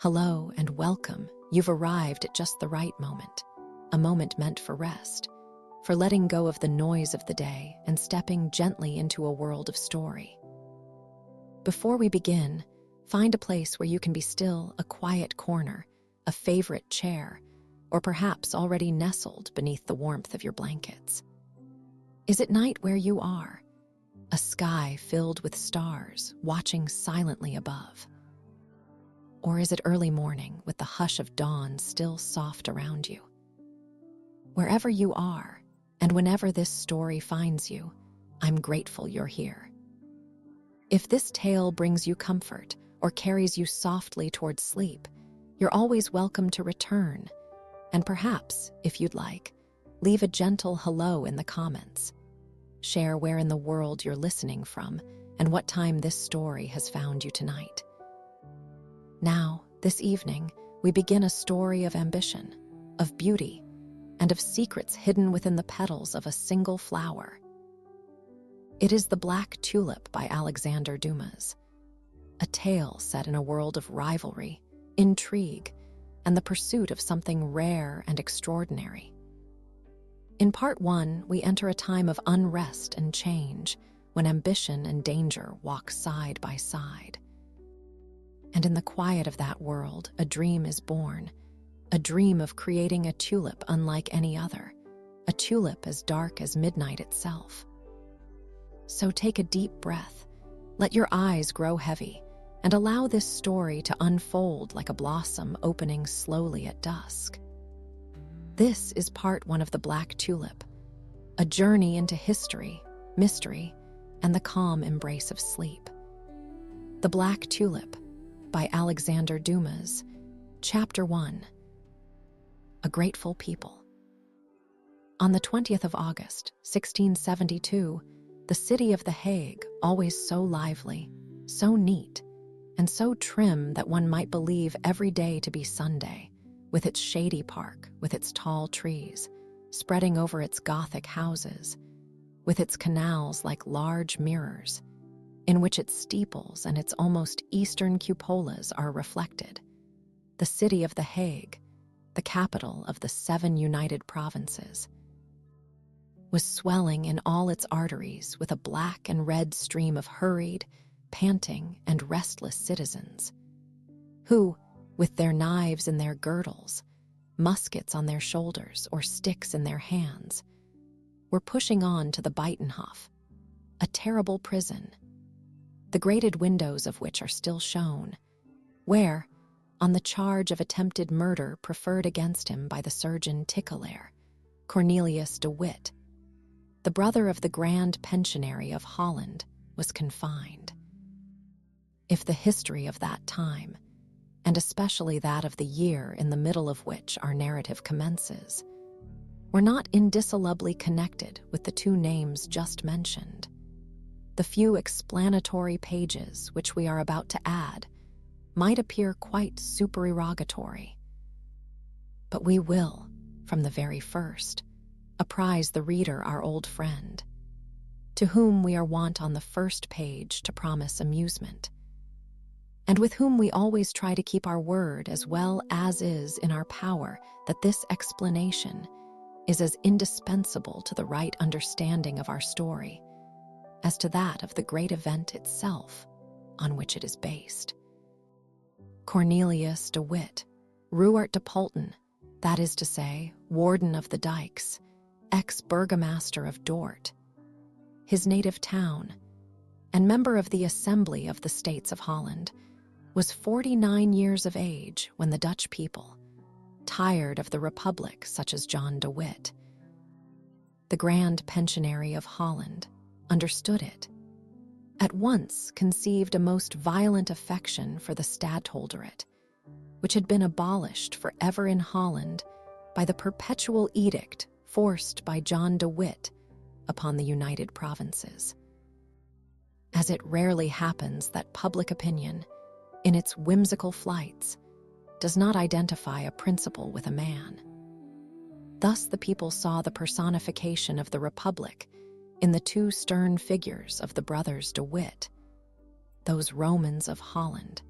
Hello and welcome. You've arrived at just the right moment, a moment meant for rest, for letting go of the noise of the day and stepping gently into a world of story. Before we begin, find a place where you can be still, a quiet corner, a favorite chair, or perhaps already nestled beneath the warmth of your blankets. Is it night where you are? A sky filled with stars watching silently above? Or is it early morning with the hush of dawn still soft around you? Wherever you are, and whenever this story finds you, I'm grateful you're here. If this tale brings you comfort or carries you softly towards sleep, you're always welcome to return. And perhaps, if you'd like, leave a gentle hello in the comments. Share where in the world you're listening from and what time this story has found you tonight. Now, this evening, we begin a story of ambition, of beauty, and of secrets hidden within the petals of a single flower. It is The Black Tulip by Alexandre Dumas, a tale set in a world of rivalry, intrigue, and the pursuit of something rare and extraordinary. In part one, we enter a time of unrest and change, when ambition and danger walk side by side. And in the quiet of that world, a dream is born, a dream of creating a tulip unlike any other, a tulip as dark as midnight itself. So take a deep breath, let your eyes grow heavy, and allow this story to unfold like a blossom opening slowly at dusk. This is part one of The Black Tulip, a journey into history, mystery, and the calm embrace of sleep. The Black Tulip by Alexandre Dumas, Chapter 1. A Grateful People. On the 20th of August, 1672, the city of The Hague, always so lively, so neat, and so trim that one might believe every day to be Sunday, with its shady park, with its tall trees, spreading over its Gothic houses, with its canals like large mirrors, in which its steeples and its almost eastern cupolas are reflected. The city of The Hague, the capital of the 7 united provinces, was swelling in all its arteries with a black and red stream of hurried, panting, and restless citizens, who, with their knives in their girdles, muskets on their shoulders, or sticks in their hands, were pushing on to the Buitenhof, a terrible prison, the grated windows of which are still shown, where, on the charge of attempted murder preferred against him by the surgeon Tickelaer, Cornelius de Witt, the brother of the Grand Pensionary of Holland, was confined. If the history of that time, and especially that of the year in the middle of which our narrative commences, were not indissolubly connected with the two names just mentioned, the few explanatory pages which we are about to add might appear quite supererogatory. But we will, from the very first, apprise the reader our old friend, to whom we are wont on the first page to promise amusement, and with whom we always try to keep our word as well as is in our power, that this explanation is as indispensable to the right understanding of our story as to that of the great event itself on which it is based. Cornelius de Witt, Ruart de Pulten, that is to say, warden of the dikes, ex-burgomaster of Dort, his native town, and member of the Assembly of the States of Holland, was 49 years of age when the Dutch people, tired of the Republic such as John de Witt, the Grand Pensionary of Holland, understood it, at once conceived a most violent affection for the stadtholderate, which had been abolished forever in Holland by the perpetual edict forced by John de Witt upon the United Provinces. As it rarely happens that public opinion, in its whimsical flights, does not identify a principle with a man. Thus the people saw the personification of the Republic in the two stern figures of the brothers de Witt, those Romans of Holland,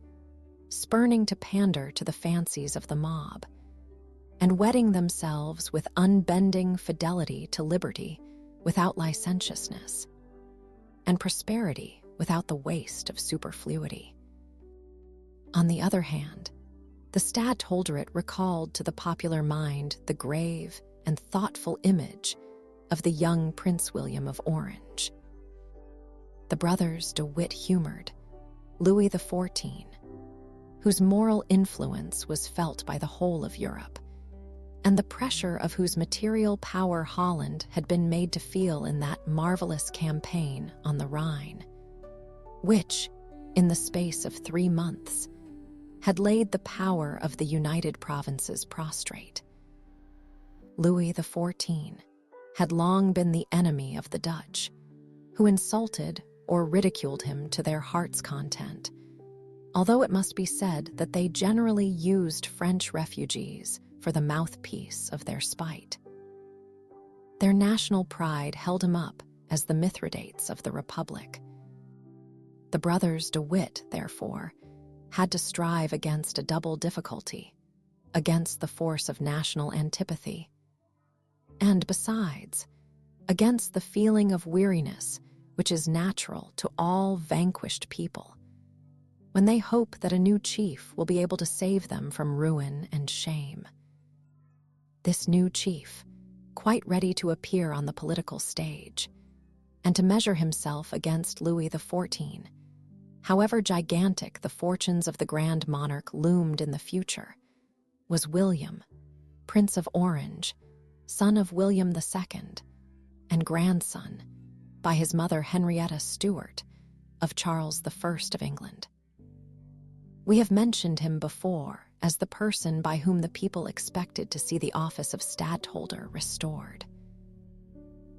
spurning to pander to the fancies of the mob, and wedding themselves with unbending fidelity to liberty without licentiousness, and prosperity without the waste of superfluity. On the other hand, the stadtholderate recalled to the popular mind the grave and thoughtful image of the young Prince William of Orange. The brothers De Witt humored Louis XIV, whose moral influence was felt by the whole of Europe, and the pressure of whose material power Holland had been made to feel in that marvelous campaign on the Rhine, which, in the space of 3 months, had laid the power of the United Provinces prostrate. Louis XIV had long been the enemy of the Dutch, who insulted or ridiculed him to their heart's content, although it must be said that they generally used French refugees for the mouthpiece of their spite. Their national pride held him up as the Mithridates of the Republic. The brothers De Witt, therefore, had to strive against a double difficulty, against the force of national antipathy, and besides, against the feeling of weariness which is natural to all vanquished people, when they hope that a new chief will be able to save them from ruin and shame. This new chief, quite ready to appear on the political stage, and to measure himself against Louis XIV, however gigantic the fortunes of the Grand Monarch loomed in the future, was William, Prince of Orange, son of William II, and grandson, by his mother Henrietta Stuart, of Charles I of England. We have mentioned him before as the person by whom the people expected to see the office of stadtholder restored.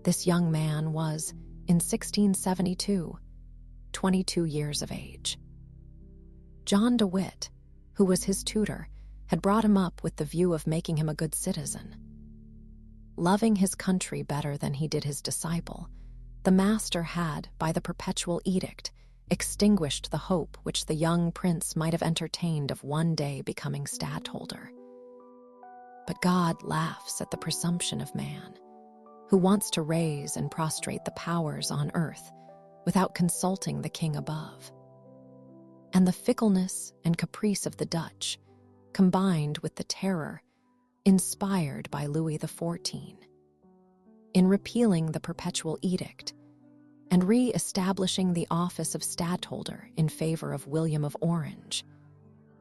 This young man was, in 1672, 22 years of age. John De Witt, who was his tutor, had brought him up with the view of making him a good citizen. Loving his country better than he did his disciple, the master had, by the perpetual edict, extinguished the hope which the young prince might have entertained of one day becoming stadtholder. But God laughs at the presumption of man, who wants to raise and prostrate the powers on earth without consulting the king above. And the fickleness and caprice of the Dutch, combined with the terror inspired by Louis XIV, in repealing the perpetual edict and re-establishing the office of stadtholder in favor of William of Orange,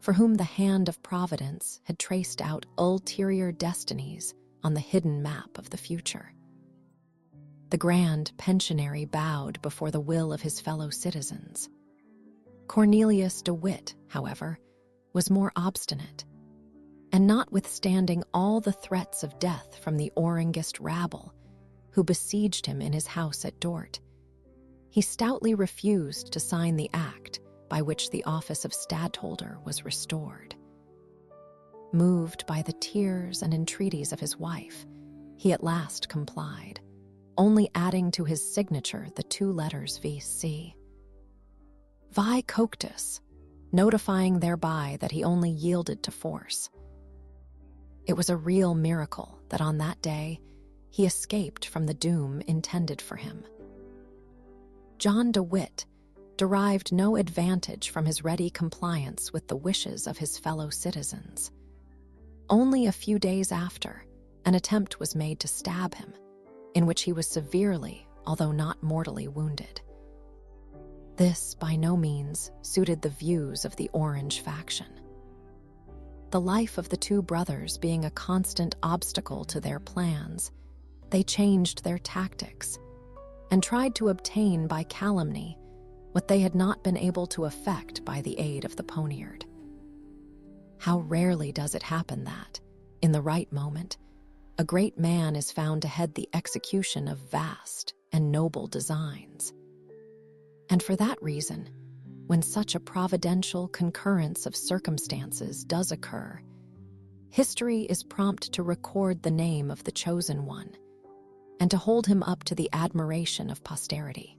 for whom the hand of Providence had traced out ulterior destinies on the hidden map of the future. The grand pensionary bowed before the will of his fellow citizens. Cornelius De Witt, however, was more obstinate, and notwithstanding all the threats of death from the Orangist rabble who besieged him in his house at Dort, he stoutly refused to sign the act by which the office of stadtholder was restored. Moved by the tears and entreaties of his wife, he at last complied, only adding to his signature the 2 letters VC. Vi Coctus, notifying thereby that he only yielded to force. It was a real miracle that on that day he escaped from the doom intended for him. John De Witt derived no advantage from his ready compliance with the wishes of his fellow citizens. Only a few days after, an attempt was made to stab him, in which he was severely, although not mortally, wounded. This by no means suited the views of the Orange faction. The life of the 2 brothers being a constant obstacle to their plans, they changed their tactics and tried to obtain by calumny what they had not been able to effect by the aid of the poniard. How rarely does it happen that, in the right moment, a great man is found to head the execution of vast and noble designs. And for that reason, when such a providential concurrence of circumstances does occur, history is prompt to record the name of the chosen one and to hold him up to the admiration of posterity.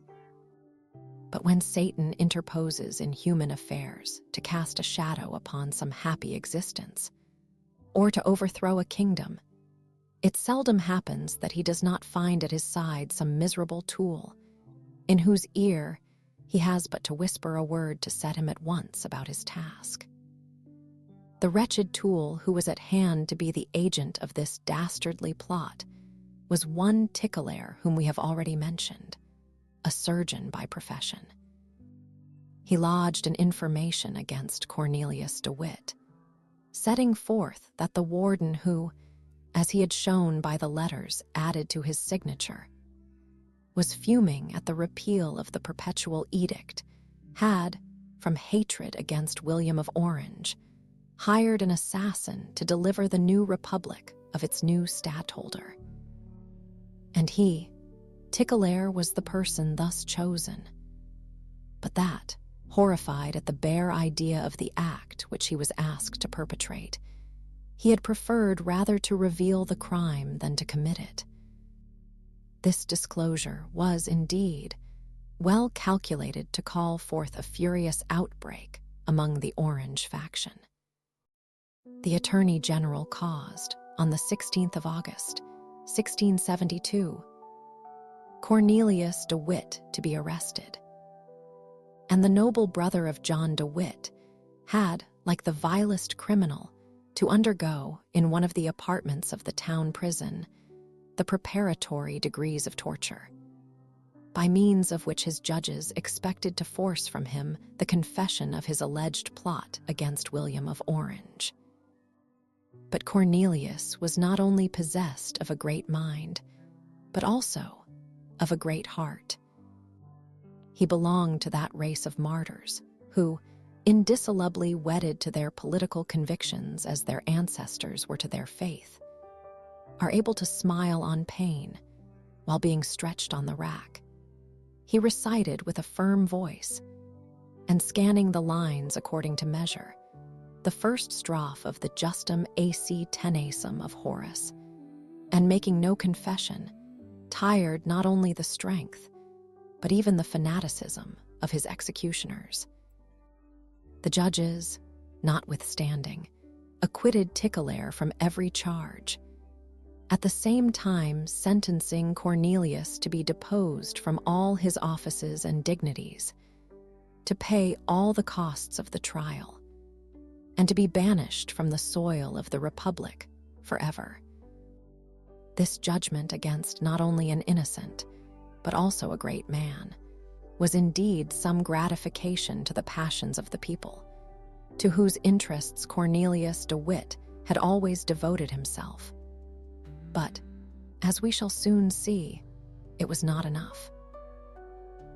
But when Satan interposes in human affairs to cast a shadow upon some happy existence, or to overthrow a kingdom, it seldom happens that he does not find at his side some miserable tool, in whose ear he has but to whisper a word to set him at once about his task. The wretched tool who was at hand to be the agent of this dastardly plot was one Tickelair whom we have already mentioned, a surgeon by profession. He lodged an information against Cornelius de Witt, setting forth that the warden who, as he had shown by the letters added to his signature, was fuming at the repeal of the Perpetual Edict, had, from hatred against William of Orange, hired an assassin to deliver the new republic of its new stadtholder. And he, Tickelair, was the person thus chosen. But that, horrified at the bare idea of the act which he was asked to perpetrate, he had preferred rather to reveal the crime than to commit it. This disclosure was, indeed, well calculated to call forth a furious outbreak among the Orange faction. The Attorney General caused, on the 16th of August, 1672, Cornelius de Witt to be arrested. And the noble brother of John de Witt had, like the vilest criminal, to undergo, in one of the apartments of the town prison, the preparatory degrees of torture, by means of which his judges expected to force from him the confession of his alleged plot against William of Orange. But Cornelius was not only possessed of a great mind, but also of a great heart. He belonged to that race of martyrs who, indissolubly wedded to their political convictions as their ancestors were to their faith, are able to smile on pain while being stretched on the rack. He recited with a firm voice, and scanning the lines according to measure, the first strophe of the Justum AC Tenacem of Horace, and making no confession, tired not only the strength, but even the fanaticism of his executioners. The judges, notwithstanding, acquitted Tickelair from every charge, at the same time sentencing Cornelius to be deposed from all his offices and dignities, to pay all the costs of the trial, and to be banished from the soil of the Republic forever. This judgment against not only an innocent, but also a great man, was indeed some gratification to the passions of the people, to whose interests Cornelius de Witt had always devoted himself. But, as we shall soon see, it was not enough.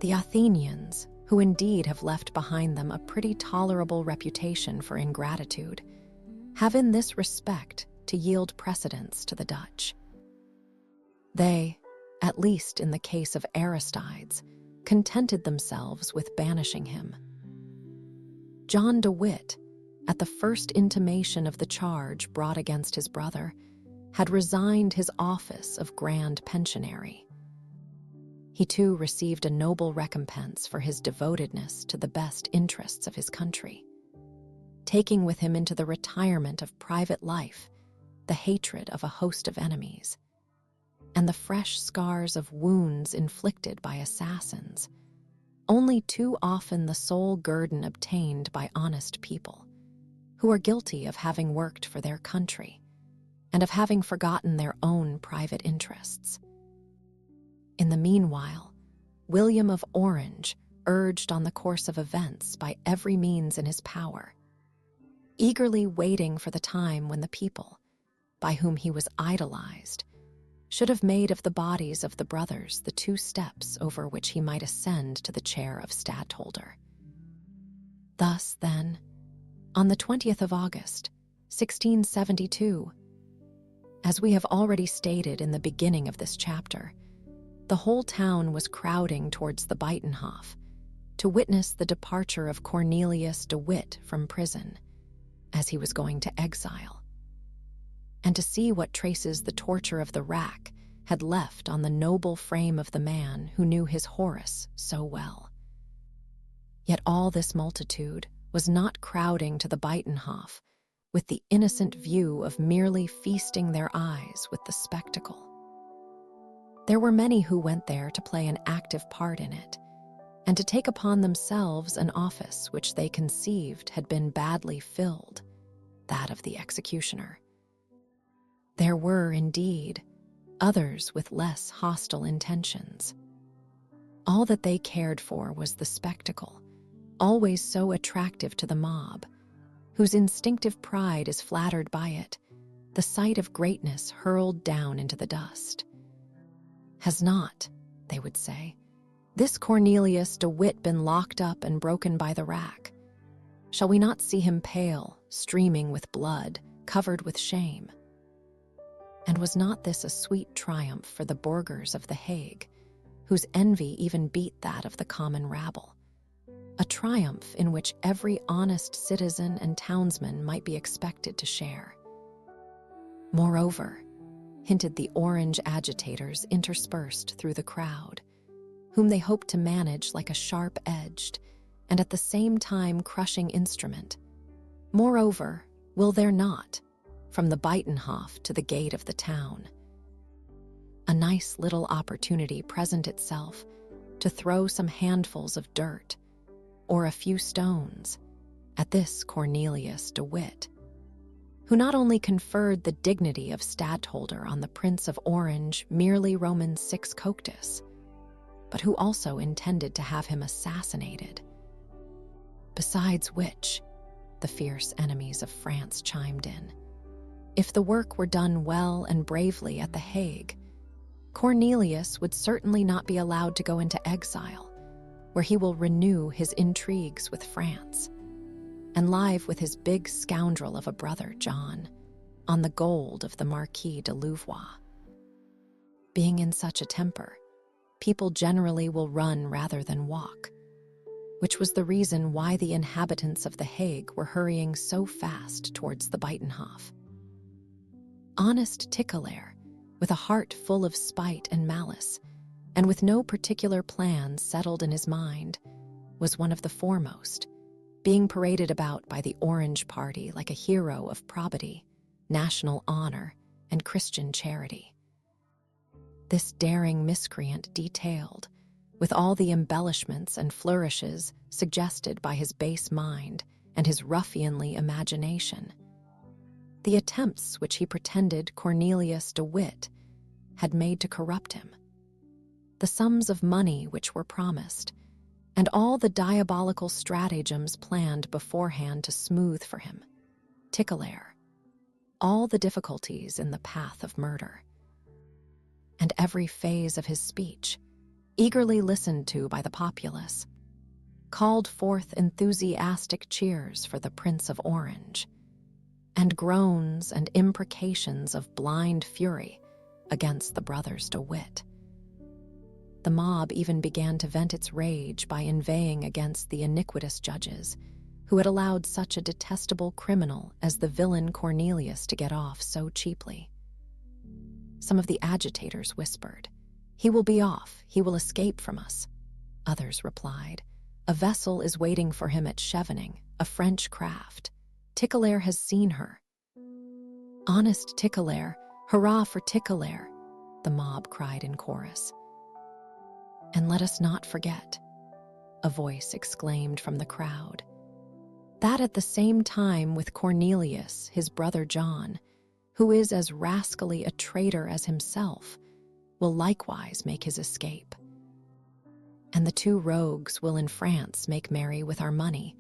The Athenians, who indeed have left behind them a pretty tolerable reputation for ingratitude, have in this respect to yield precedence to the Dutch. They, at least in the case of Aristides, contented themselves with banishing him. John de Witt, at the first intimation of the charge brought against his brother, had resigned his office of Grand Pensionary. He too received a noble recompense for his devotedness to the best interests of his country, taking with him into the retirement of private life the hatred of a host of enemies, and the fresh scars of wounds inflicted by assassins, only too often the sole guerdon obtained by honest people, who are guilty of having worked for their country, and of having forgotten their own private interests. In the meanwhile, William of Orange urged on the course of events by every means in his power, eagerly waiting for the time when the people, by whom he was idolized, should have made of the bodies of the brothers the two steps over which he might ascend to the chair of stadtholder. Thus, then, on the 20th of August, 1672, as we have already stated in the beginning of this chapter, the whole town was crowding towards the Buitenhof to witness the departure of Cornelius de Witt from prison, as he was going to exile, and to see what traces the torture of the rack had left on the noble frame of the man who knew his Horace so well. Yet all this multitude was not crowding to the Buitenhof with the innocent view of merely feasting their eyes with the spectacle. There were many who went there to play an active part in it, and to take upon themselves an office which they conceived had been badly filled, that of the executioner. There were, indeed, others with less hostile intentions. All that they cared for was the spectacle, always so attractive to the mob, whose instinctive pride is flattered by it, the sight of greatness hurled down into the dust. Has not, they would say, this Cornelius de Witt been locked up and broken by the rack? Shall we not see him pale, streaming with blood, covered with shame? And was not this a sweet triumph for the burghers of The Hague, whose envy even beat that of the common rabble? A triumph in which every honest citizen and townsman might be expected to share. Moreover, hinted the orange agitators interspersed through the crowd, whom they hoped to manage like a sharp-edged and at the same time crushing instrument. Moreover, will there not, from the Buitenhof to the gate of the town, a nice little opportunity present itself to throw some handfuls of dirt or a few stones at this Cornelius de Witt, who not only conferred the dignity of stadtholder on the Prince of Orange merely Roman 6 Coctus, but who also intended to have him assassinated. Besides which, the fierce enemies of France chimed in, if the work were done well and bravely at The Hague, Cornelius would certainly not be allowed to go into exile, where he will renew his intrigues with France, and live with his big scoundrel of a brother, John, on the gold of the Marquis de Louvois. Being in such a temper, people generally will run rather than walk, which was the reason why the inhabitants of The Hague were hurrying so fast towards the Buitenhof. Honest Tichelaer, with a heart full of spite and malice, and with no particular plan settled in his mind, was one of the foremost, being paraded about by the Orange Party like a hero of probity, national honor, and Christian charity. This daring miscreant detailed, with all the embellishments and flourishes suggested by his base mind and his ruffianly imagination, the attempts which he pretended Cornelius de Witt had made to corrupt him, the sums of money which were promised, and all the diabolical stratagems planned beforehand to smooth for him, Tichelaer, all the difficulties in the path of murder, and every phase of his speech, eagerly listened to by the populace, called forth enthusiastic cheers for the Prince of Orange, and groans and imprecations of blind fury against the brothers de Witt. The mob even began to vent its rage by inveighing against the iniquitous judges who had allowed such a detestable criminal as the villain Cornelius to get off so cheaply. Some of the agitators whispered, "He will be off, he will escape from us." Others replied, "A vessel is waiting for him at Scheveningen, a French craft. Tichelaer has seen her." "Honest Tichelaer, hurrah for Tichelaer," the mob cried in chorus. "And let us not forget," a voice exclaimed from the crowd, "that at the same time with Cornelius, his brother John, who is as rascally a traitor as himself, will likewise make his escape. And the 2 rogues will in France make merry with our money,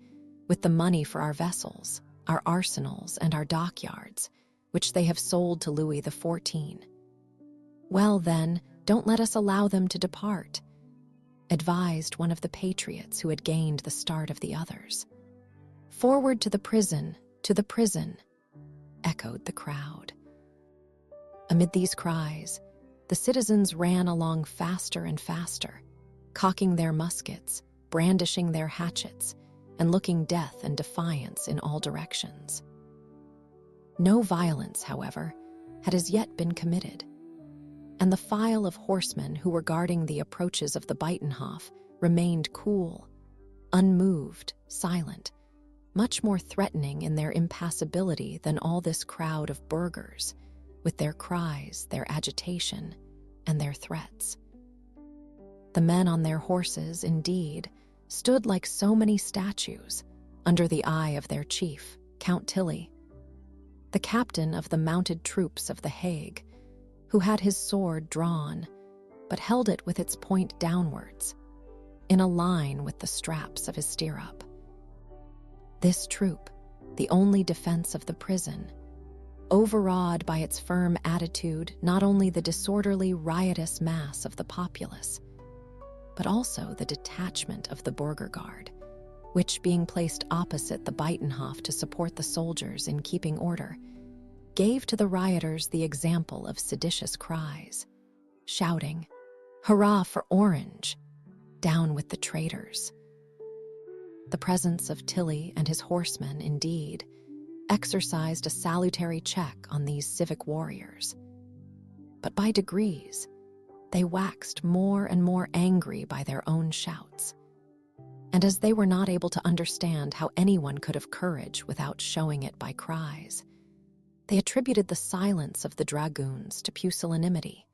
with the money for our vessels, our arsenals, and our dockyards, which they have sold to Louis XIV. Well, then, don't let us allow them to depart," advised one of the patriots who had gained the start of the others. "Forward to the prison, echoed the crowd. Amid these cries, the citizens ran along faster and faster, cocking their muskets, brandishing their hatchets, and looking death and defiance in all directions. No violence, however, had as yet been committed, and the file of horsemen who were guarding the approaches of the Buitenhof remained cool, unmoved, silent, much more threatening in their impassibility than all this crowd of burghers, with their cries, their agitation, and their threats. The men on their horses, indeed, stood like so many statues under the eye of their chief, Count Tilly, the captain of the mounted troops of the Hague, who had his sword drawn, but held it with its point downwards, in a line with the straps of his stirrup. This troop, the only defense of the prison, overawed by its firm attitude not only the disorderly, riotous mass of the populace, but also the detachment of the Burger Guard, which, being placed opposite the Buitenhof to support the soldiers in keeping order, gave to the rioters the example of seditious cries, shouting, "Hurrah for Orange! Down with the traitors!" The presence of Tilly and his horsemen, indeed, exercised a salutary check on these civic warriors. But by degrees, they waxed more and more angry by their own shouts. And as they were not able to understand how anyone could have courage without showing it by cries, they attributed the silence of the dragoons to pusillanimity,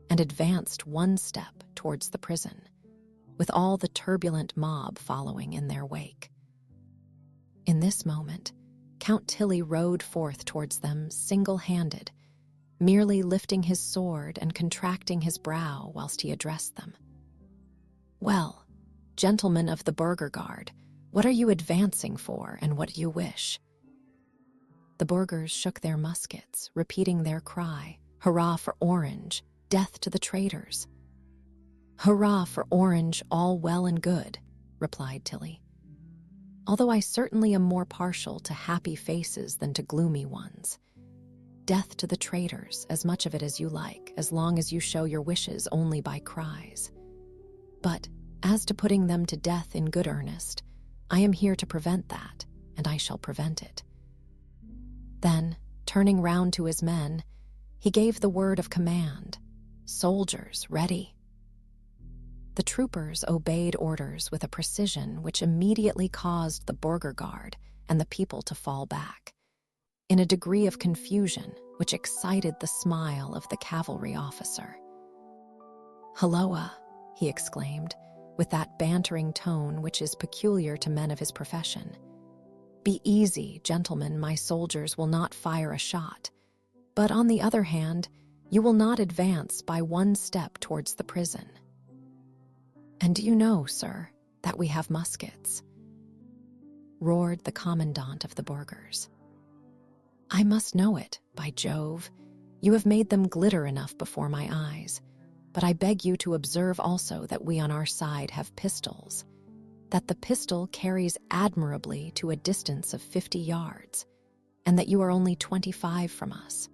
and advanced one step towards the prison, with all the turbulent mob following in their wake. In this moment, Count Tilly rode forth towards them single-handed, merely lifting his sword and contracting his brow whilst he addressed them. "Well, gentlemen of the Burger Guard, what are you advancing for, and what do you wish?" The burghers shook their muskets, repeating their cry, "Hurrah for Orange! Death to the traitors!" "Hurrah for Orange, all well and good," replied Tilly. "Although I certainly am more partial to happy faces than to gloomy ones. Death to the traitors, as much of it as you like, as long as you show your wishes only by cries. But as to putting them to death in good earnest, I am here to prevent that, and I shall prevent it." Then, turning round to his men, he gave the word of command, "Soldiers, ready!" The troopers obeyed orders with a precision which immediately caused the Burger Guard and the people to fall back, in a degree of confusion which excited the smile of the cavalry officer. "Halloa!" he exclaimed, with that bantering tone which is peculiar to men of his profession. "Be easy, gentlemen, my soldiers will not fire a shot, but on the other hand, you will not advance by one step towards the prison. And do you know, sir, that we have muskets?" roared the commandant of the burghers. "I must know it, by Jove. You have made them glitter enough before my eyes, but I beg you to observe also that we on our side have pistols, that the pistol carries admirably to a distance of 50 yards, and that you are only 25 from us."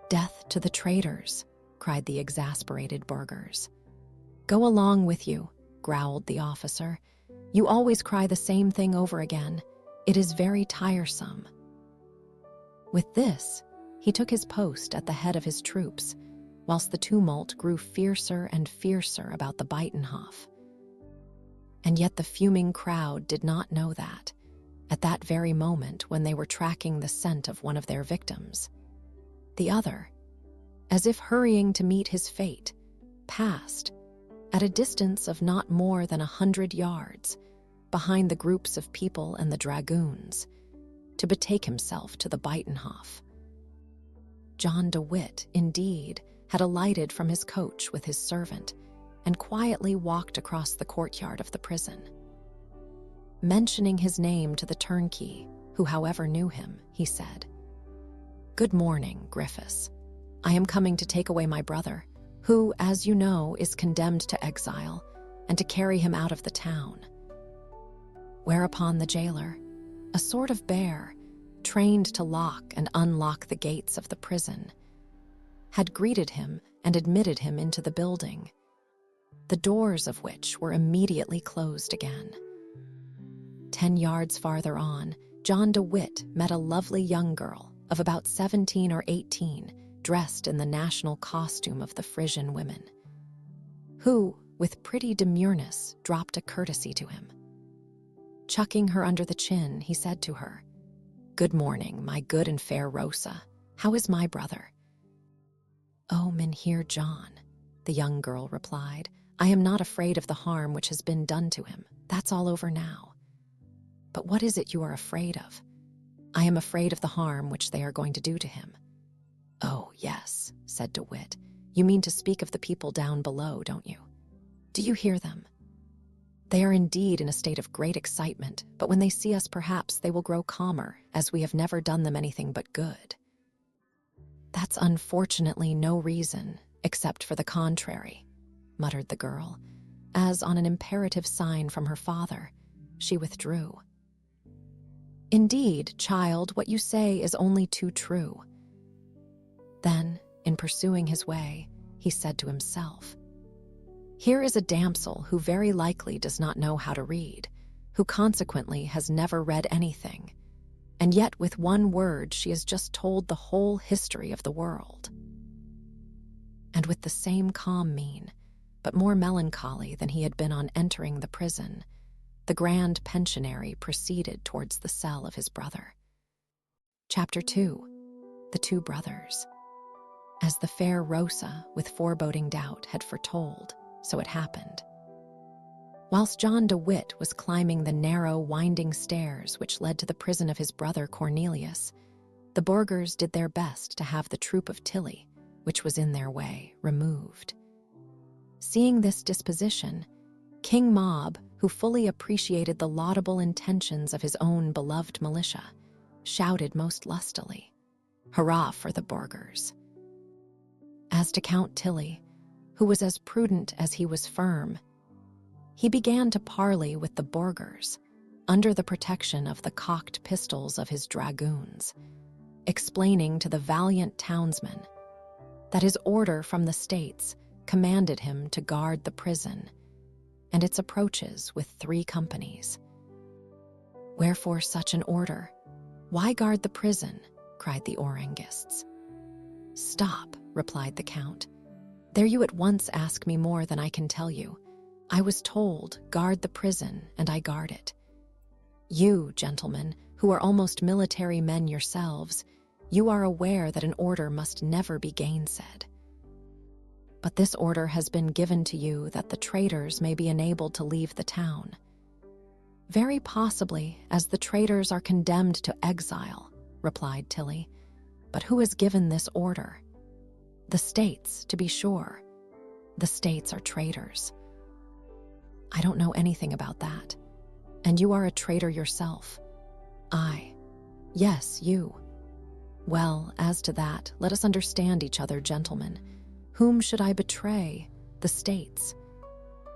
"Death to the traitors!" cried the exasperated burghers. "Go along with you," growled the officer. "You always cry the same thing over again. It is very tiresome." With this, he took his post at the head of his troops, whilst the tumult grew fiercer and fiercer about the Buitenhof. And yet the fuming crowd did not know that, at that very moment when they were tracking the scent of one of their victims, the other, as if hurrying to meet his fate, passed, at a distance of not more than 100 yards, behind the groups of people and the dragoons, to betake himself to the Buitenhof. John de Witt, indeed, had alighted from his coach with his servant, and quietly walked across the courtyard of the prison. Mentioning his name to the turnkey, who however knew him, he said, "Good morning, Griffiths. I am coming to take away my brother, who, as you know, is condemned to exile, and to carry him out of the town." Whereupon the jailer, a sort of bear, trained to lock and unlock the gates of the prison, had greeted him and admitted him into the building, the doors of which were immediately closed again. 10 yards farther on, John de Witt met a lovely young girl of about 17 or 18, dressed in the national costume of the Frisian women, who, with pretty demureness, dropped a courtesy to him. Chucking her under the chin, he said to her, "Good morning, my good and fair Rosa. How is my brother?" "Oh, Mynheer John," the young girl replied, "I am not afraid of the harm which has been done to him. That's all over now. But what is it you are afraid of?" "I am afraid of the harm which they are going to do to him." "Oh, yes," said DeWitt. "You mean to speak of the people down below, don't you? Do you hear them? They are indeed in a state of great excitement, but when they see us perhaps they will grow calmer, as we have never done them anything but good." "That's unfortunately no reason, except for the contrary," muttered the girl, as on an imperative sign from her father, she withdrew. "Indeed, child, what you say is only too true." Then, in pursuing his way, he said to himself, "Here is a damsel who very likely does not know how to read, who consequently has never read anything, and yet with one word she has just told the whole history of the world." And with the same calm mien, but more melancholy than he had been on entering the prison, the grand pensionary proceeded towards the cell of his brother. Chapter 2. The Two Brothers. As the fair Rosa, with foreboding doubt, had foretold, so it happened. Whilst John DeWitt was climbing the narrow, winding stairs which led to the prison of his brother Cornelius, the burghers did their best to have the troop of Tilly, which was in their way, removed. Seeing this disposition, King Mob, who fully appreciated the laudable intentions of his own beloved militia, shouted most lustily, "Hurrah for the burghers!" As to Count Tilly, who was as prudent as he was firm, he began to parley with the burghers, under the protection of the cocked pistols of his dragoons, explaining to the valiant townsmen that his order from the States commanded him to guard the prison and its approaches with 3 companies. "Wherefore such an order? Why guard the prison?" cried the Orangists. "Stop," replied the Count. "There you at once ask me more than I can tell you. I was told, guard the prison, and I guard it. You, gentlemen, who are almost military men yourselves, you are aware that an order must never be gainsaid. But this order has been given to you that the traitors may be enabled to leave the town. Very possibly, as the traitors are condemned to exile," replied Tilly. "But who has given this order?" "The States, to be sure. The States are traitors." "I don't know anything about that. And you are a traitor yourself." "I? Yes, you." "Well, as to that, let us understand each other, gentlemen. Whom should I betray? The States.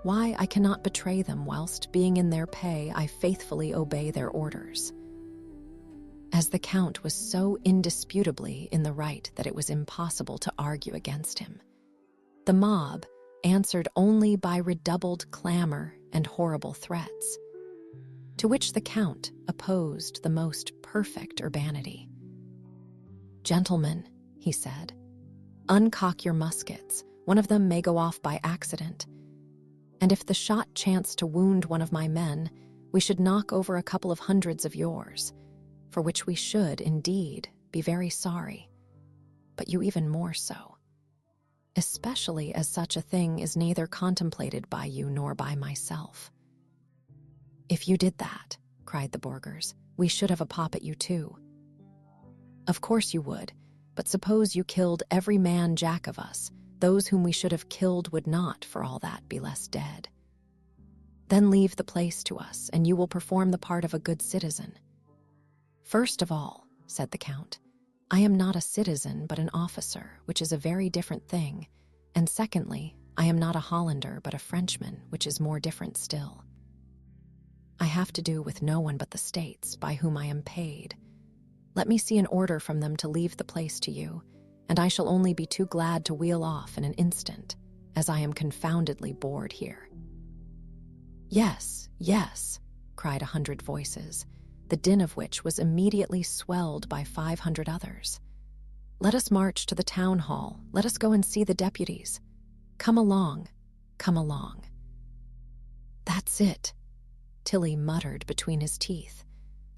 Why, I cannot betray them whilst, being in their pay, I faithfully obey their orders." As the Count was so indisputably in the right that it was impossible to argue against him, the mob answered only by redoubled clamor and horrible threats, to which the Count opposed the most perfect urbanity. "Gentlemen," he said, "uncock your muskets. One of them may go off by accident. And if the shot chanced to wound one of my men, we should knock over a couple of hundreds of yours, for which we should, indeed, be very sorry, but you even more so, especially as such a thing is neither contemplated by you nor by myself." "If you did that," cried the burghers, "we should have a pop at you too." "Of course you would, but suppose you killed every man jack of us, those whom we should have killed would not, for all that, be less dead. Then leave the place to us, and you will perform the part of a good citizen." "First of all," said the Count, "I am not a citizen but an officer, which is a very different thing, and secondly, I am not a Hollander but a Frenchman, which is more different still. I have to do with no one but the States, by whom I am paid. Let me see an order from them to leave the place to you, and I shall only be too glad to wheel off in an instant, as I am confoundedly bored here." "Yes, yes," cried 100 voices, the din of which was immediately swelled by 500 others. "Let us march to the town hall. Let us go and see the deputies. Come along, come along." "That's it," Tilly muttered between his teeth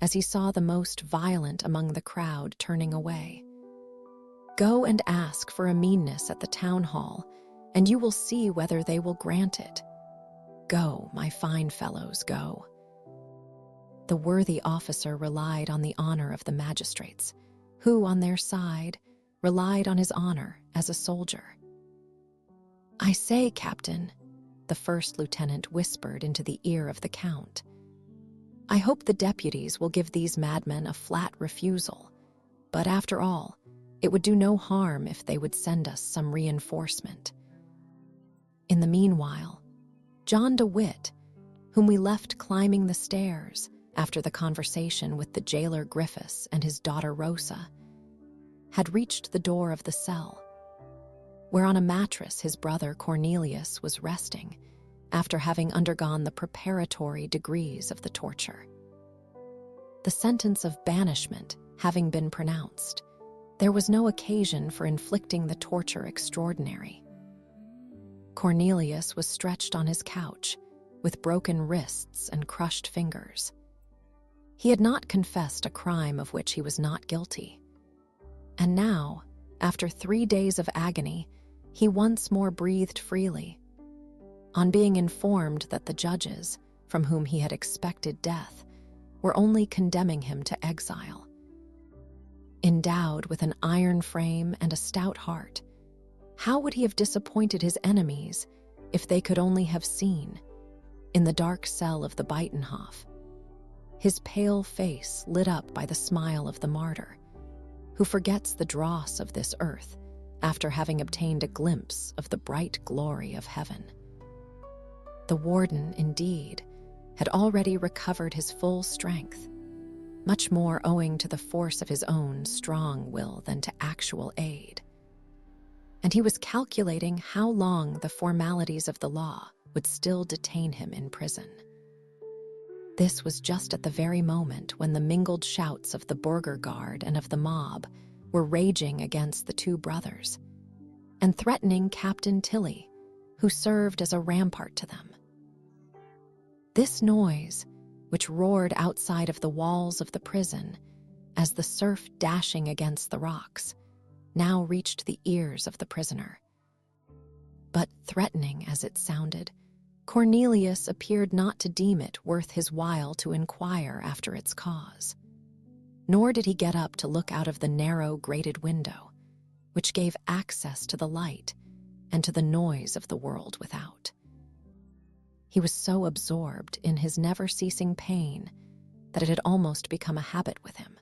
as he saw the most violent among the crowd turning away. "Go and ask for a meanness at the town hall, and you will see whether they will grant it. Go, my fine fellows, go." The worthy officer relied on the honor of the magistrates, who, on their side, relied on his honor as a soldier. "I say, Captain," the first lieutenant whispered into the ear of the Count, "I hope the deputies will give these madmen a flat refusal, but after all, it would do no harm if they would send us some reinforcement." In the meanwhile, John DeWitt, whom we left climbing the stairs after the conversation with the jailer Griffiths and his daughter Rosa, had reached the door of the cell, where on a mattress his brother Cornelius was resting after having undergone the preparatory degrees of the torture. The sentence of banishment having been pronounced, there was no occasion for inflicting the torture extraordinary. Cornelius was stretched on his couch, with broken wrists and crushed fingers. He had not confessed a crime of which he was not guilty. And now, after 3 days of agony, he once more breathed freely. On being informed that the judges, from whom he had expected death, were only condemning him to exile. Endowed with an iron frame and a stout heart, how would he have disappointed his enemies if they could only have seen, in the dark cell of the Buitenhof, his pale face lit up by the smile of the martyr, who forgets the dross of this earth after having obtained a glimpse of the bright glory of heaven. The warden, indeed, had already recovered his full strength, much more owing to the force of his own strong will than to actual aid. And he was calculating how long the formalities of the law would still detain him in prison. This was just at the very moment when the mingled shouts of the burgher guard and of the mob were raging against the two brothers, and threatening Captain Tilly, who served as a rampart to them. This noise, which roared outside of the walls of the prison as the surf dashing against the rocks, now reached the ears of the prisoner. But threatening as it sounded, Cornelius appeared not to deem it worth his while to inquire after its cause. Nor did he get up to look out of the narrow grated window, which gave access to the light and to the noise of the world without. He was so absorbed in his never-ceasing pain that it had almost become a habit with him.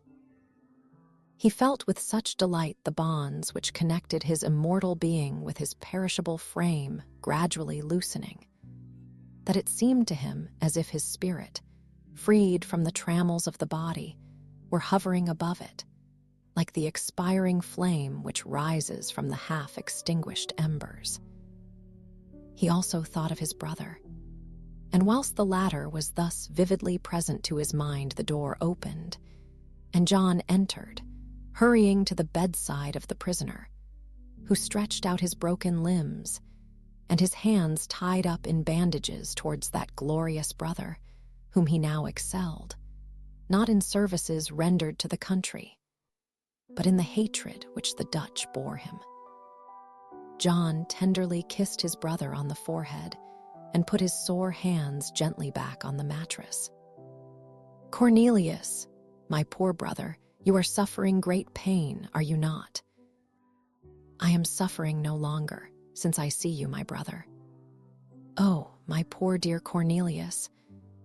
He felt with such delight the bonds which connected his immortal being with his perishable frame gradually loosening, that it seemed to him as if his spirit, freed from the trammels of the body, were hovering above it, like the expiring flame which rises from the half-extinguished embers. He also thought of his brother, and whilst the latter was thus vividly present to his mind, the door opened, and John entered, hurrying to the bedside of the prisoner, who stretched out his broken limbs and his hands tied up in bandages towards that glorious brother, whom he now excelled, not in services rendered to the country, but in the hatred which the Dutch bore him. John tenderly kissed his brother on the forehead and put his sore hands gently back on the mattress. "Cornelius, my poor brother, you are suffering great pain, are you not?" "I am suffering no longer, since I see you, my brother." "Oh, my poor dear Cornelius,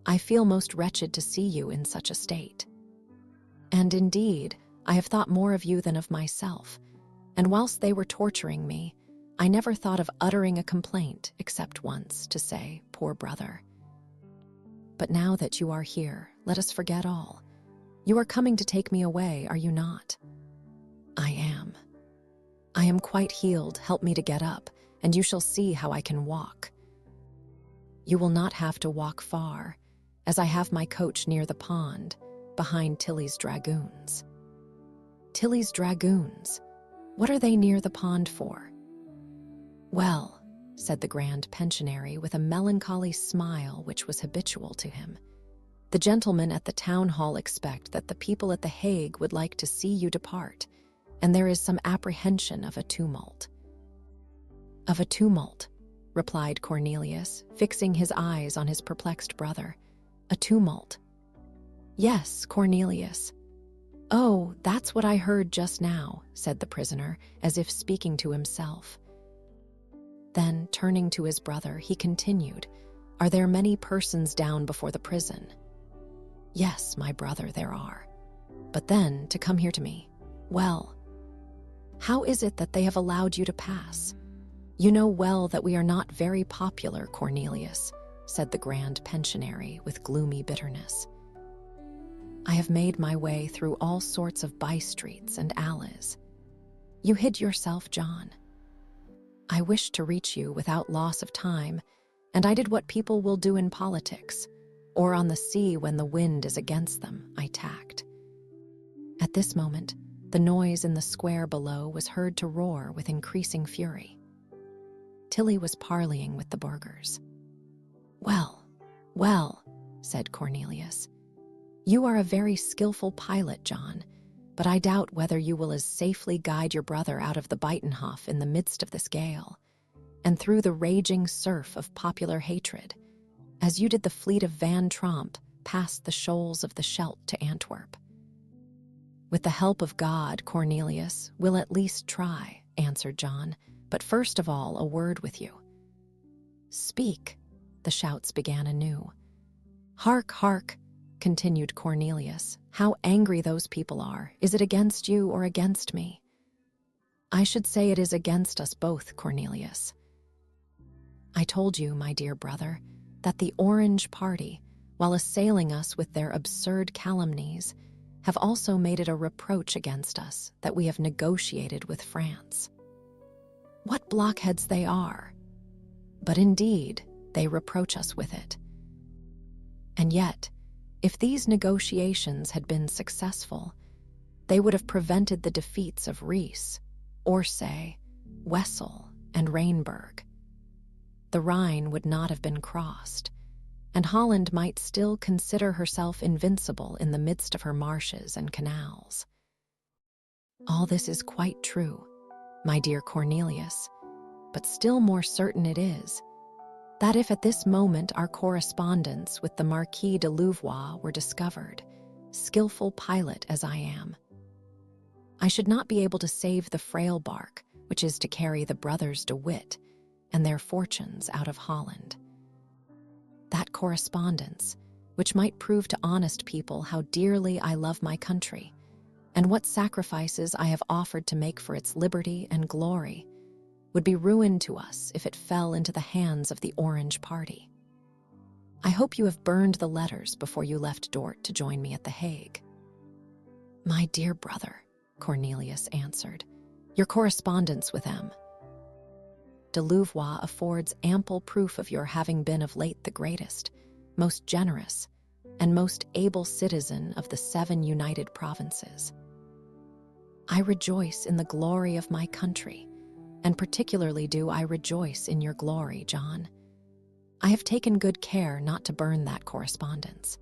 I feel most wretched to see you in such a state. And indeed, I have thought more of you than of myself, and whilst they were torturing me, I never thought of uttering a complaint except once to say, 'Poor brother.' But now that you are here, let us forget all. You are coming to take me away, are you not?" "I am. I am quite healed. Help me to get up, and you shall see how I can walk." "You will not have to walk far, as I have my coach near the pond, behind Tilly's Dragoons." "Tilly's Dragoons? What are they near the pond for?" "Well," said the Grand Pensionary with a melancholy smile which was habitual to him. "The gentlemen at the town hall expect that the people at the Hague would like to see you depart, and there is some apprehension of a tumult." "Of a tumult," replied Cornelius, fixing his eyes on his perplexed brother. "A tumult." "Yes, Cornelius." "Oh, that's what I heard just now," said the prisoner, as if speaking to himself. Then, turning to his brother, he continued, "Are there many persons down before the prison?" "Yes, my brother, there are. But then, to come here to me, well, how is it that they have allowed you to pass? You know well that we are not very popular, Cornelius," said the Grand Pensionary with gloomy bitterness. "I have made my way through all sorts of by-streets and alleys. You hid yourself, John. I wished to reach you without loss of time, and I did what people will do in politics, or on the sea when the wind is against them, I tacked." At this moment, the noise in the square below was heard to roar with increasing fury. Tilly was parleying with the burghers. "Well, well," said Cornelius. "You are a very skillful pilot, John, but I doubt whether you will as safely guide your brother out of the Buitenhof in the midst of this gale, and through the raging surf of popular hatred, as you did the fleet of Van Tromp past the shoals of the Scheldt to Antwerp." "With the help of God, Cornelius, we'll at least try," answered John, "but first of all, a word with you." "Speak," the shouts began anew. "Hark, hark," continued Cornelius, "how angry those people are. Is it against you or against me?" "I should say it is against us both, Cornelius. I told you, my dear brother, that the Orange party, while assailing us with their absurd calumnies, have also made it a reproach against us that we have negotiated with France. What blockheads they are! But indeed, they reproach us with it. And yet, if these negotiations had been successful, they would have prevented the defeats of Ries, Orsay, Wessel, and Rheinberg. The Rhine would not have been crossed, and Holland might still consider herself invincible in the midst of her marshes and canals. All this is quite true, my dear Cornelius, but still more certain it is that if at this moment our correspondence with the Marquis de Louvois were discovered, skillful pilot as I am, I should not be able to save the frail bark which is to carry the brothers de Witt and their fortunes out of Holland. That correspondence, which might prove to honest people how dearly I love my country, and what sacrifices I have offered to make for its liberty and glory, would be ruin to us if it fell into the hands of the Orange party. I hope you have burned the letters before you left Dort to join me at The Hague." "My dear brother," Cornelius answered, "your correspondence with M. de Louvois affords ample proof of your having been of late the greatest, most generous, and most able citizen of the 7 United Provinces. I rejoice in the glory of my country, and particularly do I rejoice in your glory, John. I have taken good care not to burn that correspondence.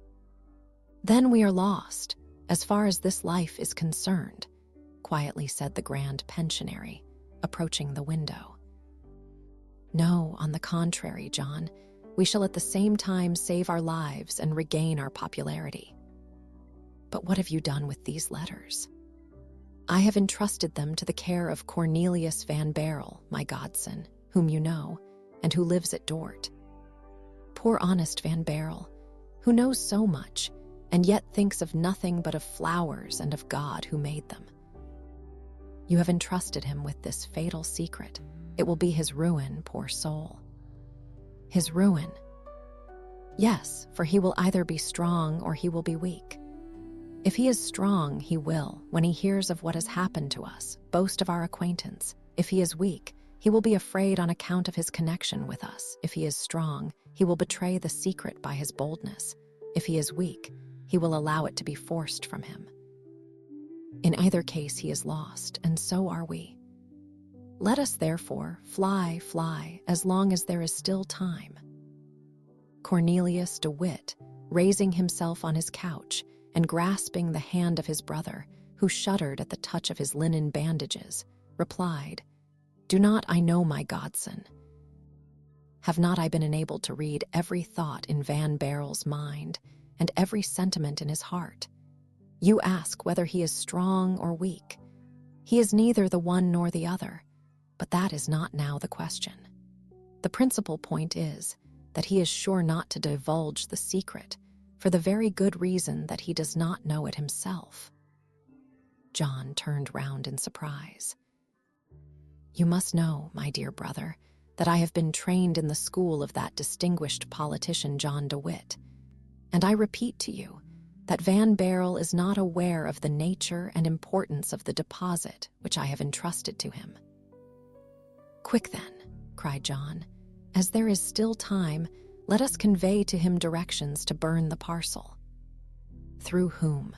Then we are lost, as far as this life is concerned," quietly said the Grand Pensionary, approaching the window. "No, on the contrary, John, we shall at the same time save our lives and regain our popularity. But what have you done with these letters?" "I have entrusted them to the care of Cornelius Van Barrel, my godson, whom you know, and who lives at Dort. Poor honest Van Barrel, who knows so much, and yet thinks of nothing but of flowers and of God who made them. You have entrusted him with this fatal secret. It will be his ruin, poor soul." "His ruin?" "Yes, for he will either be strong or he will be weak. If he is strong, he will, when he hears of what has happened to us, boast of our acquaintance. If he is weak, he will be afraid on account of his connection with us. If he is strong, he will betray the secret by his boldness. If he is weak, he will allow it to be forced from him. In either case, he is lost, and so are we. Let us therefore fly, fly, as long as there is still time. Cornelius de Witt, raising himself on his couch and grasping the hand of his brother, who shuddered at the touch of his linen bandages, replied, "Do not I know my godson? Have not I been enabled to read every thought in Van Barrel's mind and every sentiment in his heart? You ask whether he is strong or weak. He is neither the one nor the other, but that is not now the question. The principal point is that he is sure not to divulge the secret for the very good reason that he does not know it himself." John turned round in surprise. "You must know, my dear brother, that I have been trained in the school of that distinguished politician John de Witt, and I repeat to you that Van Barrel is not aware of the nature and importance of the deposit which I have entrusted to him." "Quick then," cried John, "as there is still time, let us convey to him directions to burn the parcel." "Through whom?"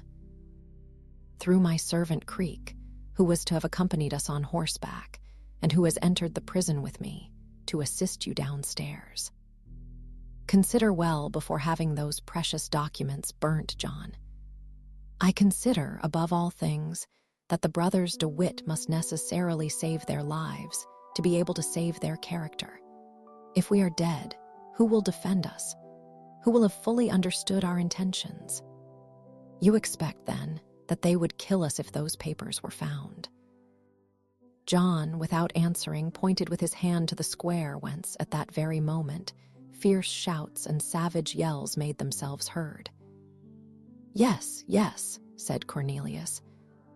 "Through my servant Creek, who was to have accompanied us on horseback, and who has entered the prison with me, to assist you downstairs. Consider well before having those precious documents burnt, John. I consider, above all things, that the brothers de Witt must necessarily save their lives to be able to save their character. If we are dead, who will defend us? Who will have fully understood our intentions? You expect, then, that they would kill us if those papers were found." John, without answering, pointed with his hand to the square whence, at that very moment, fierce shouts and savage yells made themselves heard. "Yes, yes," said Cornelius.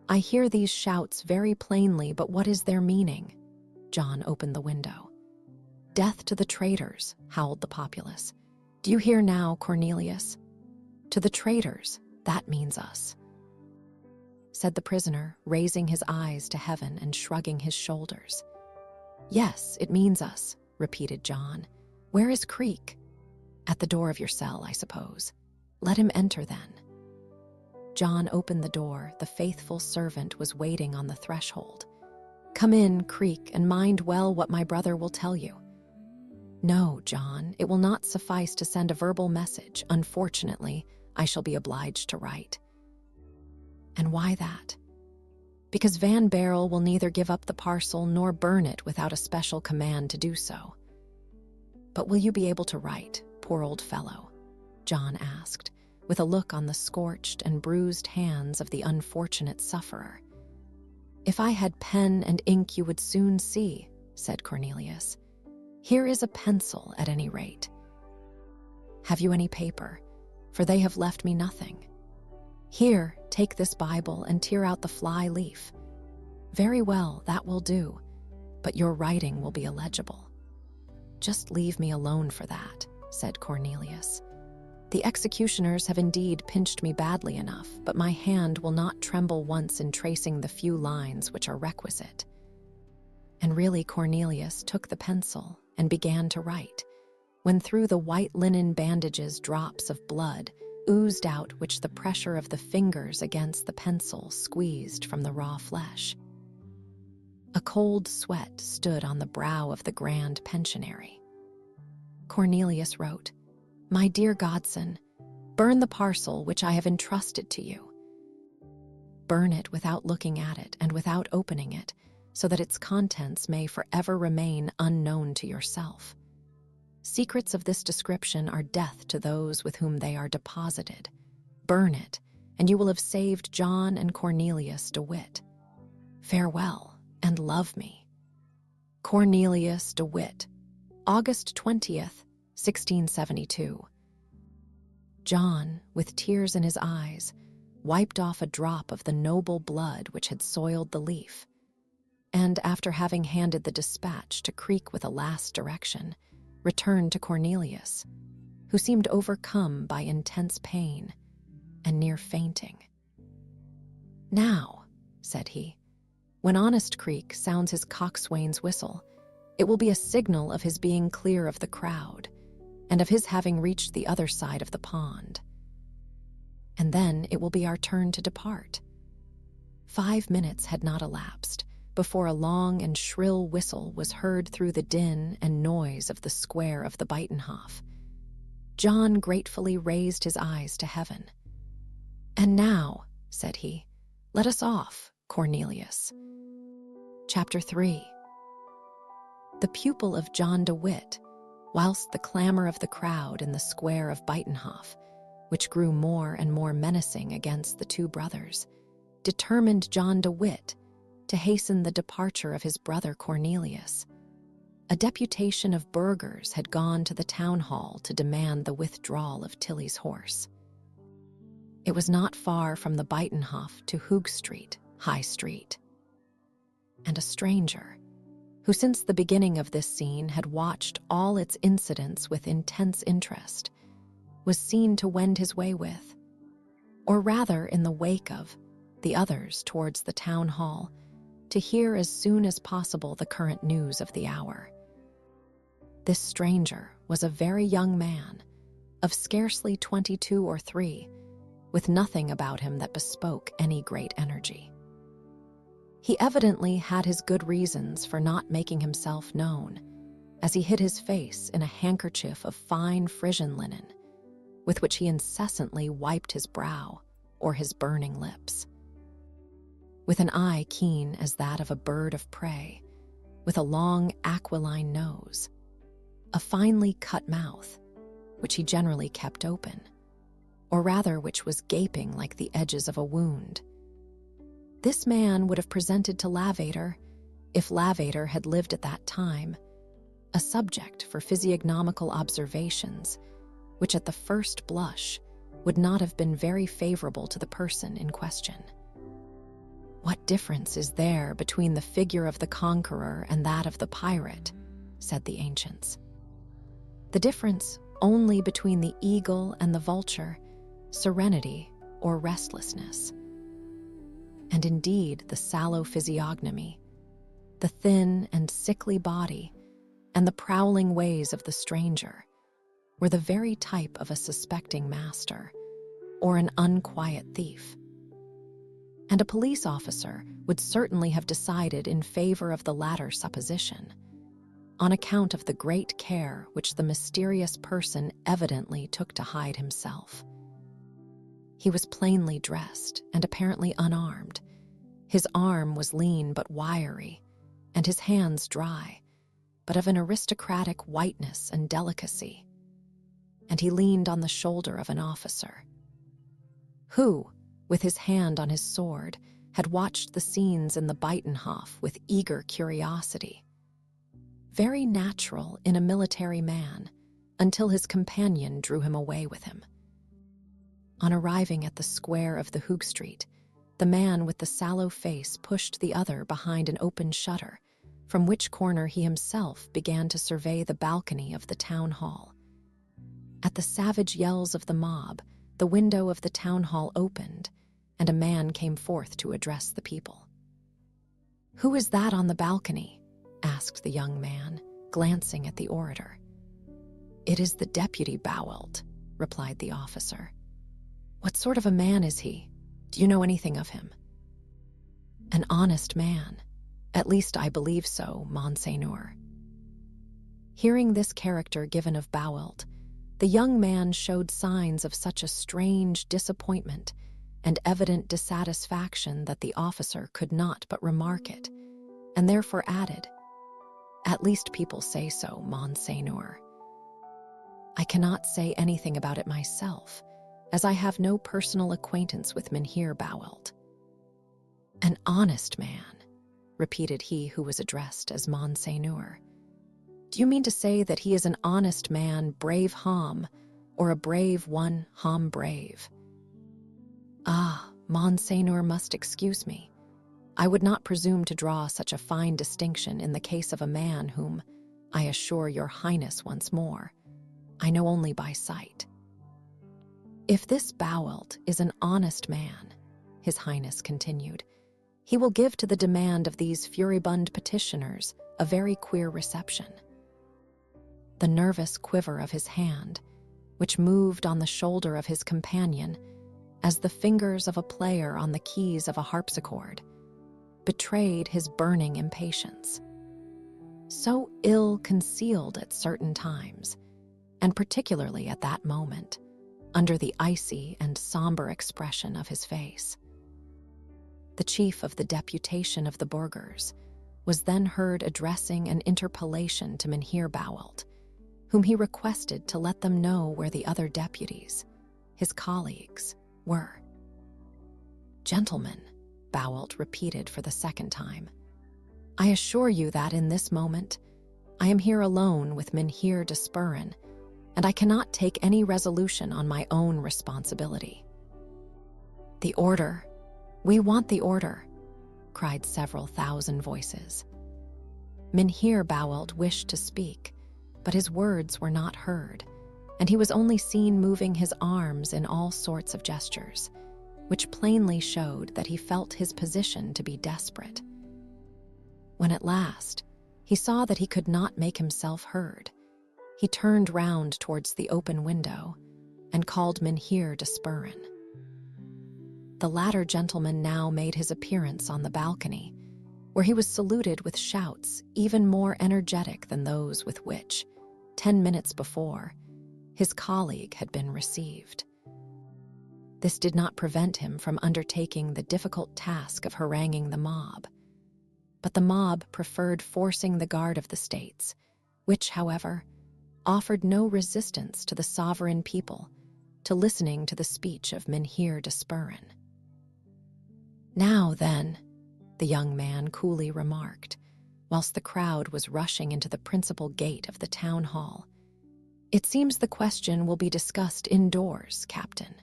"I hear these shouts very plainly, but what is their meaning?" John opened the window. "Death to the traitors," howled the populace. "Do you hear now, Cornelius? To the traitors, that means us," said the prisoner, raising his eyes to heaven and shrugging his shoulders. "Yes, it means us," repeated John. "Where is Creek?" "At the door of your cell, I suppose." "Let him enter, then." John opened the door. The faithful servant was waiting on the threshold. "Come in, Creek, and mind well what my brother will tell you." "No, John, it will not suffice to send a verbal message. Unfortunately, I shall be obliged to write." "And why that?" "Because Van Barrel will neither give up the parcel nor burn it without a special command to do so." "But will you be able to write, poor old fellow?" John asked, with a look on the scorched and bruised hands of the unfortunate sufferer. "If I had pen and ink, you would soon see," said Cornelius. "Here is a pencil, at any rate." "Have you any paper? For they have left me nothing." "Here, take this Bible and tear out the fly leaf." "Very well, that will do, but your writing will be illegible." "Just leave me alone for that," said Cornelius. "The executioners have indeed pinched me badly enough, but my hand will not tremble once in tracing the few lines which are requisite." And really Cornelius took the pencil and began to write, when through the white linen bandages drops of blood oozed out, which the pressure of the fingers against the pencil squeezed from the raw flesh. A cold sweat stood on the brow of the grand pensionary. Cornelius wrote, "My dear godson, burn the parcel which I have entrusted to you. Burn it without looking at it and without opening it, so that its contents may forever remain unknown to yourself. Secrets of this description are death to those with whom they are deposited. Burn it, and you will have saved John and Cornelius de Witt. Farewell, and love me. Cornelius de Witt, August 20th, 1672. John, with tears in his eyes, wiped off a drop of the noble blood which had soiled the leaf, and after having handed the dispatch to Creek with a last direction, returned to Cornelius, who seemed overcome by intense pain and near fainting. "Now," said he, "when honest Creek sounds his coxswain's whistle, it will be a signal of his being clear of the crowd, and of his having reached the other side of the pond. And then it will be our turn to depart." 5 minutes had not elapsed before a long and shrill whistle was heard through the din and noise of the square of the Buitenhof. John gratefully raised his eyes to heaven. "And now," said he, "let us off, Cornelius." Chapter 3. The pupil of John de Witt, whilst the clamor of the crowd in the square of Buitenhof, which grew more and more menacing against the two brothers, determined John de Witt to hasten the departure of his brother Cornelius. A deputation of burghers had gone to the town hall to demand the withdrawal of Tilly's horse. It was not far from the Buitenhof to Hoog Street, High Street. And a stranger, who since the beginning of this scene had watched all its incidents with intense interest, was seen to wend his way with, or rather in the wake of, the others towards the town hall, to hear as soon as possible the current news of the hour. This stranger was a very young man, of scarcely 22 or 3, with nothing about him that bespoke any great energy. He evidently had his good reasons for not making himself known, as he hid his face in a handkerchief of fine Frisian linen, with which he incessantly wiped his brow or his burning lips. With an eye keen as that of a bird of prey, with a long aquiline nose, a finely cut mouth, which he generally kept open, or rather which was gaping like the edges of a wound. This man would have presented to Lavater, if Lavater had lived at that time, a subject for physiognomical observations, which at the first blush would not have been very favorable to the person in question. "What difference is there between the figure of the conqueror and that of the pirate?" said the ancients. "The difference only between the eagle and the vulture, serenity or restlessness." And indeed the sallow physiognomy, the thin and sickly body, and the prowling ways of the stranger were the very type of a suspecting master or an unquiet thief. And a police officer would certainly have decided in favor of the latter supposition, on account of the great care which the mysterious person evidently took to hide himself. He was plainly dressed and apparently unarmed. His arm was lean but wiry, and his hands dry, but of an aristocratic whiteness and delicacy. And he leaned on the shoulder of an officer, who, with his hand on his sword, had watched the scenes in the Buitenhof with eager curiosity. Very natural in a military man, until his companion drew him away with him. On arriving at the square of the Hoog Street, the man with the sallow face pushed the other behind an open shutter, from which corner he himself began to survey the balcony of the town hall. At the savage yells of the mob, the window of the town hall opened, and a man came forth to address the people. "Who is that on the balcony?" asked the young man, glancing at the orator. "It is the deputy Bowelt," replied the officer. "What sort of a man is he? Do you know anything of him?" "An honest man. At least I believe so, Monseigneur." Hearing this character given of Bowelt, the young man showed signs of such a strange disappointment and evident dissatisfaction that the officer could not but remark it, and therefore added, "At least people say so, Monseigneur. I cannot say anything about it myself, as I have no personal acquaintance with Mynheer Bowelt." "An honest man," repeated he who was addressed as Monseigneur. "Do you mean to say that he is an honest man, brave Ham, or a brave one, Ham brave?" "Ah, Monseigneur must excuse me. I would not presume to draw such a fine distinction in the case of a man whom, I assure your Highness once more, I know only by sight." "If this Bowelt is an honest man," His Highness continued, "he will give to the demand of these furibund petitioners a very queer reception." The nervous quiver of his hand, which moved on the shoulder of his companion as the fingers of a player on the keys of a harpsichord, betrayed his burning impatience. So ill-concealed at certain times, and particularly at that moment, under the icy and somber expression of his face. The chief of the deputation of the burghers was then heard addressing an interpellation to Mynheer Bouwelt, whom he requested to let them know where the other deputies, his colleagues, were. "Gentlemen," Bouwelt repeated for the second time, "I assure you that in this moment I am here alone with Mynheer de Spuren, and I cannot take any resolution on my own responsibility." "The order! We want the order!" cried several thousand voices. Mynheer Bouwelt wished to speak, but his words were not heard, and he was only seen moving his arms in all sorts of gestures, which plainly showed that he felt his position to be desperate. When at last he saw that he could not make himself heard, he turned round towards the open window and called Mynheer de Spuren. The latter gentleman now made his appearance on the balcony, where he was saluted with shouts even more energetic than those with which, 10 minutes before, his colleague had been received. This did not prevent him from undertaking the difficult task of haranguing the mob, but the mob preferred forcing the guard of the states, which, however, offered no resistance to the sovereign people, to listening to the speech of Mynheer de Spuren. "Now, then," the young man coolly remarked, whilst the crowd was rushing into the principal gate of the town hall, "it seems the question will be discussed indoors, Captain.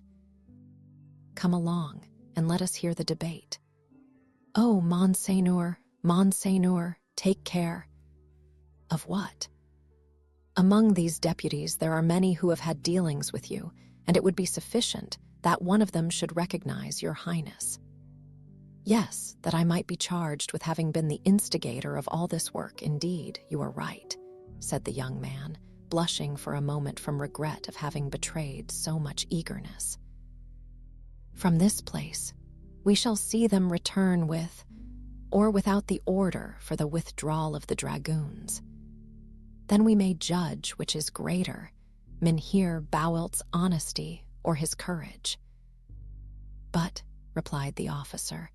Come along, and let us hear the debate." "Oh, Monseigneur, Monseigneur, take care." "Of what?" "Among these deputies there are many who have had dealings with you, and it would be sufficient that one of them should recognize your highness." "Yes, that I might be charged with having been the instigator of all this work. Indeed, you are right," said the young man, blushing for a moment from regret of having betrayed so much eagerness. "From this place, we shall see them return with, or without the order for the withdrawal of the dragoons. Then we may judge which is greater, Mynheer Bouwelt's honesty or his courage." "But," replied the officer,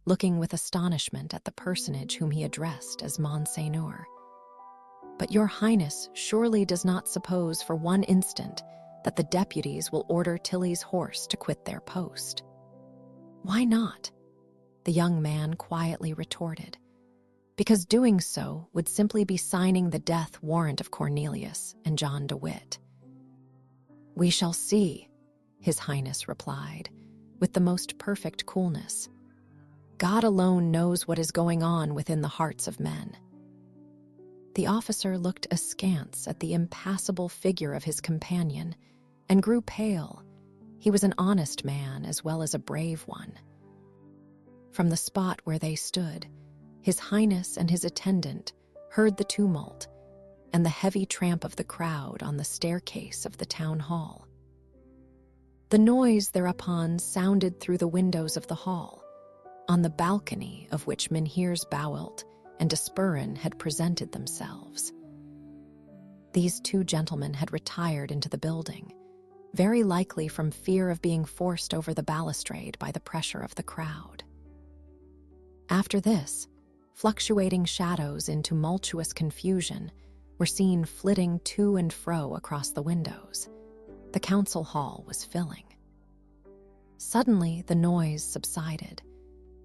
looking with astonishment at the personage whom he addressed as Monseigneur, "but your highness surely does not suppose for one instant that the deputies will order Tilly's horse to quit their post." "Why not?" the young man quietly retorted. "Because doing so would simply be signing the death warrant of Cornelius and John de Witt." "We shall see," his highness replied, with the most perfect coolness. "God alone knows what is going on within the hearts of men." The officer looked askance at the impassible figure of his companion and grew pale. He was an honest man as well as a brave one. From the spot where they stood, his highness and his attendant heard the tumult and the heavy tramp of the crowd on the staircase of the town hall. The noise thereupon sounded through the windows of the hall, on the balcony of which Mynheers Bouwelt and de Spuren had presented themselves. These two gentlemen had retired into the building, very likely from fear of being forced over the balustrade by the pressure of the crowd. After this, fluctuating shadows in tumultuous confusion were seen flitting to and fro across the windows. The council hall was filling. Suddenly the noise subsided,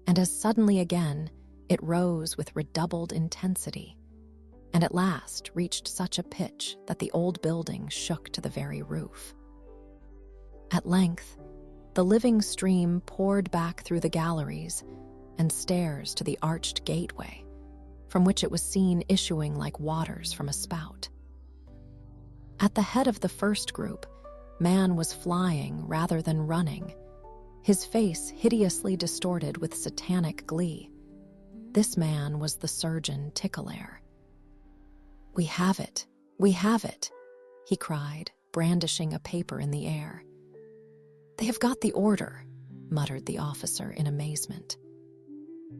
and as suddenly again it rose with redoubled intensity, and at last reached such a pitch that the old building shook to the very roof. At length, the living stream poured back through the galleries and stairs to the arched gateway, from which it was seen issuing like waters from a spout. At the head of the first group, man was flying rather than running, his face hideously distorted with satanic glee. This man was the surgeon Tickelair. "We have it! We have it!" he cried, brandishing a paper in the air. "They have got the order," muttered the officer in amazement.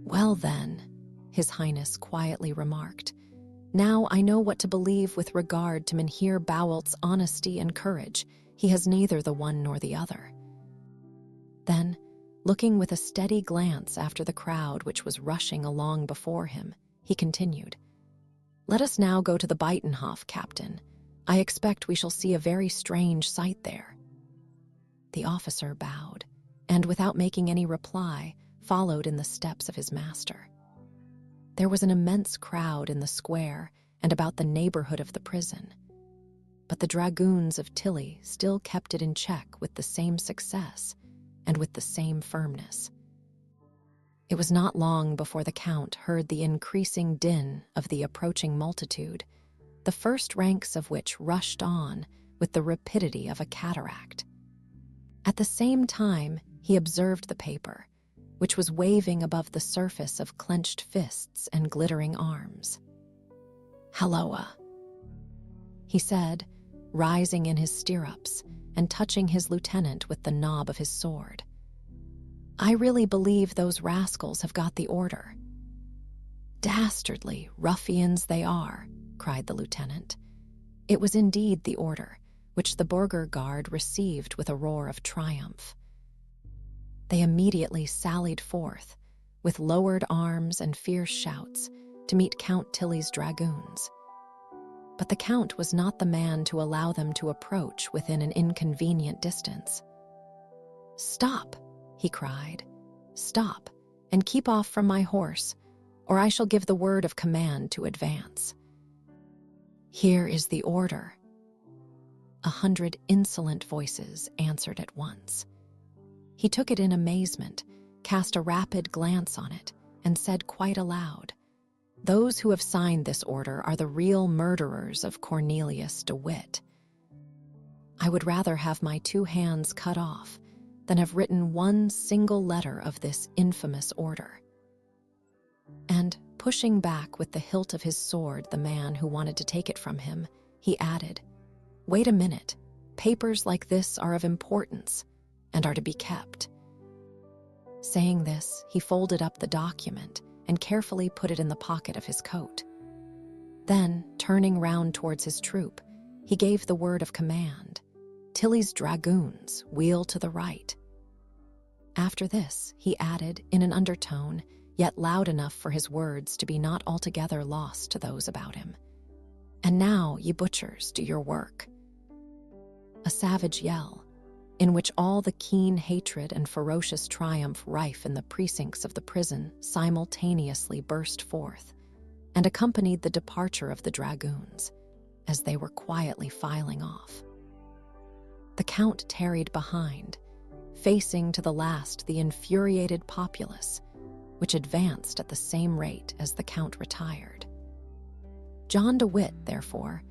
"Well then," His Highness quietly remarked, "now I know what to believe with regard to Mynheer Bowelt's honesty and courage. He has neither the one nor the other." Then, looking with a steady glance after the crowd which was rushing along before him, he continued, "Let us now go to the Buitenhof, Captain. I expect we shall see a very strange sight there." The officer bowed, and without making any reply, followed in the steps of his master. There was an immense crowd in the square and about the neighborhood of the prison, but the dragoons of Tilly still kept it in check with the same success and with the same firmness. It was not long before the Count heard the increasing din of the approaching multitude, the first ranks of which rushed on with the rapidity of a cataract. At the same time, he observed the paper, which was waving above the surface of clenched fists and glittering arms. "Halloa," he said, rising in his stirrups and touching his lieutenant with the knob of his sword. "I really believe those rascals have got the order." "Dastardly ruffians they are," cried the lieutenant. It was indeed the order, which the Burgher Guard received with a roar of triumph. They immediately sallied forth, with lowered arms and fierce shouts, to meet Count Tilly's dragoons. But the Count was not the man to allow them to approach within an inconvenient distance. "Stop," he cried. "Stop, and keep off from my horse, or I shall give the word of command to advance." "Here is the order." 100 insolent voices answered at once. He took it in amazement, cast a rapid glance on it, and said quite aloud, "Those who have signed this order are the real murderers of Cornelius de Witt. I would rather have my 2 hands cut off than have written one single letter of this infamous order." And, pushing back with the hilt of his sword the man who wanted to take it from him, he added, "Wait a minute. Papers like this are of importance and are to be kept." Saying this, he folded up the document and carefully put it in the pocket of his coat. Then, turning round towards his troop, he gave the word of command, "Tilly's dragoons, wheel to the right." After this, he added, in an undertone, yet loud enough for his words to be not altogether lost to those about him, "And now, ye butchers, do your work." A savage yell, in which all the keen hatred and ferocious triumph rife in the precincts of the prison simultaneously burst forth, and accompanied the departure of the dragoons, as they were quietly filing off. The Count tarried behind, facing to the last the infuriated populace, which advanced at the same rate as the Count retired. John de Witt, therefore,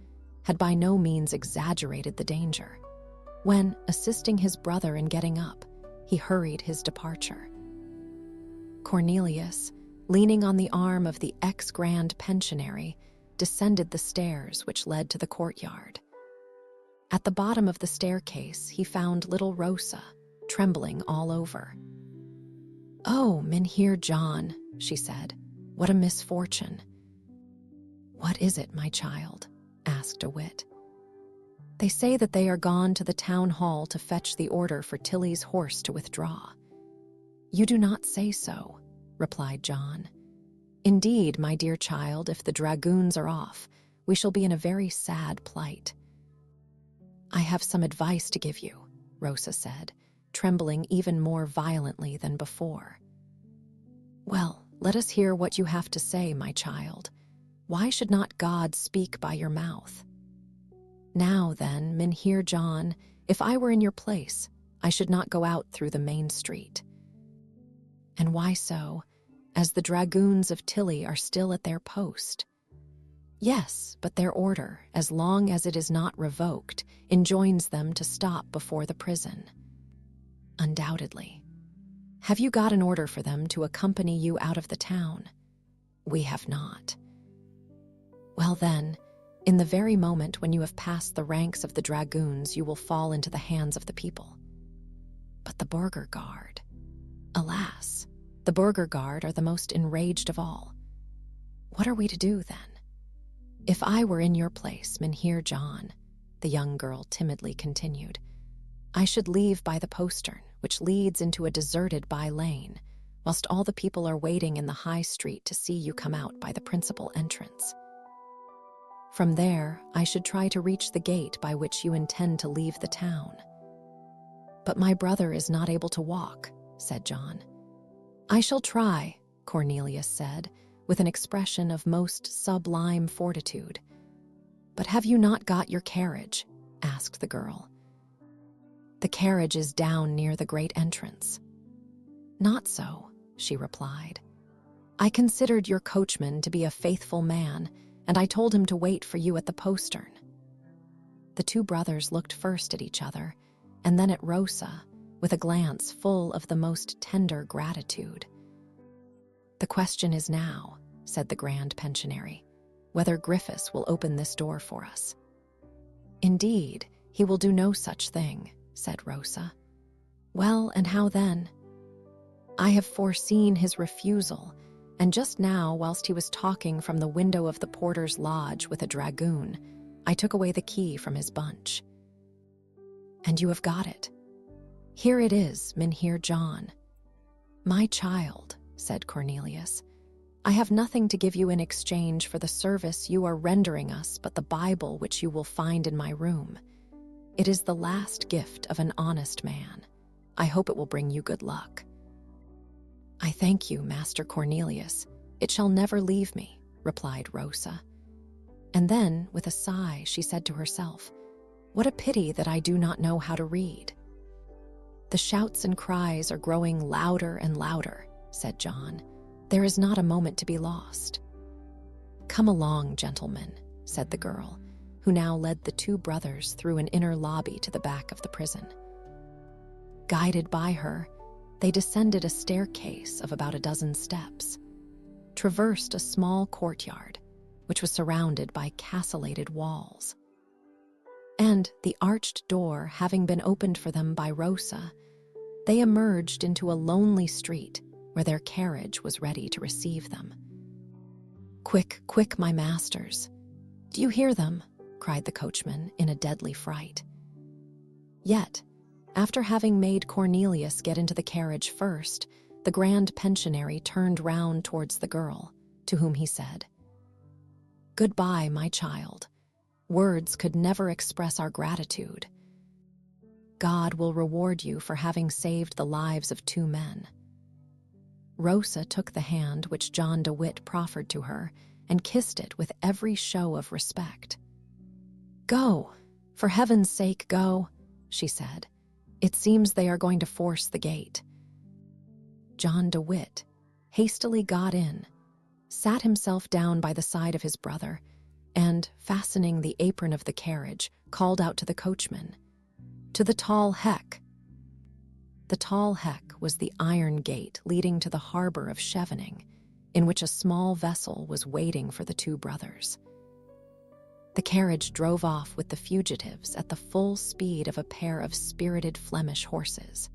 had by no means exaggerated the danger, when, assisting his brother in getting up, he hurried his departure. Cornelius, leaning on the arm of the ex-grand pensionary, descended the stairs which led to the courtyard. At the bottom of the staircase he found little Rosa, trembling all over. "Oh, Mynheer John," she said, "what a misfortune." "What is it, my child?" asked de Witt. "They say that they are gone to the town hall to fetch the order for Tilly's horse to withdraw." "You do not say so," replied John. "Indeed, my dear child, if the dragoons are off, we shall be in a very sad plight." "I have some advice to give you," Rosa said, trembling even more violently than before. "Well, let us hear what you have to say, my child. Why should not God speak by your mouth? Now then, Mynheer John, if I were in your place, I should not go out through the main street." "And why so? As the dragoons of Tilly are still at their post." "Yes, but their order, as long as it is not revoked, enjoins them to stop before the prison." "Undoubtedly. Have you got an order for them to accompany you out of the town?" "We have not." "Well then, in the very moment when you have passed the ranks of the dragoons, you will fall into the hands of the people." "But the Burgher Guard, alas!" The burger guard are the most enraged of all. What are we to do, then? If I were in your place, Mynheer John, the young girl timidly continued, I should leave by the postern, which leads into a deserted by-lane, whilst all the people are waiting in the high street to see you come out by the principal entrance. From there, I should try to reach the gate by which you intend to leave the town. But my brother is not able to walk, said John. I shall try, Cornelius said, with an expression of most sublime fortitude. But have you not got your carriage? Asked the girl. The carriage is down near the great entrance. Not so, she replied. I considered your coachman to be a faithful man, and I told him to wait for you at the postern. The two brothers looked first at each other, and then at Rosa, with a glance full of the most tender gratitude. The question is now, said the Grand Pensionary, whether Griffiths will open this door for us. Indeed, he will do no such thing, said Rosa. Well, and how then? I have foreseen his refusal, and just now, whilst he was talking from the window of the porter's lodge with a dragoon, I took away the key from his bunch. And you have got it. Here it is, Mynheer John. My child, said Cornelius, I have nothing to give you in exchange for the service you are rendering us but the Bible which you will find in my room. It is the last gift of an honest man. I hope it will bring you good luck. I thank you, Master Cornelius. It shall never leave me, replied Rosa. And then, with a sigh, she said to herself, what a pity that I do not know how to read. The shouts and cries are growing louder and louder, said John. There is not a moment to be lost. Come along, gentlemen, said the girl, who now led the two brothers through an inner lobby to the back of the prison. Guided by her, they descended a staircase of about a dozen steps, traversed a small courtyard, which was surrounded by castellated walls. And, the arched door having been opened for them by Rosa, they emerged into a lonely street where their carriage was ready to receive them. Quick, quick, my masters. Do you hear them? Cried the coachman in a deadly fright. Yet, after having made Cornelius get into the carriage first, the Grand Pensionary turned round towards the girl, to whom he said, Goodbye, my child. Words could never express our gratitude. God will reward you for having saved the lives of two men. Rosa took the hand which John de Witt proffered to her and kissed it with every show of respect. Go, for heaven's sake, go, she said. It seems they are going to force the gate. John de Witt hastily got in, sat himself down by the side of his brother, and, fastening the apron of the carriage, called out to the coachman, To the tall heck. The tall heck was the iron gate leading to the harbor of Chevening, in which a small vessel was waiting for the two brothers. The carriage drove off with the fugitives at the full speed of a pair of spirited Flemish horses.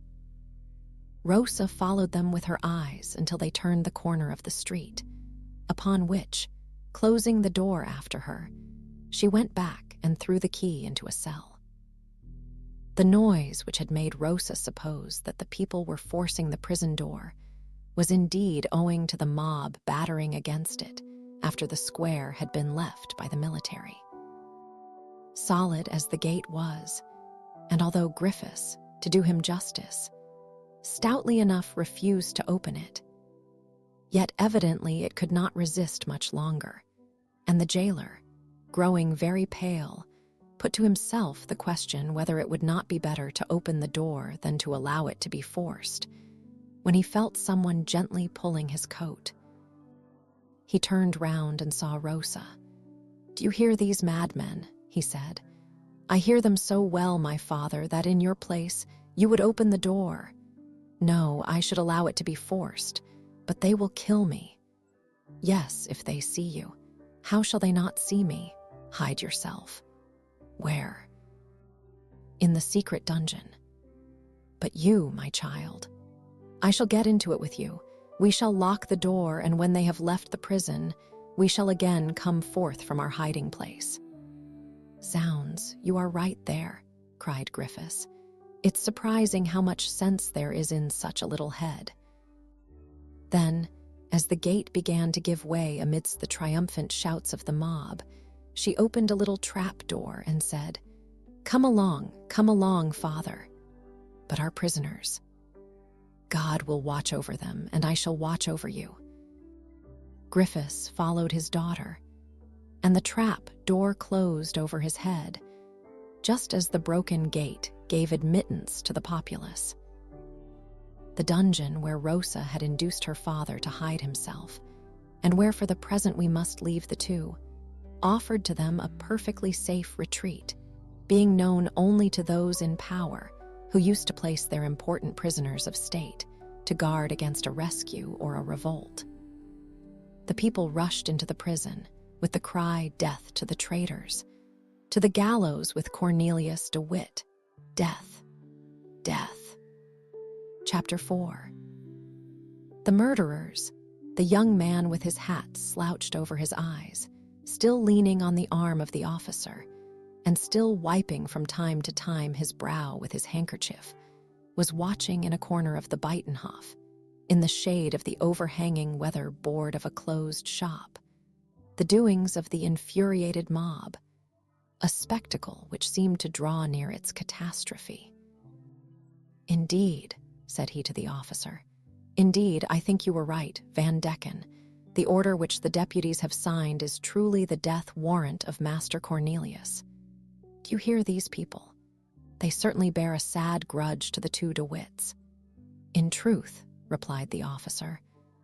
Rosa followed them with her eyes until they turned the corner of the street, upon which, closing the door after her, she went back and threw the key into a cell. The noise which had made Rosa suppose that the people were forcing the prison door was indeed owing to the mob battering against it after the square had been left by the military. Solid as the gate was, and although Griffiths, to do him justice, stoutly enough refused to open it, yet evidently it could not resist much longer, and the jailer, growing very pale, put to himself the question whether it would not be better to open the door than to allow it to be forced, when he felt someone gently pulling his coat. He turned round and saw Rosa. Do you hear these madmen? He said. I hear them so well, my father, that in your place you would open the door. No, I should allow it to be forced, but they will kill me. Yes, if they see you. How shall they not see me? Hide yourself. Where? In the secret dungeon. But you, my child, I shall get into it with you, We shall lock the door, and when they have left the prison, we shall again come forth from our hiding place." "Zounds, you are right there," cried Griffiths. "It's surprising how much sense there is in such a little head." Then, as the gate began to give way amidst the triumphant shouts of the mob, she opened a little trap door and said, come along, Father." "But our prisoners?" "God will watch over them, and I shall watch over you." Griffiths followed his daughter, and the trap door closed over his head, just as the broken gate gave admittance to the populace. The dungeon where Rosa had induced her father to hide himself, and where for the present we must leave the two, offered to them a perfectly safe retreat, being known only to those in power who used to place their important prisoners of state to guard against a rescue or a revolt. The people rushed into the prison with the cry, "Death to the traitors," to the gallows with Cornelius de Witt, "Death, death." Chapter 4. The murderers, the young man with his hat slouched over his eyes, still leaning on the arm of the officer, and still wiping from time to time his brow with his handkerchief, was watching in a corner of the Buitenhof, in the shade of the overhanging weather board of a closed shop, the doings of the infuriated mob, a spectacle which seemed to draw near its catastrophe. "Indeed," said he to the officer, "indeed, I think you were right, Van Decken. The order which the deputies have signed is truly the death warrant of Master Cornelius. Do you hear these people? They certainly bear a sad grudge to the two De Witts." "In truth," replied the officer,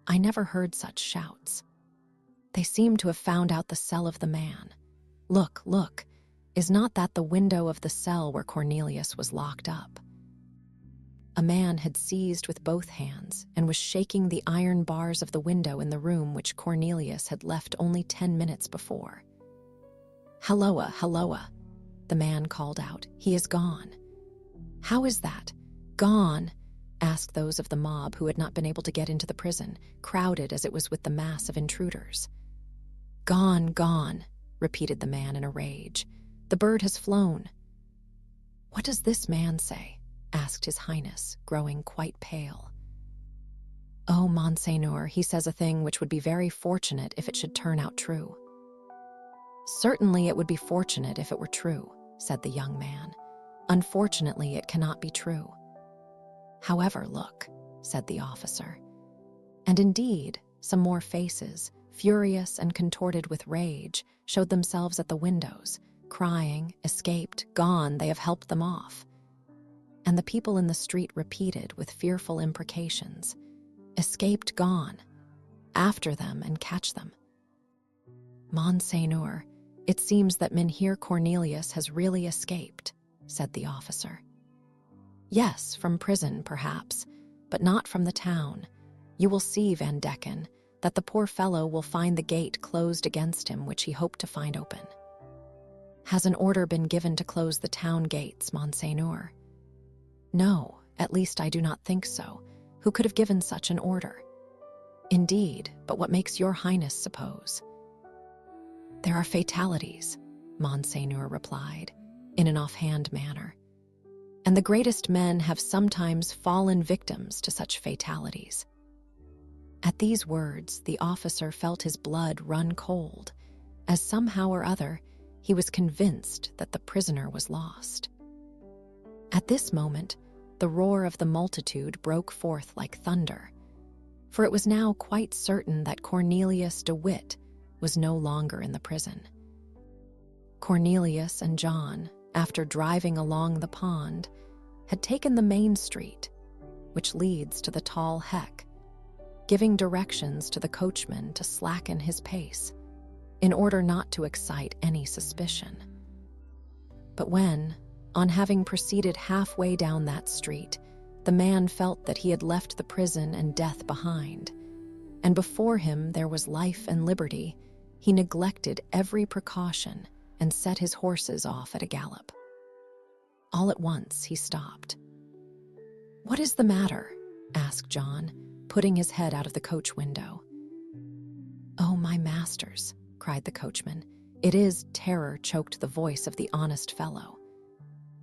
"I never heard such shouts. They seem to have found out the cell of the man. Look, look, is not that the window of the cell where Cornelius was locked up?" A man had seized with both hands and was shaking the iron bars of the window in the room which Cornelius had left only 10 minutes before. "Halloa, halloa," the man called out. "He is gone." "How is that? Gone?" asked those of the mob who had not been able to get into the prison, crowded as it was with the mass of intruders. "Gone, gone," repeated the man in a rage. "The bird has flown." "What does this man say?" asked His Highness, growing quite pale. "Oh, Monseigneur, he says a thing which would be very fortunate if it should turn out true." "Certainly it would be fortunate if it were true," said the young man. "Unfortunately, it cannot be true." "However, look," said the officer. And indeed, some more faces, furious and contorted with rage, showed themselves at the windows, crying, "Escaped, gone, they have helped them off." And the people in the street repeated with fearful imprecations, "Escaped, gone. After them and catch them." "Monseigneur, it seems that Mynheer Cornelius has really escaped," said the officer. "Yes, from prison, perhaps, but not from the town. You will see, Van Decken, that the poor fellow will find the gate closed against him which he hoped to find open." "Has an order been given to close the town gates, Monseigneur?" "No, at least I do not think so. Who could have given such an order?" "Indeed, but what makes your Highness suppose?" "There are fatalities," Monseigneur replied, in an offhand manner. "And the greatest men have sometimes fallen victims to such fatalities." At these words, the officer felt his blood run cold, as somehow or other he was convinced that the prisoner was lost. At this moment, the roar of the multitude broke forth like thunder, for it was now quite certain that Cornelius de Witt was no longer in the prison. Cornelius and John, after driving along the pond, had taken the main street, which leads to the tall Heck, giving directions to the coachman to slacken his pace, in order not to excite any suspicion. But when, on having proceeded halfway down that street, the man felt that he had left the prison and death behind, and before him there was life and liberty, he neglected every precaution and set his horses off at a gallop. All at once he stopped. "What is the matter?" asked John, putting his head out of the coach window. "Oh, my masters," cried the coachman. "It is terror," choked the voice of the honest fellow.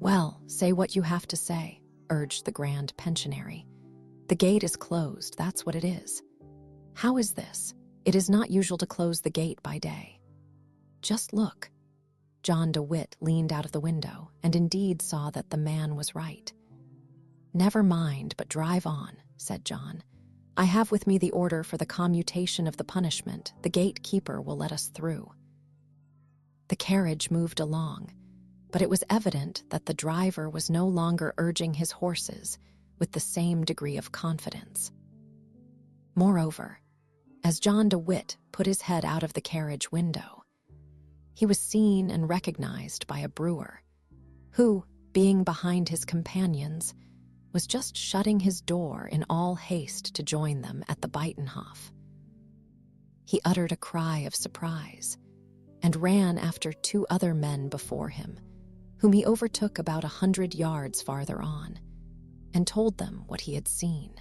"Well, say what you have to say," urged the grand pensionary. "The gate is closed, that's what it is." "How is this? It is not usual to close the gate by day." "Just look." John DeWitt leaned out of the window and indeed saw that the man was right. "Never mind, but drive on," said John. "I have with me the order for the commutation of the punishment. The gatekeeper will let us through." The carriage moved along, but it was evident that the driver was no longer urging his horses with the same degree of confidence. Moreover, as John DeWitt put his head out of the carriage window, he was seen and recognized by a brewer, who, being behind his companions, was just shutting his door in all haste to join them at the Beitenhof. He uttered a cry of surprise and ran after 2 other men before him, whom he overtook about 100 yards farther on, and told them what he had seen.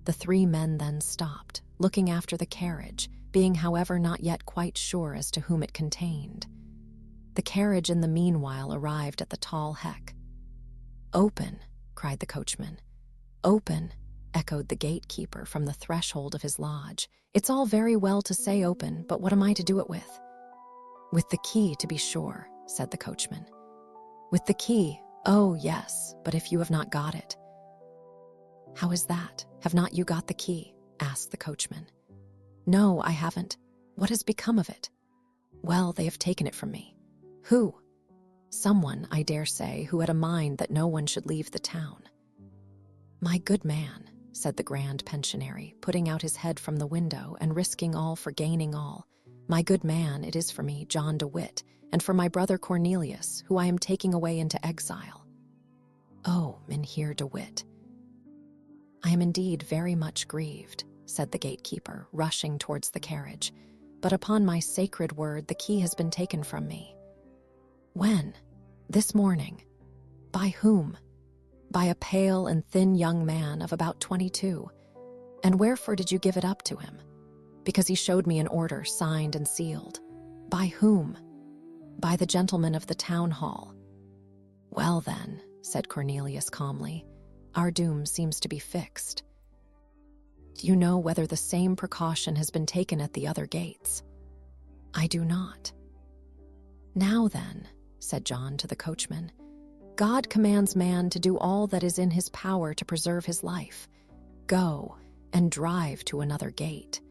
The 3 men then stopped, looking after the carriage, being however not yet quite sure as to whom it contained. The carriage in the meanwhile arrived at the tall heck. "Open!" cried the coachman. "Open!" echoed the gatekeeper from the threshold of his lodge. "It's all very well to say open, but what am I to do it with?" "With the key, to be sure," said the coachman. "With the key? Oh, yes, but if you have not got it." "How is that? Have not you got the key?" asked the coachman. "No, I haven't. What has become of it?" "Well, they have taken it from me." "Who?" "Someone, I dare say, who had a mind that no one should leave the town." "My good man," said the grand pensionary, putting out his head from the window and risking all for gaining all, "my good man, it is for me, John DeWitt, and for my brother Cornelius, who I am taking away into exile." "Oh, Mynheer DeWitt." "I am indeed very much grieved," said the gatekeeper, rushing towards the carriage, "but upon my sacred word the key has been taken from me." "When?" "This morning." "By whom?" "By a pale and thin young man of about 22. "And wherefore did you give it up to him?" "Because he showed me an order signed and sealed." "By whom?" "By the gentleman of the town hall." "Well then," said Cornelius calmly, "our doom seems to be fixed. Do you know whether the same precaution has been taken at the other gates?" "I do not." "Now then," said John to the coachman, "God commands man to do all that is in his power to preserve his life. Go and drive to another gate."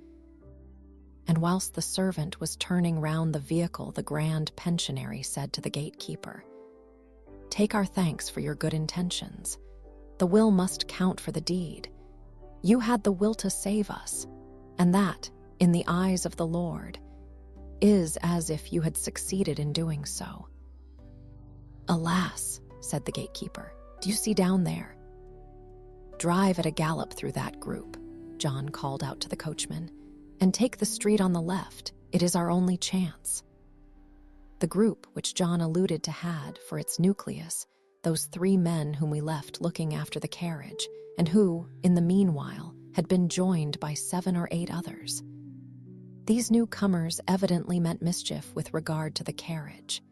And whilst the servant was turning round the vehicle, the grand pensionary said to the gatekeeper, "Take our thanks for your good intentions. The will must count for the deed. You had the will to save us, and that, in the eyes of the Lord, is as if you had succeeded in doing so." "Alas," said the gatekeeper, "do you see down there?" "Drive at a gallop through that group," John called out to the coachman, "and take the street on the left. It is our only chance." The group which John alluded to had, for its nucleus, those 3 men whom we left looking after the carriage, and who, in the meanwhile, had been joined by 7 or 8 others. These newcomers evidently meant mischief with regard to the carriage.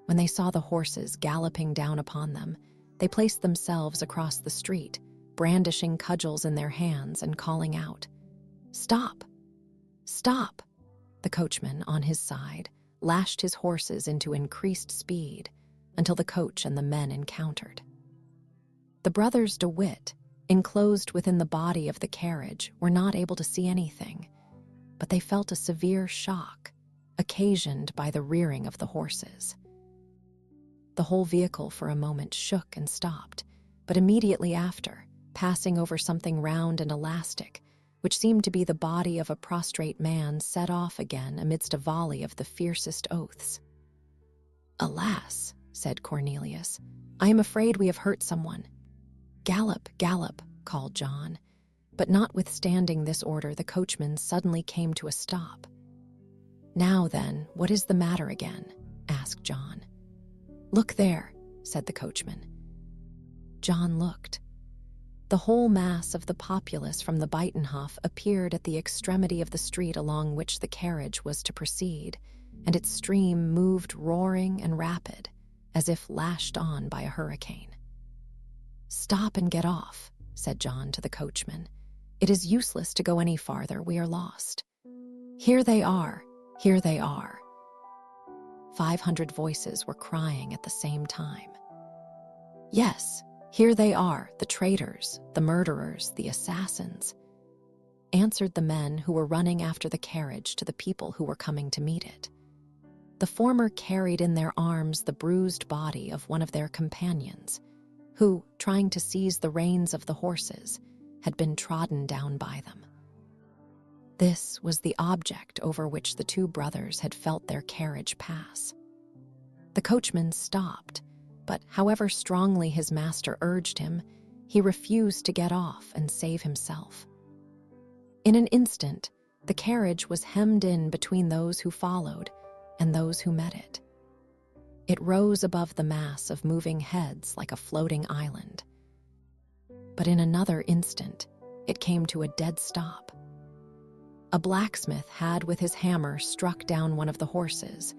When they saw the horses galloping down upon them, they placed themselves across the street, brandishing cudgels in their hands and calling out, "Stop! Stop!" The coachman, on his side, lashed his horses into increased speed until the coach and the men encountered. The brothers DeWitt, enclosed within the body of the carriage, were not able to see anything, but they felt a severe shock, occasioned by the rearing of the horses. The whole vehicle for a moment shook and stopped, but immediately after, passing over something round and elastic, which seemed to be the body of a prostrate man, set off again amidst a volley of the fiercest oaths. "Alas," said Cornelius, "I am afraid we have hurt someone." "Gallop, gallop," called John, but notwithstanding this order, the coachman suddenly came to a stop. "Now then, what is the matter again?" asked John. "Look there," said the coachman. John looked. The whole mass of the populace from the Buitenhof appeared at the extremity of the street along which the carriage was to proceed, and its stream moved roaring and rapid, as if lashed on by a hurricane. "Stop and get off," said John to the coachman. "It is useless to go any farther, we are lost." "Here they are, here they are." 500 voices were crying at the same time. "Yes, here they are, the traitors, the murderers, the assassins," answered the men who were running after the carriage to the people who were coming to meet it. The former carried in their arms the bruised body of one of their companions, who, trying to seize the reins of the horses, had been trodden down by them. This was the object over which the two brothers had felt their carriage pass. The coachman stopped, but however strongly his master urged him, he refused to get off and save himself. In an instant, the carriage was hemmed in between those who followed and those who met it. It rose above the mass of moving heads like a floating island. But in another instant, it came to a dead stop. A blacksmith had with his hammer struck down one of the horses,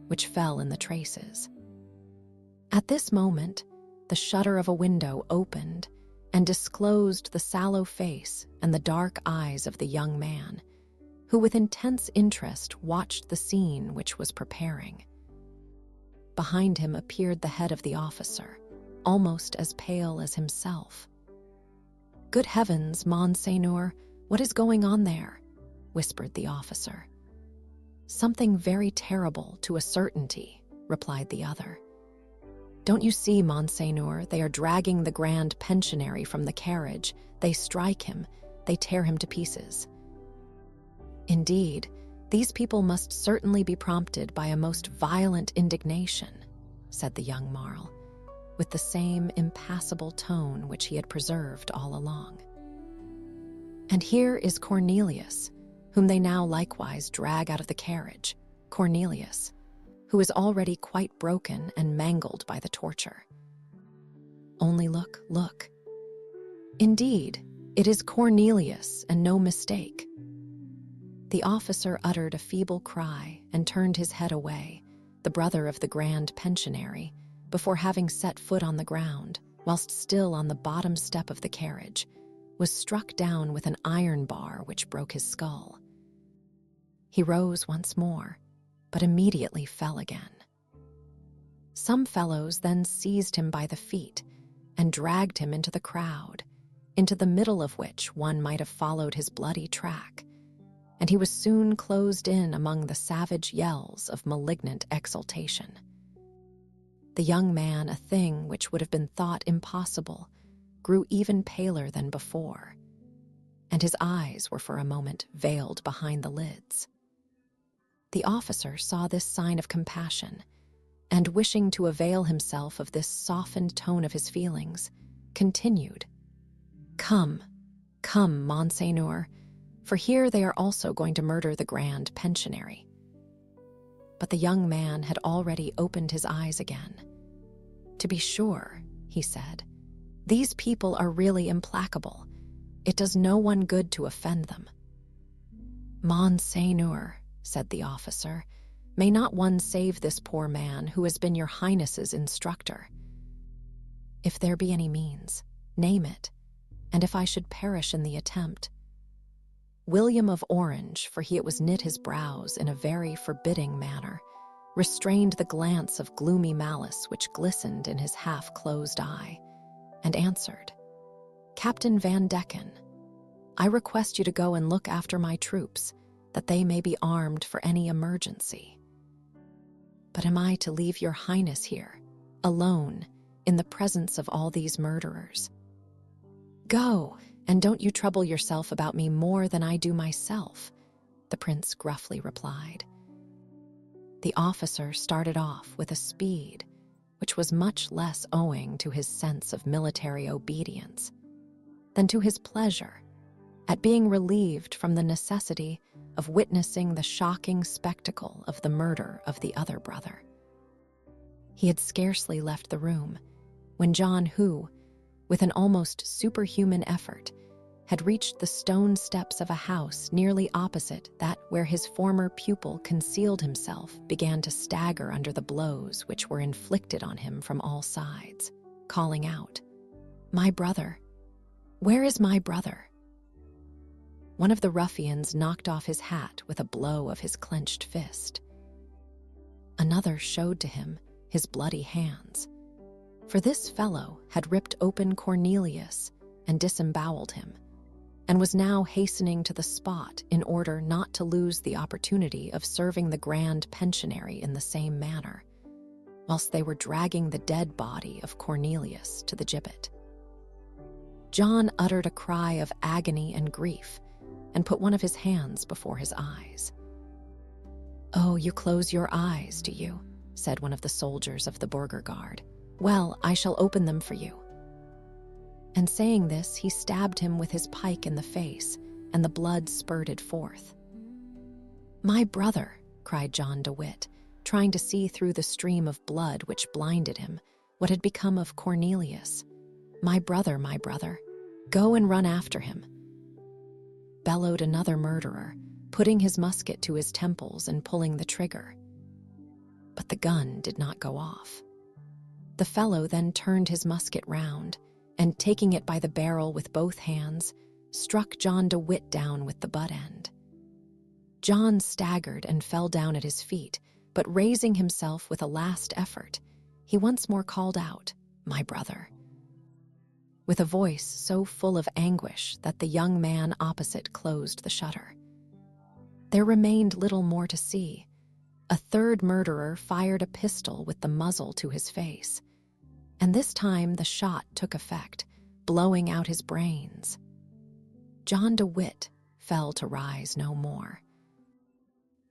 which fell in the traces. At this moment, the shutter of a window opened and disclosed the sallow face and the dark eyes of the young man, who with intense interest watched the scene which was preparing. Behind him appeared the head of the officer, almost as pale as himself. "Good heavens, Monseigneur, what is going on there?" whispered the officer. "Something very terrible, to a certainty," replied the other. "Don't you see, Monseigneur, they are dragging the Grand Pensionary from the carriage. They strike him, they tear him to pieces." "Indeed, these people must certainly be prompted by a most violent indignation," said the young Marl, with the same impassible tone which he had preserved all along. "And here is Cornelius, whom they now likewise drag out of the carriage, Cornelius, who is already quite broken and mangled by the torture. Only look, look. Indeed, it is Cornelius, and no mistake." The officer uttered a feeble cry and turned his head away, the brother of the Grand Pensionary, before having set foot on the ground, whilst still on the bottom step of the carriage, was struck down with an iron bar which broke his skull. He rose once more, but immediately fell again. Some fellows then seized him by the feet and dragged him into the crowd, into the middle of which one might have followed his bloody track, and he was soon closed in among the savage yells of malignant exultation. The young man, a thing which would have been thought impossible, grew even paler than before, and his eyes were for a moment veiled behind the lids. The officer saw this sign of compassion, and wishing to avail himself of this softened tone of his feelings, continued, "Come, come, Monseigneur, for here they are also going to murder the Grand Pensionary." But the young man had already opened his eyes again. "To be sure," he said, "these people are really implacable. It does no one good to offend them." "Monseigneur," said the officer, "may not one save this poor man who has been your Highness's instructor? If there be any means, name it, and if I should perish in the attempt." William of Orange, for he it was knit his brows in a very forbidding manner, restrained the glance of gloomy malice which glistened in his half-closed eye, and answered, "Captain Van Decken, I request you to go and look after my troops, that they may be armed for any emergency. But am I to leave your Highness here, alone, in the presence of all these murderers?" "Go, and don't you trouble yourself about me more than I do myself," the prince gruffly replied. The officer started off with a speed which was much less owing to his sense of military obedience than to his pleasure at being relieved from the necessity of witnessing the shocking spectacle of the murder of the other brother. He had scarcely left the room when John, who, with an almost superhuman effort, had reached the stone steps of a house nearly opposite that where his former pupil concealed himself, began to stagger under the blows which were inflicted on him from all sides, calling out, "My brother! Where is my brother?" One of the ruffians knocked off his hat with a blow of his clenched fist. Another showed to him his bloody hands, for this fellow had ripped open Cornelius and disemboweled him, and was now hastening to the spot in order not to lose the opportunity of serving the grand pensionary in the same manner, whilst they were dragging the dead body of Cornelius to the gibbet. John uttered a cry of agony and grief, and put one of his hands before his eyes. "Oh, you close your eyes, do you?" said one of the soldiers of the Burgher Guard. "Well, I shall open them for you." And saying this, he stabbed him with his pike in the face, and the blood spurted forth. "My brother!" cried John de Witt, trying to see through the stream of blood which blinded him what had become of Cornelius. My brother, go and run after him," bellowed another murderer, putting his musket to his temples and pulling the trigger. But the gun did not go off. The fellow then turned his musket round, and taking it by the barrel with both hands, struck John de Witt down with the butt end. John staggered and fell down at his feet, but raising himself with a last effort, he once more called out, "My brother," with a voice so full of anguish that the young man opposite closed the shutter. There remained little more to see. A third murderer fired a pistol with the muzzle to his face, and this time the shot took effect, blowing out his brains. John de Witt fell to rise no more.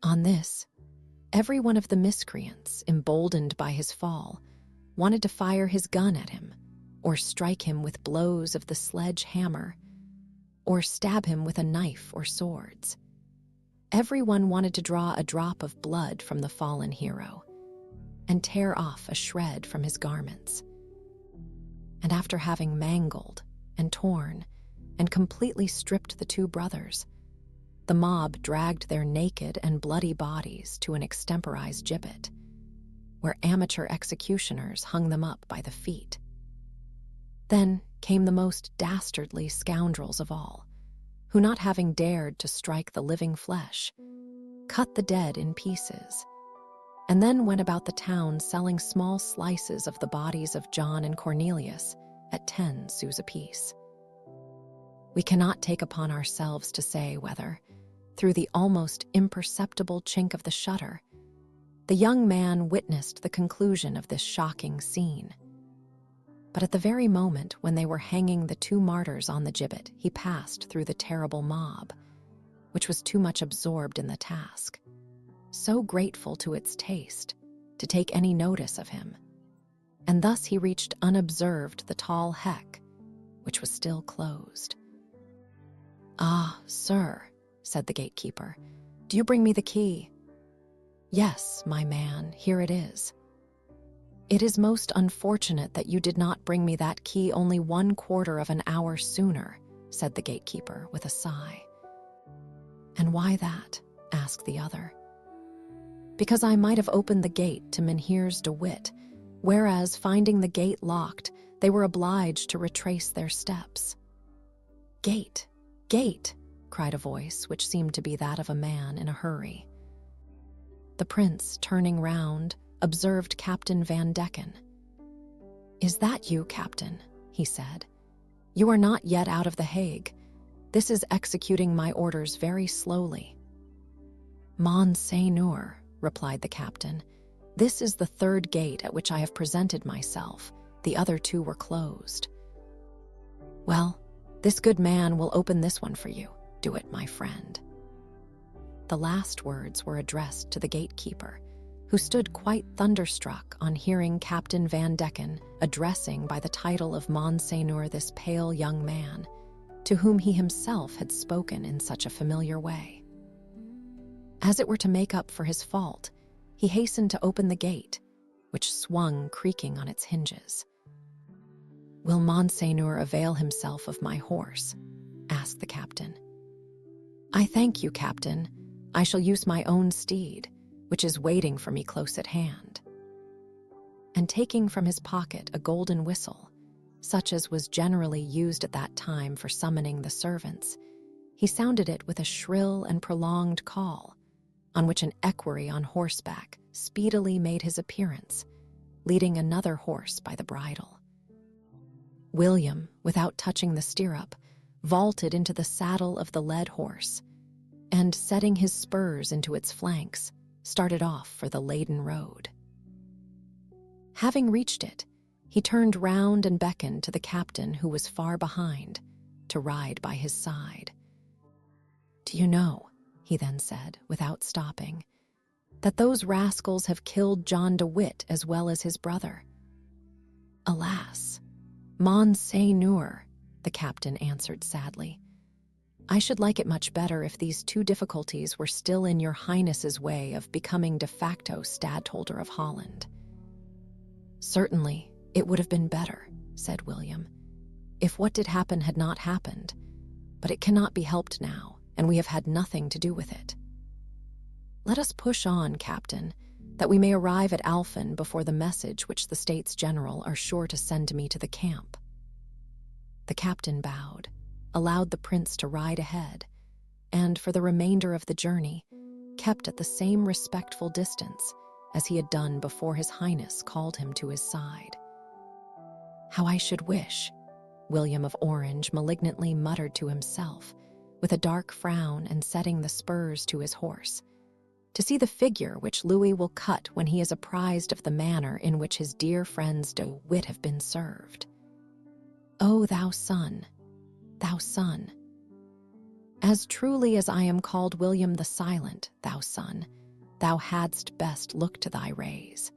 On this, every one of the miscreants, emboldened by his fall, wanted to fire his gun at him, or strike him with blows of the sledge-hammer, or stab him with a knife or swords. Everyone wanted to draw a drop of blood from the fallen hero and tear off a shred from his garments. And after having mangled and torn and completely stripped the two brothers, the mob dragged their naked and bloody bodies to an extemporized gibbet, where amateur executioners hung them up by the feet. Then came the most dastardly scoundrels of all, who, not having dared to strike the living flesh, cut the dead in pieces, and then went about the town selling small slices of the bodies of John and Cornelius at 10 sous apiece. We cannot take upon ourselves to say whether, through the almost imperceptible chink of the shutter, the young man witnessed the conclusion of this shocking scene. But at the very moment when they were hanging the two martyrs on the gibbet, he passed through the terrible mob, which was too much absorbed in the task, so grateful to its taste, to take any notice of him. And thus he reached unobserved the tall heck, which was still closed. "Ah, sir," said the gatekeeper, "do you bring me the key?" "Yes, my man, here it is." "It is most unfortunate that you did not bring me that key only 1/4 of an hour sooner," said the gatekeeper with a sigh. "And why that?" asked the other. "Because I might have opened the gate to Mynheers de Witt, whereas, finding the gate locked, they were obliged to retrace their steps." "Gate, gate!" cried a voice which seemed to be that of a man in a hurry. The prince, turning round, observed Captain Van Decken. "Is that you, Captain?" he said. "You are not yet out of the Hague. This is executing my orders very slowly." "Monseigneur," replied the captain, "this is the third gate at which I have presented myself. The other two were closed." "Well, this good man will open this one for you. Do it, my friend." The last words were addressed to the gatekeeper, who stood quite thunderstruck on hearing Captain Van Decken addressing by the title of Monseigneur this pale young man, to whom he himself had spoken in such a familiar way. As it were to make up for his fault, he hastened to open the gate, which swung creaking on its hinges. "Will Monseigneur avail himself of my horse?" asked the captain. "I thank you, Captain. I shall use my own steed, which is waiting for me close at hand." And taking from his pocket a golden whistle, such as was generally used at that time for summoning the servants, he sounded it with a shrill and prolonged call, on which an equerry on horseback speedily made his appearance, leading another horse by the bridle. William, without touching the stirrup, vaulted into the saddle of the led horse, and, setting his spurs into its flanks, started off for the Leyden road. Having reached it, he turned round and beckoned to the captain, who was far behind, to ride by his side. "Do you know," he then said, without stopping, "that those rascals have killed John de Witt as well as his brother?" "Alas, Monseigneur," the captain answered sadly, "I should like it much better if these two difficulties were still in your Highness's way of becoming de facto Stadtholder of Holland." "Certainly, it would have been better," said William, "if what did happen had not happened, but it cannot be helped now, and we have had nothing to do with it. Let us push on, Captain, that we may arrive at Alphen before the message which the States General are sure to send to me to the camp." The captain bowed, allowed the prince to ride ahead, and for the remainder of the journey kept at the same respectful distance as he had done before his Highness called him to his side. "How I should wish," William of Orange malignantly muttered to himself, with a dark frown and setting the spurs to his horse, "to see the figure which Louis will cut when he is apprised of the manner in which his dear friends de Witt have been served. Oh, thou son, thou son! As truly as I am called William the Silent, thou son, thou hadst best look to thy rays."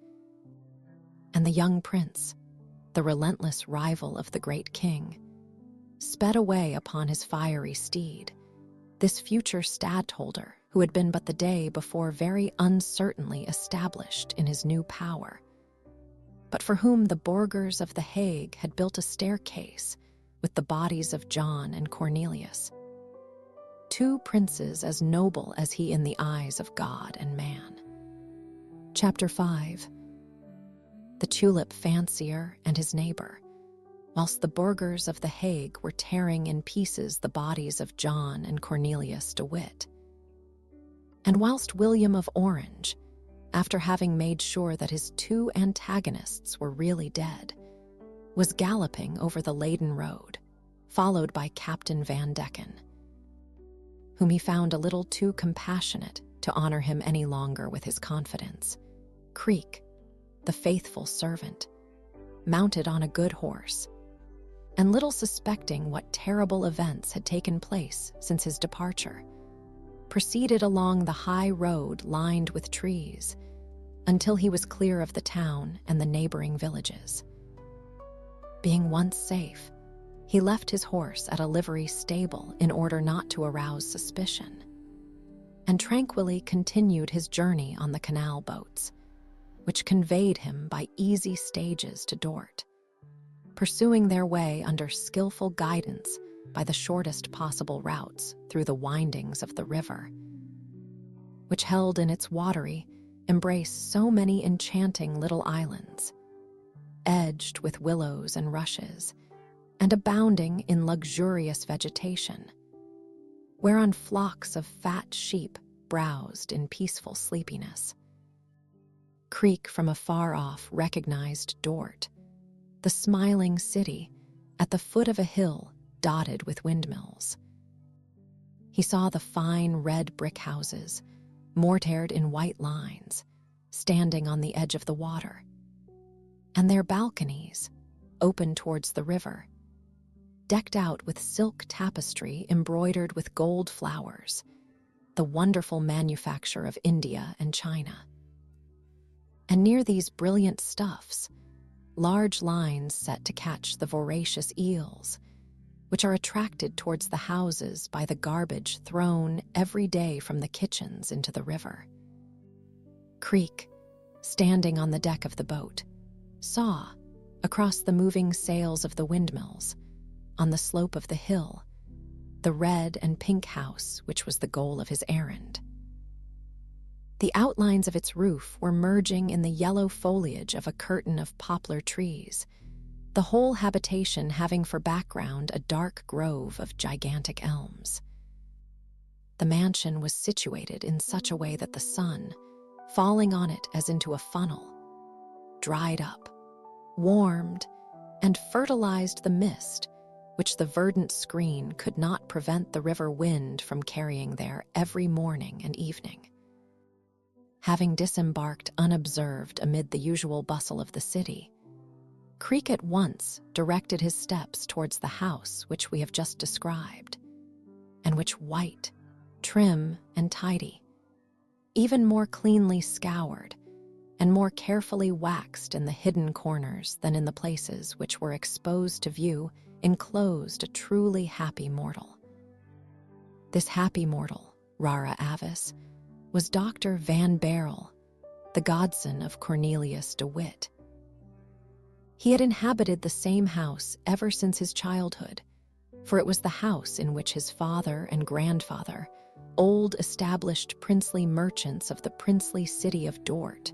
And the young prince, the relentless rival of the great king, sped away upon his fiery steed, this future stadtholder who had been but the day before very uncertainly established in his new power, but for whom the burghers of The Hague had built a staircase with the bodies of John and Cornelius, two princes as noble as he in the eyes of God and man. Chapter 5. The tulip fancier and his neighbor, whilst the burghers of The Hague were tearing in pieces the bodies of John and Cornelius de Witt. And whilst William of Orange, after having made sure that his two antagonists were really dead, was galloping over the Leyden road, followed by Captain Van Decken, whom he found a little too compassionate to honor him any longer with his confidence, Creek, the faithful servant, mounted on a good horse, and little suspecting what terrible events had taken place since his departure, proceeded along the high road lined with trees until he was clear of the town and the neighboring villages. Being once safe, he left his horse at a livery stable in order not to arouse suspicion, and tranquilly continued his journey on the canal boats, which conveyed him by easy stages to Dort, pursuing their way under skillful guidance by the shortest possible routes through the windings of the river, which held in its watery embrace so many enchanting little islands, edged with willows and rushes, and abounding in luxurious vegetation, whereon flocks of fat sheep browsed in peaceful sleepiness. Creek from afar off recognized Dort, the smiling city at the foot of a hill dotted with windmills. He saw the fine red brick houses, mortared in white lines, standing on the edge of the water, and their balconies, open towards the river, decked out with silk tapestry embroidered with gold flowers, the wonderful manufacture of India and China. And near these brilliant stuffs, large lines set to catch the voracious eels, which are attracted towards the houses by the garbage thrown every day from the kitchens into the river. Creek, standing on the deck of the boat, saw, across the moving sails of the windmills, on the slope of the hill, the red and pink house which was the goal of his errand. The outlines of its roof were merging in the yellow foliage of a curtain of poplar trees, the whole habitation having for background a dark grove of gigantic elms. The mansion was situated in such a way that the sun, falling on it as into a funnel, dried up, warmed, and fertilized the mist which the verdant screen could not prevent the river wind from carrying there every morning and evening. Having disembarked unobserved amid the usual bustle of the city, Creek at once directed his steps towards the house which we have just described, and which white, trim, and tidy, even more cleanly scoured and more carefully waxed in the hidden corners than in the places which were exposed to view, enclosed a truly happy mortal. This happy mortal, rara avis, was Dr. Van Barrel, the godson of Cornelius de Witt. He had inhabited the same house ever since his childhood, for it was the house in which his father and grandfather, old established princely merchants of the princely city of Dort,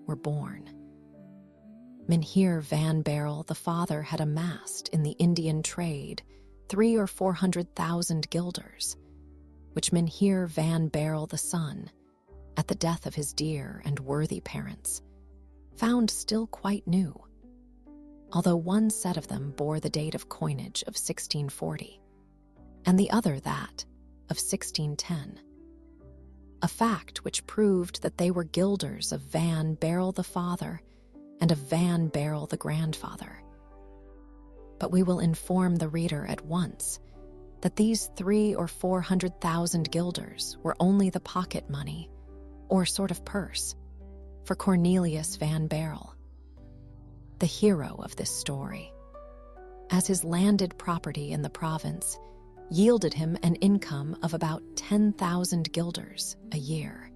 were born. Mynheer Van Barrel the father had amassed in the Indian trade 300,000 or 400,000 guilders, which Mynheer Van Barrel the son, at the death of his dear and worthy parents, found still quite new, although one set of them bore the date of coinage of 1640, and the other that of 1610, a fact which proved that they were guilders of Van Barrel the father and of Van Barrel the grandfather. But we will inform the reader at once that these 300,000 or 400,000 guilders were only the pocket money, or sort of purse, for Cornelius Van Barrel, the hero of this story, as his landed property in the province yielded him an income of about 10,000 guilders a year.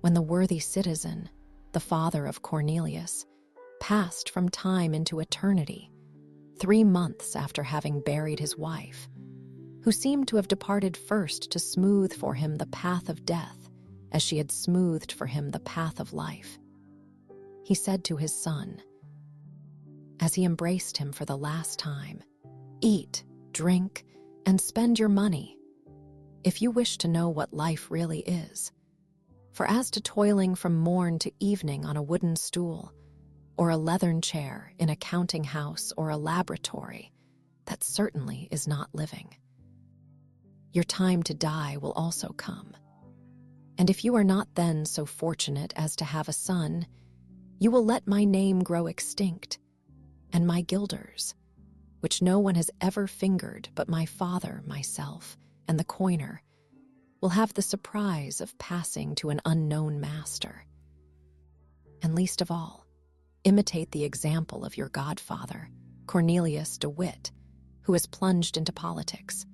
When the worthy citizen, the father of Cornelius, passed from time into eternity, 3 months after having buried his wife, who seemed to have departed first to smooth for him the path of death as she had smoothed for him the path of life, he said to his son, as he embraced him for the last time, "Eat, drink, and spend your money, if you wish to know what life really is. For as to toiling from morn to evening on a wooden stool, or a leathern chair in a counting house or a laboratory, that certainly is not living. Your time to die will also come. And if you are not then so fortunate as to have a son, you will let my name grow extinct, and my guilders, which no one has ever fingered but my father, myself, and the coiner, will have the surprise of passing to an unknown master. And least of all, imitate the example of your godfather, Cornelius de Witt, who has plunged into politics,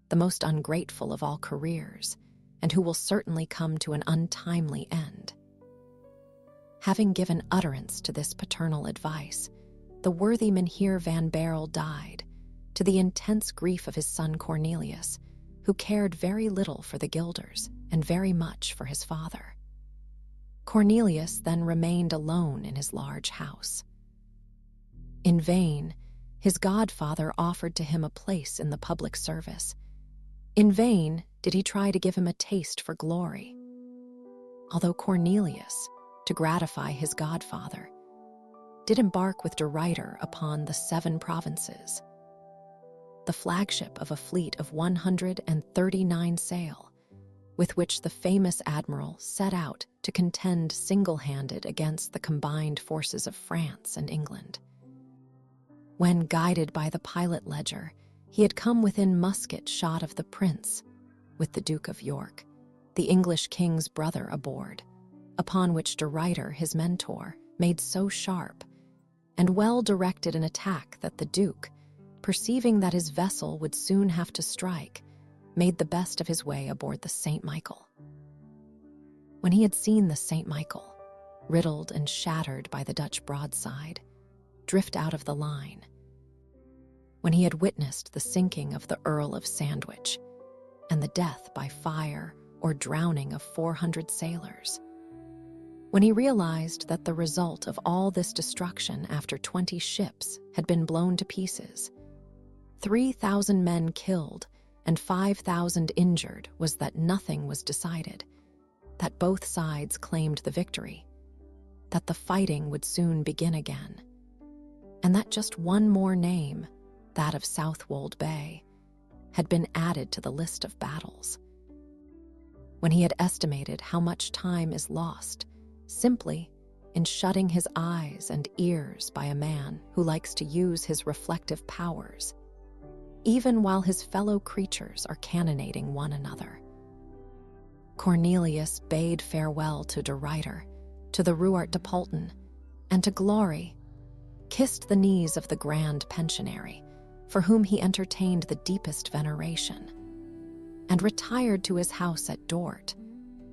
the most ungrateful of all careers, and who will certainly come to an untimely end." Having given utterance to this paternal advice, the worthy Mynheer Van Barrel died, to the intense grief of his son Cornelius, who cared very little for the guilders and very much for his father. Cornelius then remained alone in his large house. In vain, his godfather offered to him a place in the public service. In vain did he try to give him a taste for glory. Although Cornelius, to gratify his godfather, did embark with de Ruyter upon the 7 provinces, the flagship of a fleet of 139 sail, with which the famous admiral set out to contend single-handed against the combined forces of France and England. When, guided by the pilot Ledger, he had come within musket shot of the prince, with the Duke of York, the English king's brother, aboard, upon which de Ruyter, his mentor, made so sharp and well directed an attack that the Duke, perceiving that his vessel would soon have to strike, made the best of his way aboard the St. Michael. When he had seen the St. Michael, riddled and shattered by the Dutch broadside, drift out of the line. When he had witnessed the sinking of the Earl of Sandwich and the death by fire or drowning of 400 sailors. When he realized that the result of all this destruction after 20 ships had been blown to pieces, 3,000 men killed and 5,000 injured, was that nothing was decided, that both sides claimed the victory, that the fighting would soon begin again, and that just one more name, that of Southwold Bay, had been added to the list of battles. When he had estimated how much time is lost simply in shutting his eyes and ears by a man who likes to use his reflective powers, even while his fellow creatures are cannonading one another. Cornelius bade farewell to De Ruyter, to the Ruart de Pulten, and to Glory, kissed the knees of the grand pensionary, for whom he entertained the deepest veneration, and retired to his house at Dort,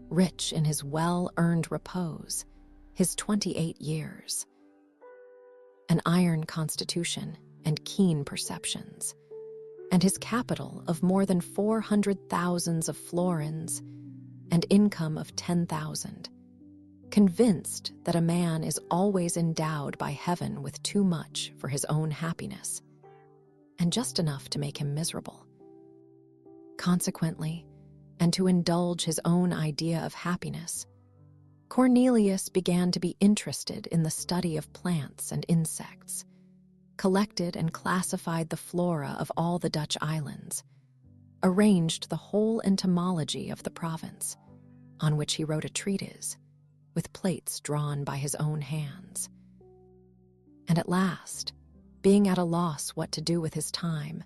rich in his well-earned repose, his 28 years. An iron constitution and keen perceptions, and his capital of more than 400,000 of florins and income of 10,000, convinced that a man is always endowed by heaven with too much for his own happiness, and just enough to make him miserable. Consequently, and to indulge his own idea of happiness, Cornelius began to be interested in the study of plants and insects, collected and classified the flora of all the Dutch islands, arranged the whole entomology of the province, on which he wrote a treatise, with plates drawn by his own hands. And at last, being at a loss what to do with his time,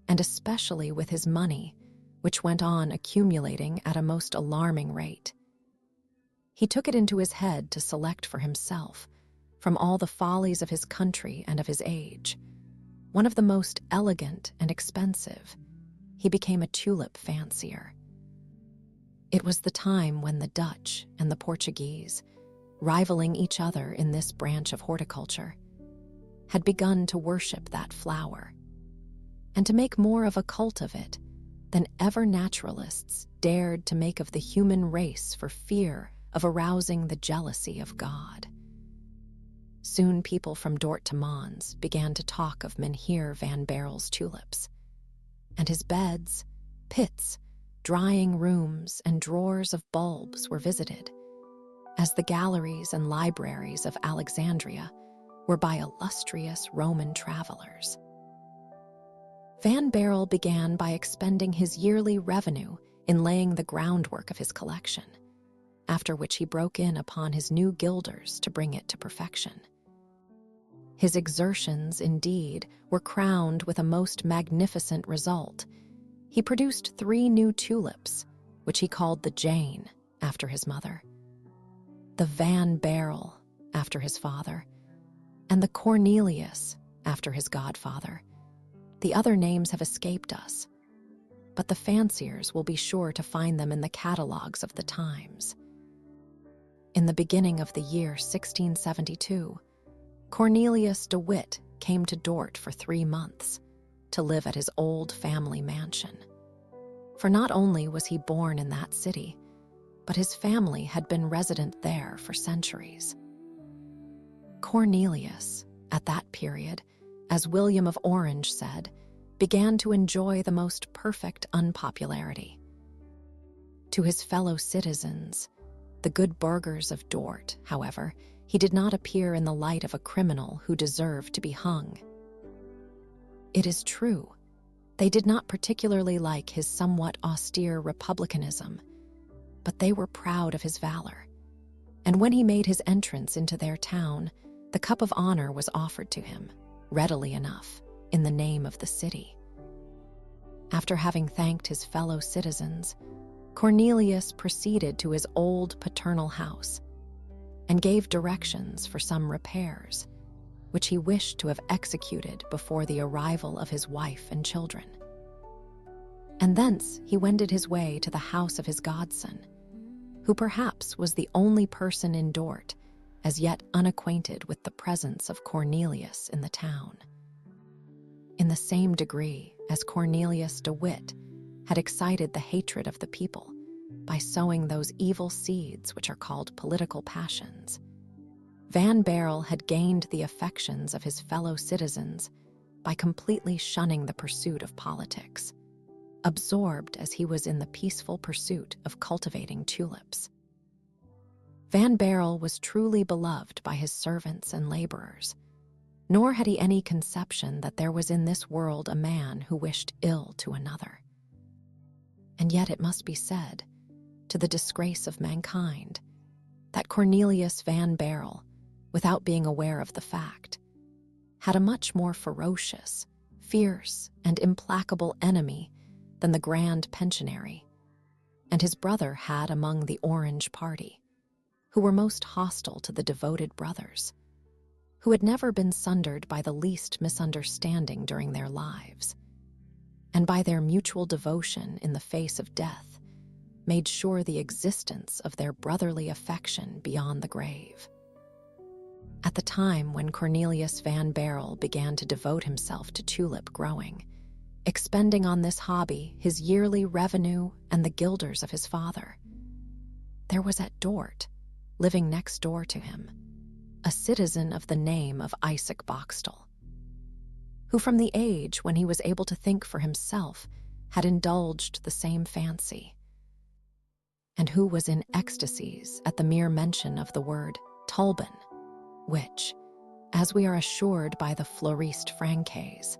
and especially with his money, which went on accumulating at a most alarming rate, he took it into his head to select for himself, from all the follies of his country and of his age, one of the most elegant and expensive. He became a tulip fancier. It was the time when the Dutch and the Portuguese, rivaling each other in this branch of horticulture, had begun to worship that flower, and to make more of a cult of it than ever naturalists dared to make of the human race for fear of arousing the jealousy of God. Soon people from Dort to Mons began to talk of Mynheer van Barrel's tulips, and his beds, pits, drying rooms, and drawers of bulbs were visited, as the galleries and libraries of Alexandria were by illustrious Roman travelers. Van Barrel began by expending his yearly revenue in laying the groundwork of his collection, after which he broke in upon his new gilders to bring it to perfection. His exertions, indeed, were crowned with a most magnificent result. He produced 3 new tulips, which he called the Jane, after his mother, the Van Barrel, after his father, and the Cornelius, after his godfather. The other names have escaped us, but the fanciers will be sure to find them in the catalogues of the times. In the beginning of the year 1672, Cornelius de Witt came to Dort for 3 months to live at his old family mansion. For not only was he born in that city, but his family had been resident there for centuries. Cornelius, at that period, as William of Orange said, began to enjoy the most perfect unpopularity. To his fellow citizens, the good burghers of Dort, however, he did not appear in the light of a criminal who deserved to be hung. It is true, they did not particularly like his somewhat austere republicanism, but they were proud of his valor, and when he made his entrance into their town, the cup of honor was offered to him, readily enough, in the name of the city. After having thanked his fellow citizens, Cornelius proceeded to his old paternal house and gave directions for some repairs, which he wished to have executed before the arrival of his wife and children. And thence he wended his way to the house of his godson, who perhaps was the only person in Dort, as yet unacquainted with the presence of Cornelius in the town. In the same degree as Cornelius de Witt had excited the hatred of the people by sowing those evil seeds which are called political passions, Van Baerle had gained the affections of his fellow citizens by completely shunning the pursuit of politics, absorbed as he was in the peaceful pursuit of cultivating tulips. Van Baerle was truly beloved by his servants and laborers, nor had he any conception that there was in this world a man who wished ill to another. And yet it must be said, to the disgrace of mankind, that Cornelius Van Baerle, without being aware of the fact, had a much more ferocious, fierce, and implacable enemy than the Grand Pensionary, and his brother had among the Orange party, who were most hostile to the devoted brothers, who had never been sundered by the least misunderstanding during their lives, and by their mutual devotion in the face of death, made sure the existence of their brotherly affection beyond the grave. At the time when Cornelius Van Baerle began to devote himself to tulip growing, expending on this hobby his yearly revenue and the guilders of his father, there was at Dort, living next door to him, a citizen of the name of Isaac Boxtel, who from the age when he was able to think for himself had indulged the same fancy, and who was in ecstasies at the mere mention of the word tulben, which, as we are assured by the Floriste Francaise,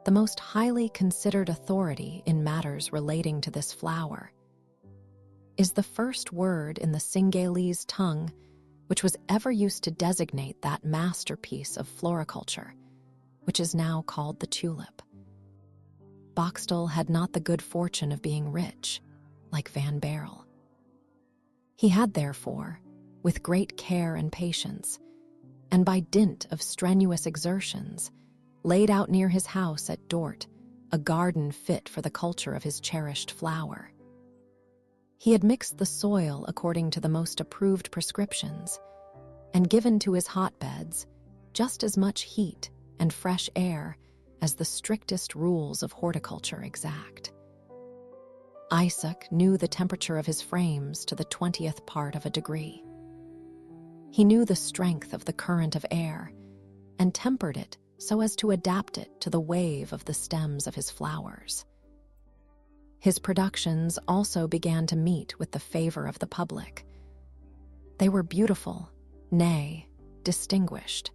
the most highly considered authority in matters relating to this flower, is the first word in the Cingalese tongue which was ever used to designate that masterpiece of floriculture, which is now called the tulip. Boxtel had not the good fortune of being rich, like Van Baerle. He had, therefore, with great care and patience, and by dint of strenuous exertions, laid out near his house at Dort a garden fit for the culture of his cherished flower. He had mixed the soil according to the most approved prescriptions, and given to his hotbeds just as much heat and fresh air as the strictest rules of horticulture exact. Isaac knew the temperature of his frames to the 20th part of a degree. He knew the strength of the current of air, and tempered it so as to adapt it to the wave of the stems of his flowers. His productions also began to meet with the favor of the public. They were beautiful, nay, distinguished.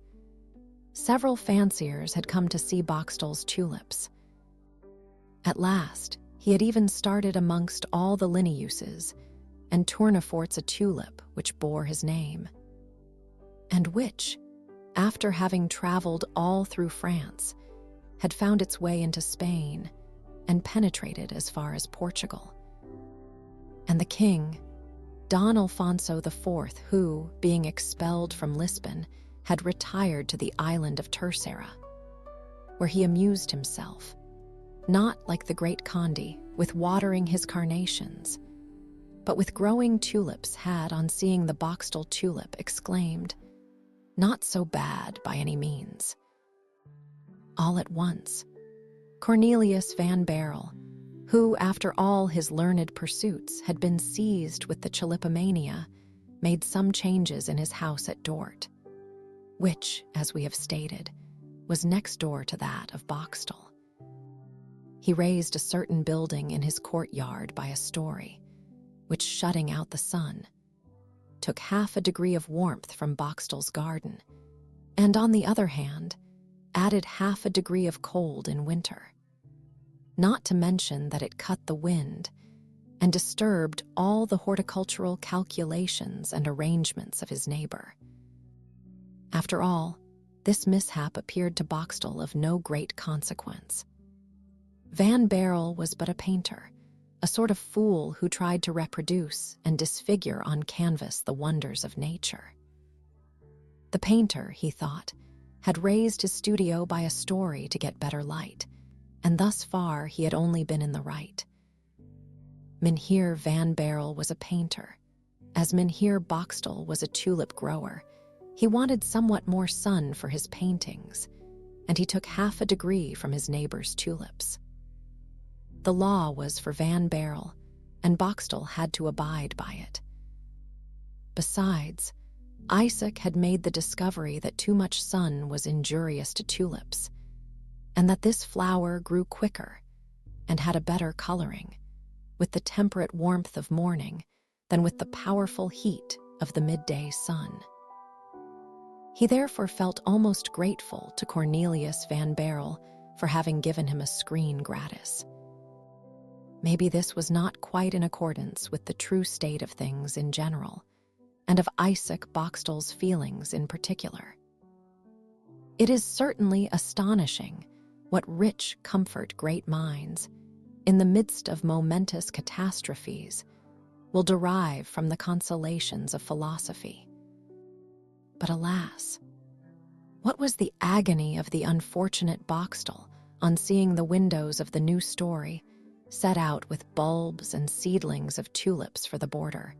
Several fanciers had come to see Boxtel's tulips. At last, he had even started amongst all the Linnaeuses and Tourneforts a tulip which bore his name, and which, after having traveled all through France, had found its way into Spain and penetrated as far as Portugal. And the king, Don Alfonso IV, who, being expelled from Lisbon, had retired to the island of Terceira, where he amused himself, not like the great Conde, with watering his carnations, but with growing tulips, had, on seeing the Boxtel tulip, exclaimed, "Not so bad by any means." All at once, Cornelius Van Baerle, who, after all his learned pursuits, had been seized with the tulipomania, made some changes in his house at Dort, which, as we have stated, was next door to that of Boxtel. He raised a certain building in his courtyard by a story, which, shutting out the sun, took half a degree of warmth from Boxtel's garden, and, on the other hand, added half a degree of cold in winter, not to mention that it cut the wind and disturbed all the horticultural calculations and arrangements of his neighbor. After all, this mishap appeared to Boxtel of no great consequence. Van Baerle was but a painter, a sort of fool who tried to reproduce and disfigure on canvas the wonders of nature. The painter, he thought, had raised his studio by a story to get better light, and thus far he had only been in the right. Mynheer Van Baerle was a painter, As Mynheer Boxtel was a tulip grower, he wanted somewhat more sun for his paintings, and he took half a degree from his neighbor's tulips. The law was for Van Baerle, and Boxtel had to abide by it. Besides, Isaac had made the discovery that too much sun was injurious to tulips, and that this flower grew quicker and had a better coloring, with the temperate warmth of morning than with the powerful heat of the midday sun. He therefore felt almost grateful to Cornelius Van Baerle for having given him a screen gratis. Maybe this was not quite in accordance with the true state of things in general, and of Isaac Boxtel's feelings in particular. It is certainly astonishing what rich comfort great minds, in the midst of momentous catastrophes, will derive from the consolations of philosophy. But alas, what was the agony of the unfortunate Boxtel on seeing the windows of the new story set out with bulbs and seedlings of tulips for the border,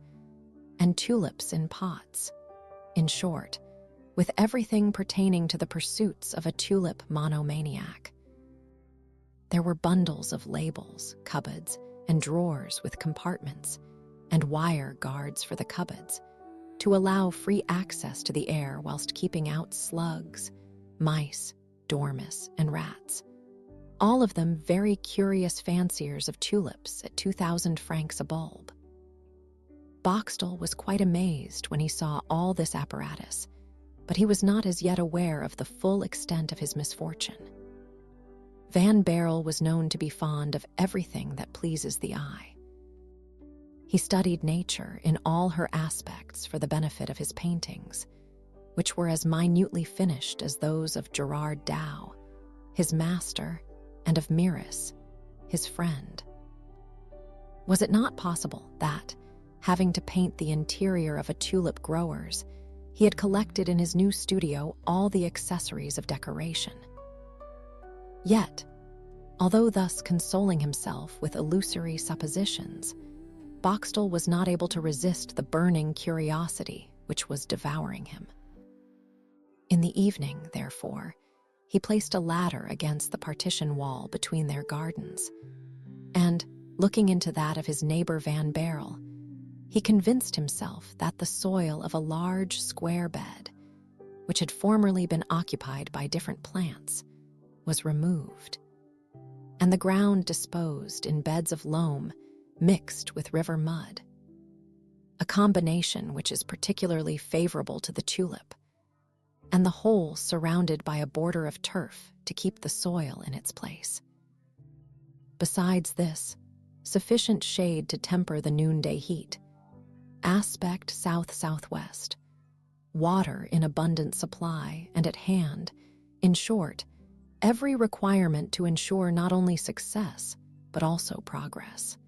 and tulips in pots, in short, with everything pertaining to the pursuits of a tulip monomaniac. There were bundles of labels, cupboards, and drawers with compartments, and wire guards for the cupboards, to allow free access to the air whilst keeping out slugs, mice, dormice, and rats, all of them very curious fanciers of tulips at 2,000 francs a bulb. Boxtel was quite amazed when he saw all this apparatus, but he was not as yet aware of the full extent of his misfortune. Van Baerle was known to be fond of everything that pleases the eye. He studied nature in all her aspects for the benefit of his paintings, which were as minutely finished as those of Gerard Dow, his master, and of Miris, his friend. Was it not possible that, having to paint the interior of a tulip grower's, he had collected in his new studio all the accessories of decoration? Yet, although thus consoling himself with illusory suppositions, Boxtel was not able to resist the burning curiosity which was devouring him. In the evening, therefore, he placed a ladder against the partition wall between their gardens, and, looking into that of his neighbor Van Baerle, he convinced himself that the soil of a large square bed, which had formerly been occupied by different plants, was removed, and the ground disposed in beds of loam mixed with river mud, a combination which is particularly favorable to the tulip, and the whole surrounded by a border of turf to keep the soil in its place. Besides this, sufficient shade to temper the noonday heat, aspect south-southwest, water in abundant supply and at hand, in short, every requirement to ensure not only success, but also progress.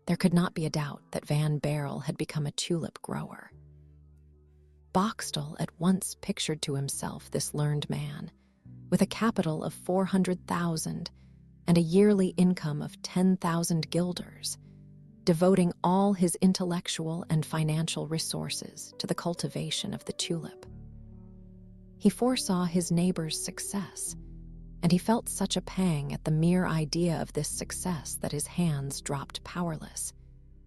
There could not be a doubt that Van Baerle had become a tulip grower. Boxtel at once pictured to himself this learned man, with a capital of 400,000 and a yearly income of 10,000 guilders, devoting all his intellectual and financial resources to the cultivation of the tulip. He foresaw his neighbor's success, and he felt such a pang at the mere idea of this success that his hands dropped powerless,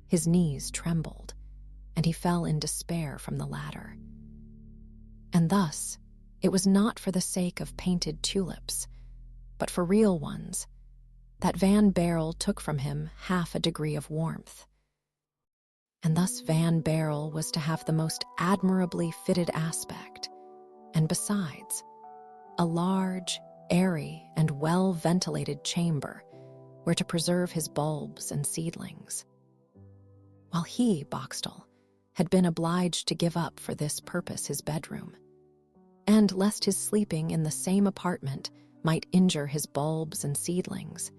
his knees trembled, and he fell in despair from the ladder. And thus, it was not for the sake of painted tulips, but for real ones, that Van Baerle took from him half a degree of warmth. And thus Van Baerle was to have the most admirably fitted aspect, and besides, a large, airy, and well-ventilated chamber where to preserve his bulbs and seedlings. While he, Boxtel, had been obliged to give up for this purpose his bedroom, and lest his sleeping in the same apartment might injure his bulbs and seedlings,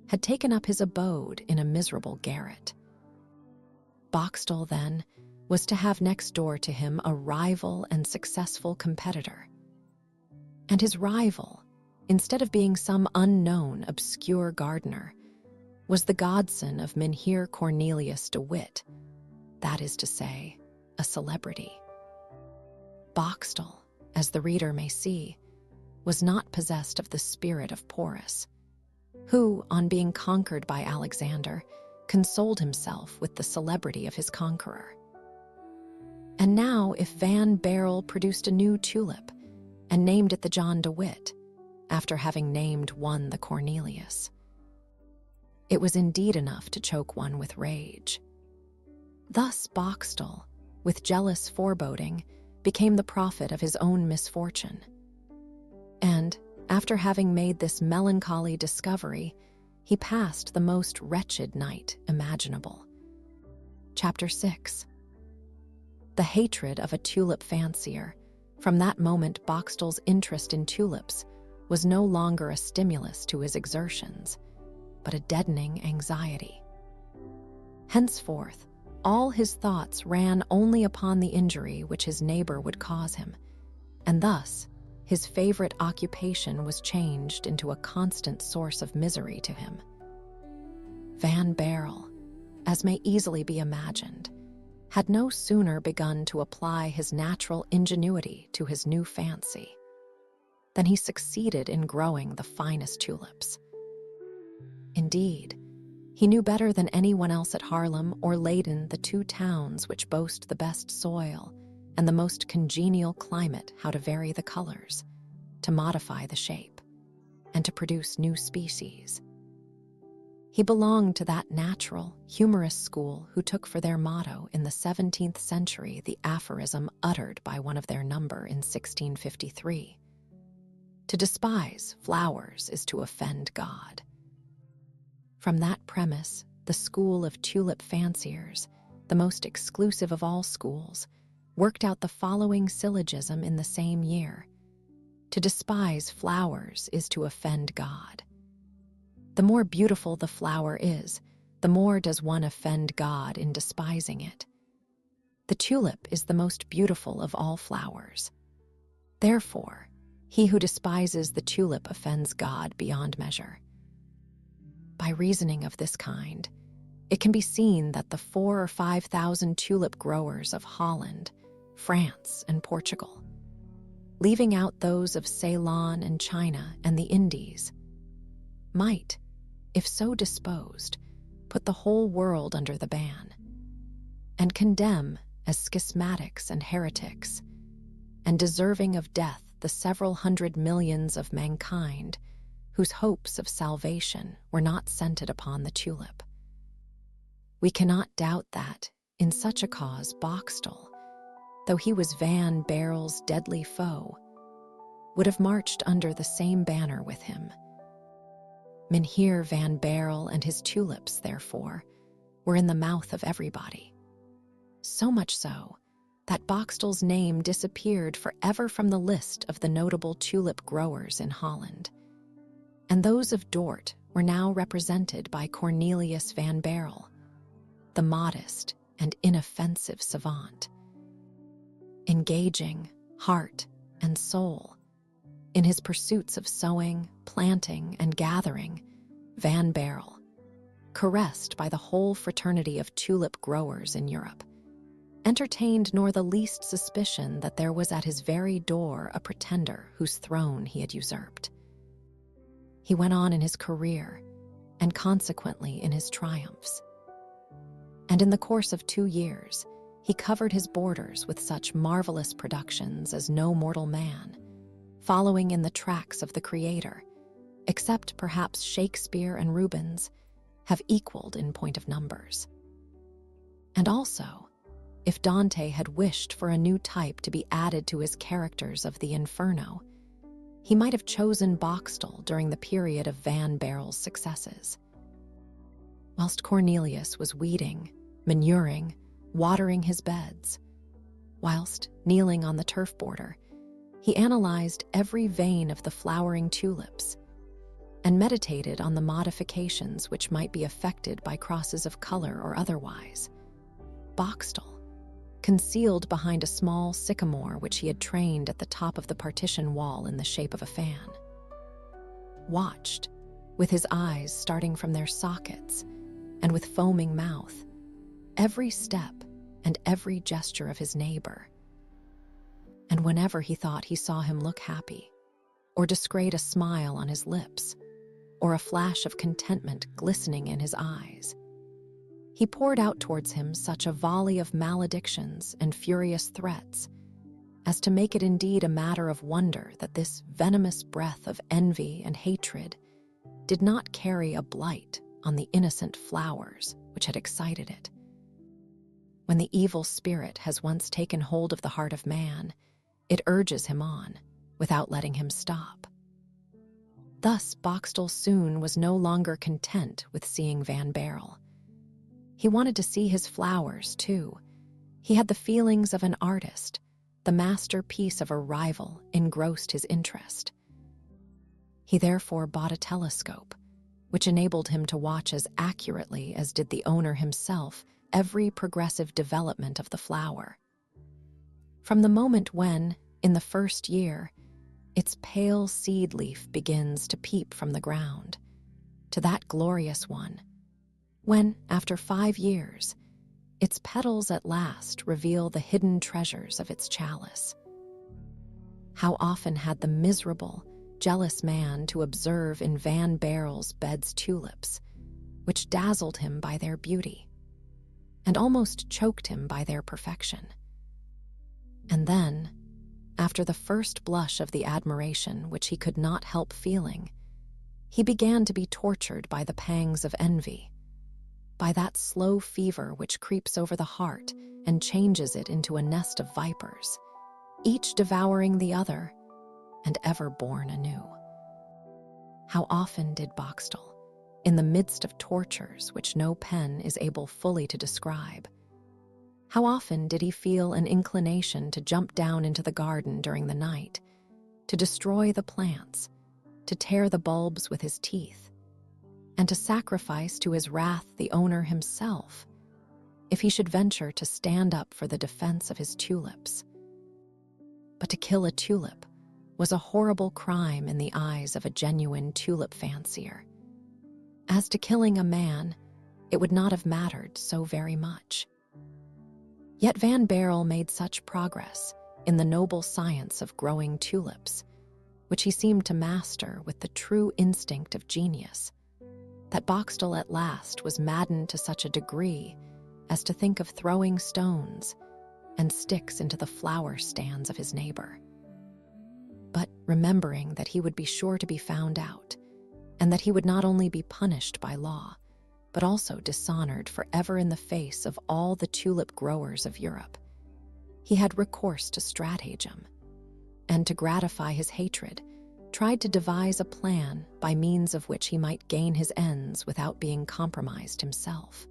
had taken up his abode in a miserable garret. Boxtel, then, was to have next door to him a rival and successful competitor. And his rival, instead of being some unknown, obscure gardener, was the godson of Mynheer Cornelius de Witt, that is to say, a celebrity. Boxtel, as the reader may see, was not possessed of the spirit of Porus, who, on being conquered by Alexander, consoled himself with the celebrity of his conqueror. And now, if Van Baerle produced a new tulip and named it the John de Witt, after having named one the Cornelius, it was indeed enough to choke one with rage. Thus Boxtel, with jealous foreboding, became the prophet of his own misfortune. And, after having made this melancholy discovery, he passed the most wretched night imaginable. Chapter 6. The hatred of a tulip fancier. From that moment, Boxtel's interest in tulips was no longer a stimulus to his exertions, but a deadening anxiety. Henceforth, all his thoughts ran only upon the injury which his neighbor would cause him, and thus his favorite occupation was changed into a constant source of misery to him. Van Baerle, as may easily be imagined, had no sooner begun to apply his natural ingenuity to his new fancy than he succeeded in growing the finest tulips. Indeed, he knew better than anyone else at Haarlem or Leyden, the two towns which boast the best soil and the most congenial climate, how to vary the colors, to modify the shape, and to produce new species. He belonged to that natural, humorous school who took for their motto in the 17th century the aphorism uttered by one of their number in 1653. To despise flowers is to offend God. From that premise, the school of tulip fanciers, the most exclusive of all schools, worked out the following syllogism in the same year: to despise flowers is to offend God. The more beautiful the flower is, the more does one offend God in despising it. The tulip is the most beautiful of all flowers. Therefore, he who despises the tulip offends God beyond measure. By reasoning of this kind, it can be seen that the 4,000 or 5,000 tulip growers of Holland, France, and Portugal, leaving out those of Ceylon and China and the Indies, might, if so disposed, put the whole world under the ban, and condemn as schismatics and heretics, and deserving of death the several hundred millions of mankind whose hopes of salvation were not centered upon the tulip. We cannot doubt that, in such a cause, Boxtel, though he was Van Baerle's deadly foe, would have marched under the same banner with him. Mynheer Van Baerle and his tulips, therefore, were in the mouth of everybody. So much so that Boxtel's name disappeared forever from the list of the notable tulip growers in Holland, and those of Dort were now represented by Cornelius Van Baerle, the modest and inoffensive savant. Engaging heart and soul in his pursuits of sowing, planting, and gathering, Van Baerle, caressed by the whole fraternity of tulip growers in Europe, entertained nor the least suspicion that there was at his very door a pretender whose throne he had usurped. He went on in his career, and consequently in his triumphs. And in the course of 2 years, he covered his borders with such marvelous productions as no mortal man, following in the tracks of the Creator, except perhaps Shakespeare and Rubens, have equaled in point of numbers. And also, if Dante had wished for a new type to be added to his characters of the Inferno, he might have chosen Boxtel during the period of Van Baerle's successes. Whilst Cornelius was weeding, manuring, watering his beds, whilst, kneeling on the turf border, he analyzed every vein of the flowering tulips and meditated on the modifications which might be effected by crosses of color or otherwise, Boxtel, concealed behind a small sycamore which he had trained at the top of the partition wall in the shape of a fan, watched, with his eyes starting from their sockets and with foaming mouth, every step and every gesture of his neighbor. And whenever he thought he saw him look happy, or descried a smile on his lips, or a flash of contentment glistening in his eyes, he poured out towards him such a volley of maledictions and furious threats as to make it indeed a matter of wonder that this venomous breath of envy and hatred did not carry a blight on the innocent flowers which had excited it. When the evil spirit has once taken hold of the heart of man, it urges him on, without letting him stop. Thus Boxtel soon was no longer content with seeing Van Baerle. He wanted to see his flowers, too. He had the feelings of an artist. The masterpiece of a rival engrossed his interest. He therefore bought a telescope, which enabled him to watch as accurately as did the owner himself every progressive development of the flower. From the moment when, in the first year, its pale seed leaf begins to peep from the ground, to that glorious one, when, after 5 years, its petals at last reveal the hidden treasures of its chalice. How often had the miserable, jealous man to observe in Van Baerle's bed's tulips, which dazzled him by their beauty, and almost choked him by their perfection. And then, after the first blush of the admiration which he could not help feeling, he began to be tortured by the pangs of envy, by that slow fever which creeps over the heart and changes it into a nest of vipers, each devouring the other and ever born anew. How often did Boxtel, in the midst of tortures which no pen is able fully to describe, how often did he feel an inclination to jump down into the garden during the night, to destroy the plants, to tear the bulbs with his teeth, and to sacrifice to his wrath the owner himself, if he should venture to stand up for the defense of his tulips. But to kill a tulip was a horrible crime in the eyes of a genuine tulip fancier. As to killing a man, it would not have mattered so very much. Yet Van Baerle made such progress in the noble science of growing tulips, which he seemed to master with the true instinct of genius, that Boxtel at last was maddened to such a degree as to think of throwing stones and sticks into the flower stands of his neighbor. But remembering that he would be sure to be found out, and that he would not only be punished by law, but also dishonored forever in the face of all the tulip growers of Europe, he had recourse to stratagem, and to gratify his hatred, tried to devise a plan by means of which he might gain his ends without being compromised himself.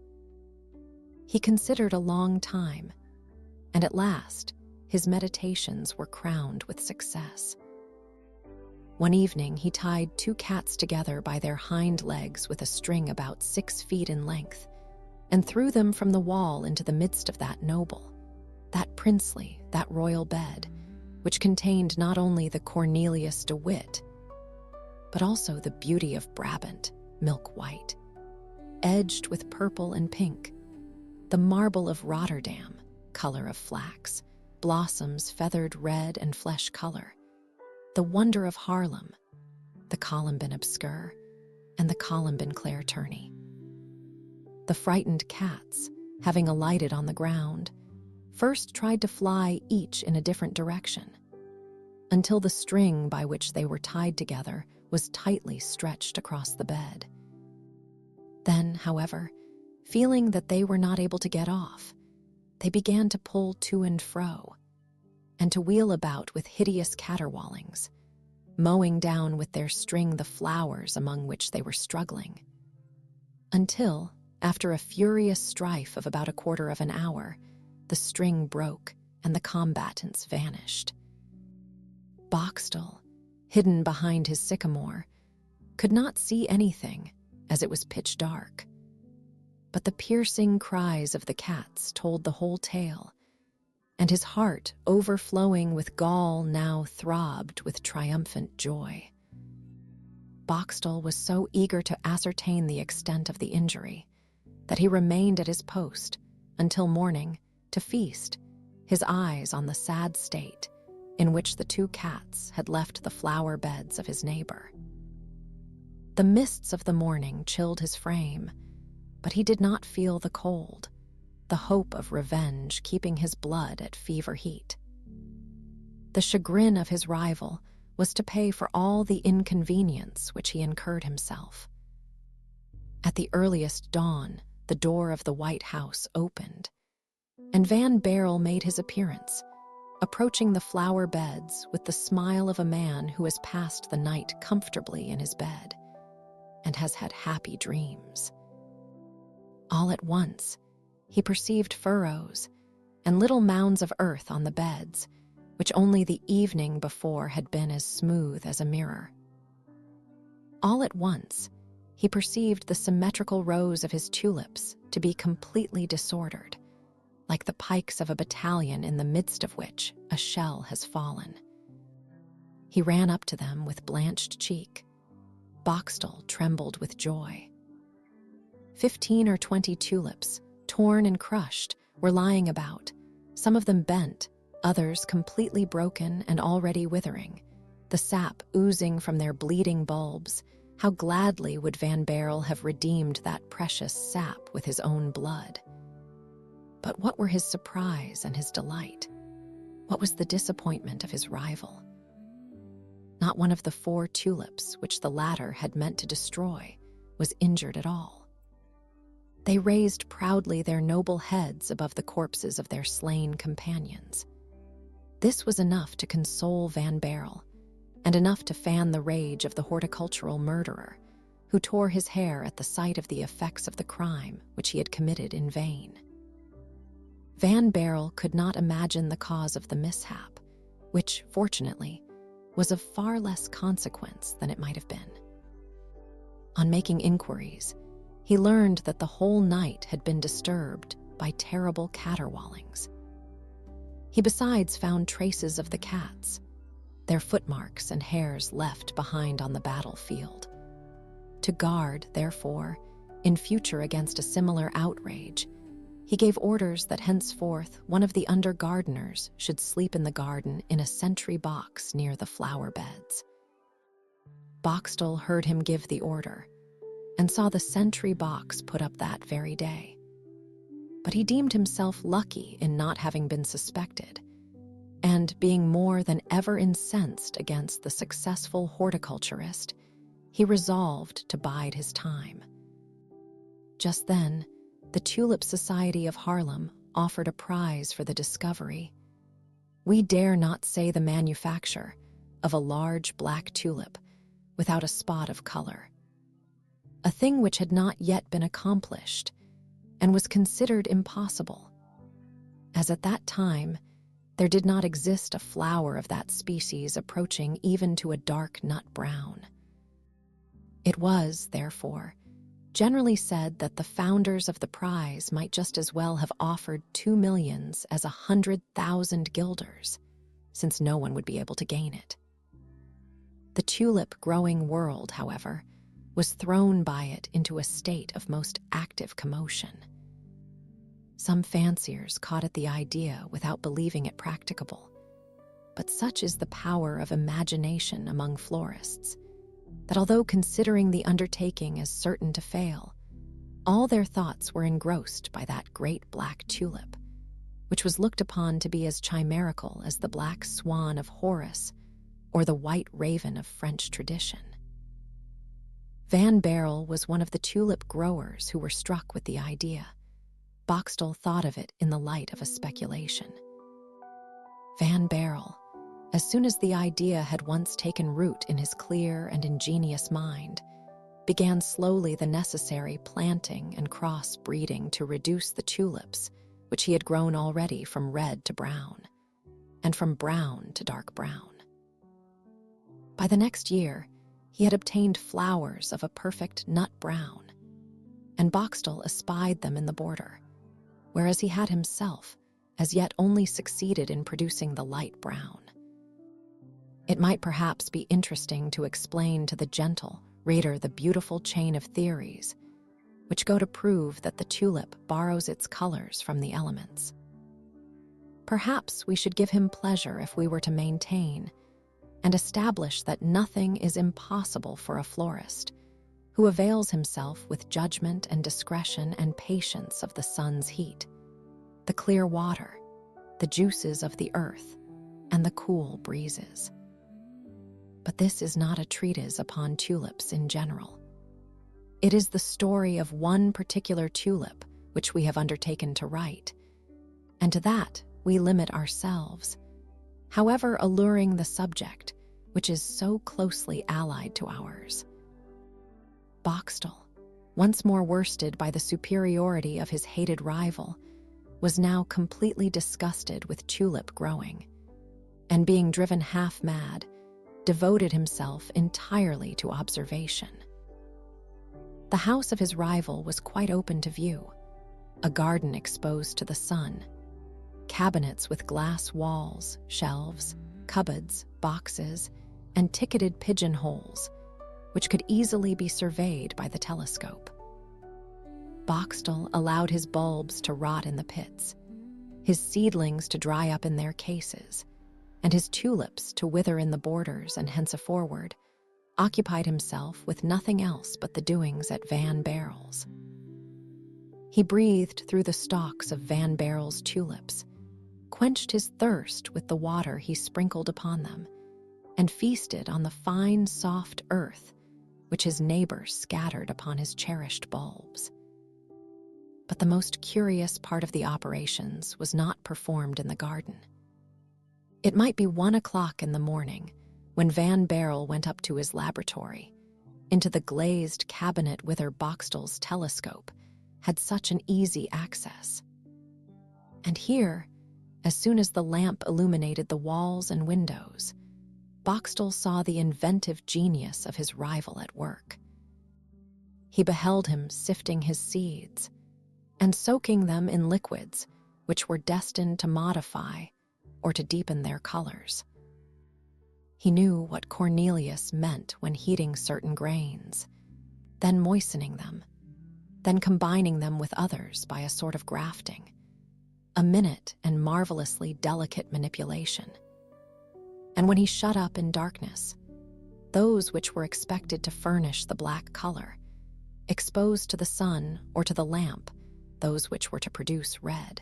He considered a long time, and at last his meditations were crowned with success. One evening he tied 2 cats together by their hind legs with a string about 6 feet in length, and threw them from the wall into the midst of that noble, that princely, that royal bed, which contained not only the Cornelius de Witt, but also the beauty of Brabant, milk white, edged with purple and pink, the marble of Rotterdam, color of flax, blossoms feathered red and flesh color, the wonder of Haarlem, the Columbine obscure, and the Columbine Claire Turney. The frightened cats, having alighted on the ground, first tried to fly each in a different direction, until the string by which they were tied together was tightly stretched across the bed. Then, however, feeling that they were not able to get off, they began to pull to and fro, and to wheel about with hideous caterwaulings, mowing down with their string the flowers among which they were struggling, until, after a furious strife of about 1/4 of an hour, the string broke and the combatants vanished. Boxtel, hidden behind his sycamore, could not see anything, as it was pitch dark. But the piercing cries of the cats told the whole tale, and his heart, overflowing with gall, now throbbed with triumphant joy. Boxtel was so eager to ascertain the extent of the injury that he remained at his post until morning, to feast, his eyes on the sad state in which the two cats had left the flower beds of his neighbor. The mists of the morning chilled his frame, but he did not feel the cold, the hope of revenge keeping his blood at fever heat. The chagrin of his rival was to pay for all the inconvenience which he incurred himself. At the earliest dawn, the door of the White House opened, and Van Baerle made his appearance, approaching the flower beds with the smile of a man who has passed the night comfortably in his bed and has had happy dreams. All at once, he perceived furrows and little mounds of earth on the beds, which only the evening before had been as smooth as a mirror. All at once, he perceived the symmetrical rows of his tulips to be completely disordered, like the pikes of a battalion in the midst of which a shell has fallen. He ran up to them with blanched cheek. Boxtel trembled with joy. 15 or 20 tulips, torn and crushed, were lying about, some of them bent, others completely broken and already withering, the sap oozing from their bleeding bulbs. How gladly would Van Baerle have redeemed that precious sap with his own blood. But what were his surprise and his delight? What was the disappointment of his rival? Not one of the 4 tulips which the latter had meant to destroy was injured at all. They raised proudly their noble heads above the corpses of their slain companions. This was enough to console Van Baerle, and enough to fan the rage of the horticultural murderer, who tore his hair at the sight of the effects of the crime which he had committed in vain. Van Baerle could not imagine the cause of the mishap, which, fortunately, was of far less consequence than it might have been. On making inquiries, he learned that the whole night had been disturbed by terrible caterwaulings. He besides found traces of the cats, their footmarks and hairs left behind on the battlefield. To guard, therefore, in future against a similar outrage, he gave orders that henceforth one of the under-gardeners should sleep in the garden in a sentry box near the flower beds. Boxtel heard him give the order, and saw the sentry box put up that very day. But he deemed himself lucky in not having been suspected, and being more than ever incensed against the successful horticulturist, he resolved to bide his time. Just then, the Tulip Society of Haarlem offered a prize for the discovery. We dare not say the manufacture of a large black tulip without a spot of color, a thing which had not yet been accomplished and was considered impossible, as at that time there did not exist a flower of that species approaching even to a dark nut brown. It was, therefore, generally said that the founders of the prize might just as well have offered 2 millions as 100,000 guilders, since no one would be able to gain it. The tulip-growing world, however, was thrown by it into a state of most active commotion. Some fanciers caught at the idea without believing it practicable, but such is the power of imagination among florists, that although considering the undertaking as certain to fail, all their thoughts were engrossed by that great black tulip, which was looked upon to be as chimerical as the black swan of Horace or the white raven of French tradition. Van Baerle was one of the tulip growers who were struck with the idea. Boxtel thought of it in the light of a speculation. Van Baerle, as soon as the idea had once taken root in his clear and ingenious mind, began slowly the necessary planting and cross-breeding to reduce the tulips, which he had grown already from red to brown, and from brown to dark brown. By the next year, he had obtained flowers of a perfect nut brown, and Boxtel espied them in the border, whereas he had himself as yet only succeeded in producing the light brown. It might perhaps be interesting to explain to the gentle reader the beautiful chain of theories which go to prove that the tulip borrows its colors from the elements. Perhaps we should give him pleasure if we were to maintain and establish that nothing is impossible for a florist who avails himself with judgment and discretion and patience of the sun's heat, the clear water, the juices of the earth, and the cool breezes. But this is not a treatise upon tulips in general. It is the story of one particular tulip which we have undertaken to write, and to that we limit ourselves, however alluring the subject, which is so closely allied to ours. Boxtel, once more worsted by the superiority of his hated rival, was now completely disgusted with tulip growing, and being driven half mad, devoted himself entirely to observation. The house of his rival was quite open to view, a garden exposed to the sun, cabinets with glass walls, shelves, cupboards, boxes, and ticketed pigeonholes, which could easily be surveyed by the telescope. Boxtel allowed his bulbs to rot in the pits, his seedlings to dry up in their cases, and his tulips to wither in the borders, and henceforward occupied himself with nothing else but the doings at Van Barrel's. He breathed through the stalks of Van Barrel's tulips, quenched his thirst with the water he sprinkled upon them, and feasted on the fine, soft earth which his neighbors scattered upon his cherished bulbs. But the most curious part of the operations was not performed in the garden. It might be 1 o'clock in the morning when Van Barrel went up to his laboratory, into the glazed cabinet whither Boxtel's telescope had such an easy access. And here, as soon as the lamp illuminated the walls and windows, Boxtel saw the inventive genius of his rival at work. He beheld him sifting his seeds and soaking them in liquids which were destined to modify or to deepen their colors. He knew what Cornelius meant when heating certain grains, then moistening them, then combining them with others by a sort of grafting, a minute and marvelously delicate manipulation. And when he shut up in darkness, those which were expected to furnish the black color, exposed to the sun or to the lamp those which were to produce red,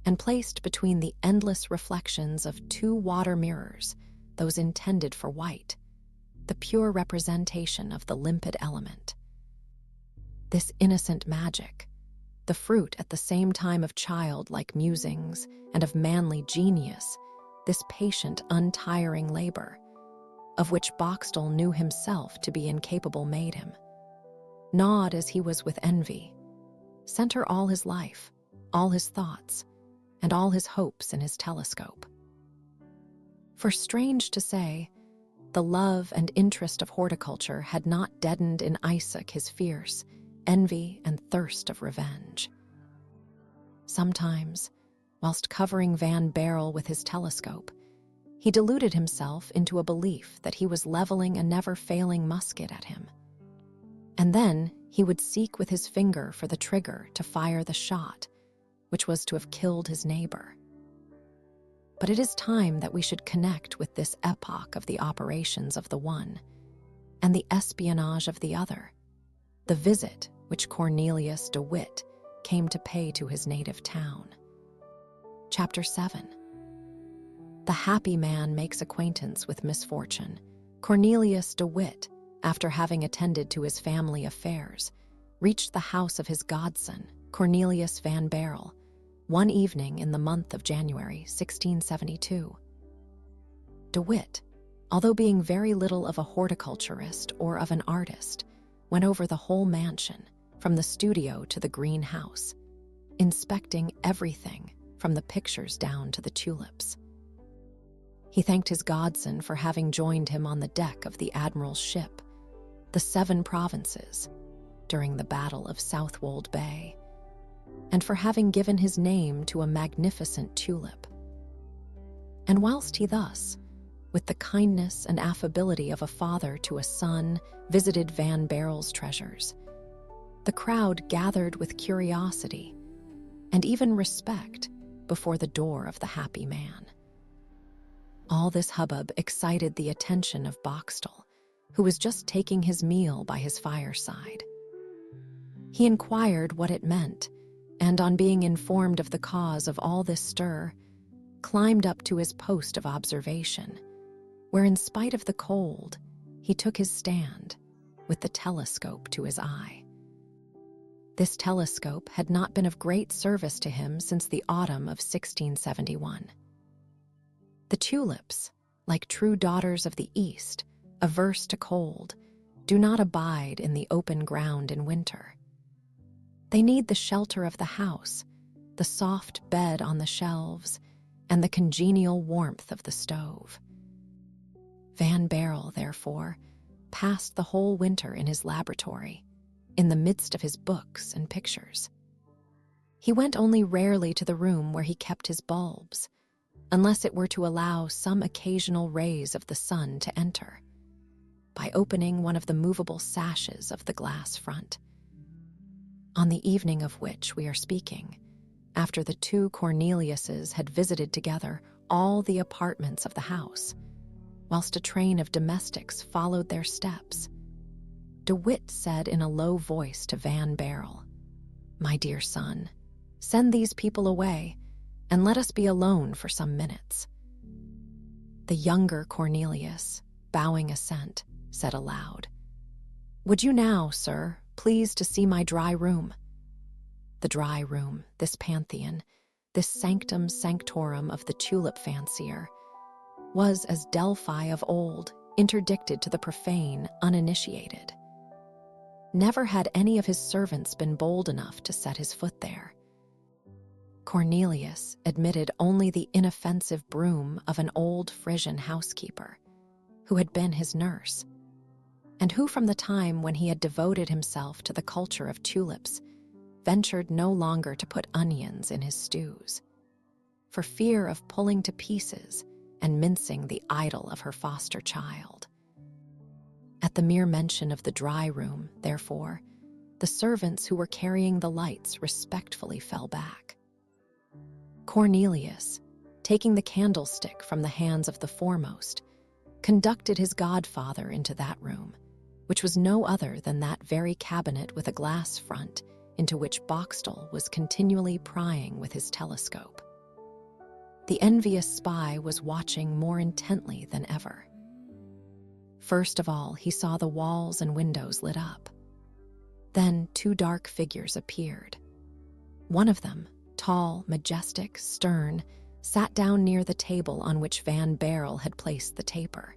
and placed between the endless reflections of 2 water mirrors those intended for white, the pure representation of the limpid element. This innocent magic, the fruit at the same time of childlike musings and of manly genius, this patient, untiring labor, of which Boxtel knew himself to be incapable, made him, gnawed as he was with envy, center all his life, all his thoughts, and all his hopes in his telescope. For strange to say, the love and interest of horticulture had not deadened in Isaac his fierce envy and thirst of revenge. Sometimes, whilst covering Van Barrel with his telescope, he deluded himself into a belief that he was leveling a never-failing musket at him. And then he would seek with his finger for the trigger to fire the shot, which was to have killed his neighbor. But it is time that we should connect with this epoch of the operations of the one and the espionage of the other, the visit which Cornelius de Witt came to pay to his native town. Chapter 7. The happy man makes acquaintance with misfortune. Cornelius de Witt, after having attended to his family affairs, reached the house of his godson, Cornelius Van Barrel, one evening in the month of January, 1672. De Witt, although being very little of a horticulturist or of an artist, went over the whole mansion, from the studio to the greenhouse, inspecting everything from the pictures down to the tulips. He thanked his godson for having joined him on the deck of the admiral's ship, the 7 Provinces, during the Battle of Southwold Bay, and for having given his name to a magnificent tulip. And whilst he thus, with the kindness and affability of a father to a son, visited Van Barrel's treasures, the crowd gathered with curiosity and even respect before the door of the happy man. All this hubbub excited the attention of Boxtel, who was just taking his meal by his fireside. He inquired what it meant, and on being informed of the cause of all this stir, climbed up to his post of observation, where in spite of the cold, he took his stand, with the telescope to his eye. This telescope had not been of great service to him since the autumn of 1671. The tulips, like true daughters of the East, averse to cold, do not abide in the open ground in winter. They need the shelter of the house, the soft bed on the shelves, and the congenial warmth of the stove. Van Baerle, therefore, passed the whole winter in his laboratory, in the midst of his books and pictures. He went only rarely to the room where he kept his bulbs, unless it were to allow some occasional rays of the sun to enter, by opening one of the movable sashes of the glass front. On the evening of which we are speaking, after the two Corneliuses had visited together all the apartments of the house, whilst a train of domestics followed their steps, De Witt said in a low voice to Van Baerle, "My dear son, send these people away, and let us be alone for some minutes." The younger Cornelius, bowing assent, said aloud, "Would you now, sir, please to see my dry room?" The dry room, this pantheon, this sanctum sanctorum of the tulip fancier, was as Delphi of old, interdicted to the profane, uninitiated. Never had any of his servants been bold enough to set his foot there. Cornelius admitted only the inoffensive broom of an old Frisian housekeeper, who had been his nurse, and who from the time when he had devoted himself to the culture of tulips ventured no longer to put onions in his stews, for fear of pulling to pieces and mincing the idol of her foster child. At the mere mention of the dry room, therefore, the servants who were carrying the lights respectfully fell back. Cornelius, taking the candlestick from the hands of the foremost, conducted his godfather into that room, which was no other than that very cabinet with a glass front into which Boxtel was continually prying with his telescope. The envious spy was watching more intently than ever. First of all, he saw the walls and windows lit up. Then two dark figures appeared. One of them, tall, majestic, stern, sat down near the table on which Van Baerle had placed the taper.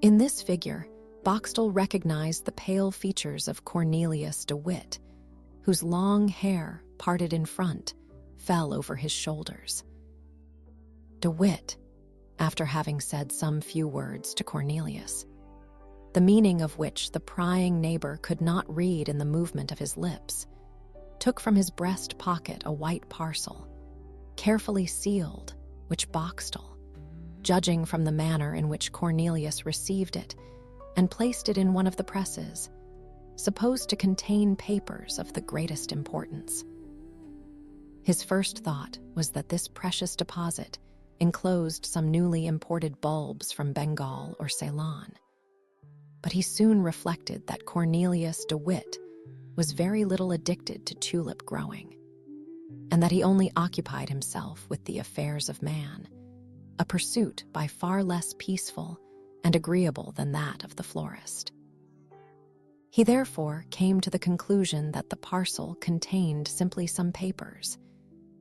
In this figure, Boxtel recognized the pale features of Cornelius de Witt, whose long hair, parted in front, fell over his shoulders. De Witt, after having said some few words to Cornelius, the meaning of which the prying neighbor could not read in the movement of his lips, took from his breast pocket a white parcel, carefully sealed, which Boxtel, judging from the manner in which Cornelius received it, and placed it in one of the presses, supposed to contain papers of the greatest importance. His first thought was that this precious deposit enclosed some newly imported bulbs from Bengal or Ceylon. But he soon reflected that Cornelius de Witt was very little addicted to tulip growing, and that he only occupied himself with the affairs of man, a pursuit by far less peaceful and agreeable than that of the florist. He therefore came to the conclusion that the parcel contained simply some papers,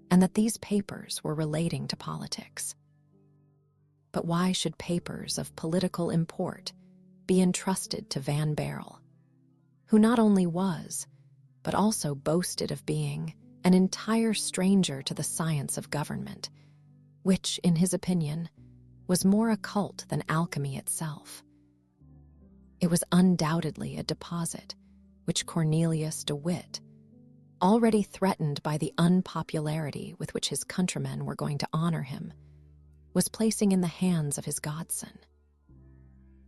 and that these papers were relating to politics. But why should papers of political import be entrusted to Van Baerle, who not only was, but also boasted of being, an entire stranger to the science of government, which, in his opinion, was more occult than alchemy itself? It was undoubtedly a deposit which Cornelius de Witt, already threatened by the unpopularity with which his countrymen were going to honor him, was placing in the hands of his godson.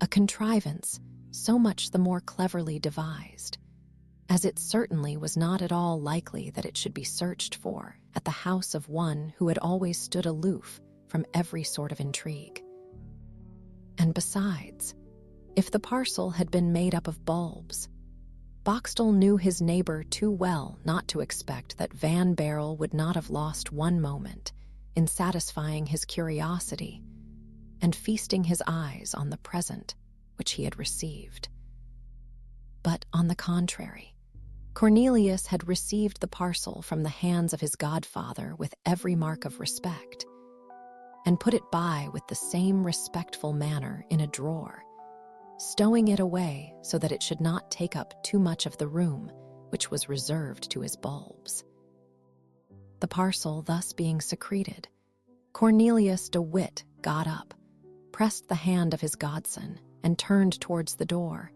A contrivance so much the more cleverly devised, as it certainly was not at all likely that it should be searched for at the house of one who had always stood aloof from every sort of intrigue. And besides, if the parcel had been made up of bulbs, Boxtel knew his neighbor too well not to expect that Van Baerle would not have lost one moment in satisfying his curiosity and feasting his eyes on the present which he had received. But on the contrary, Cornelius had received the parcel from the hands of his godfather with every mark of respect, and put it by with the same respectful manner in a drawer, stowing it away so that it should not take up too much of the room which was reserved to his bulbs. The parcel thus being secreted, Cornelius de Witt got up, pressed the hand of his godson, and turned towards the door,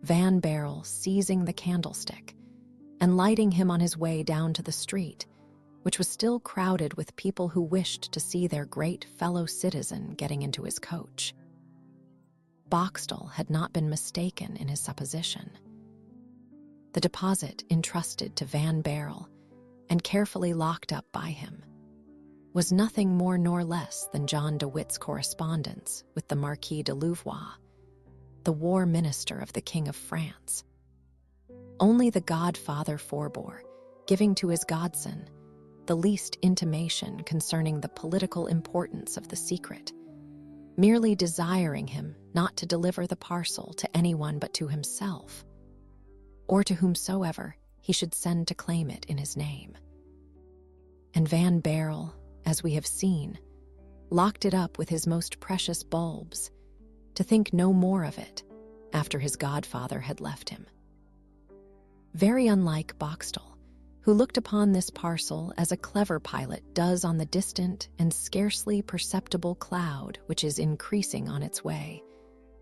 Van Baerle seizing the candlestick and lighting him on his way down to the street, which was still crowded with people who wished to see their great fellow citizen getting into his coach. Boxtel had not been mistaken in his supposition. The deposit entrusted to Van Baerle and carefully locked up by him was nothing more nor less than John de Witt's correspondence with the Marquis de Louvois, the war minister of the King of France. Only the godfather forbore giving to his godson the least intimation concerning the political importance of the secret, merely desiring him not to deliver the parcel to anyone but to himself, or to whomsoever he should send to claim it in his name. And Van Baerle, as we have seen, locked it up with his most precious bulbs, to think no more of it after his godfather had left him. Very unlike Boxtel, who looked upon this parcel as a clever pilot does on the distant and scarcely perceptible cloud which is increasing on its way,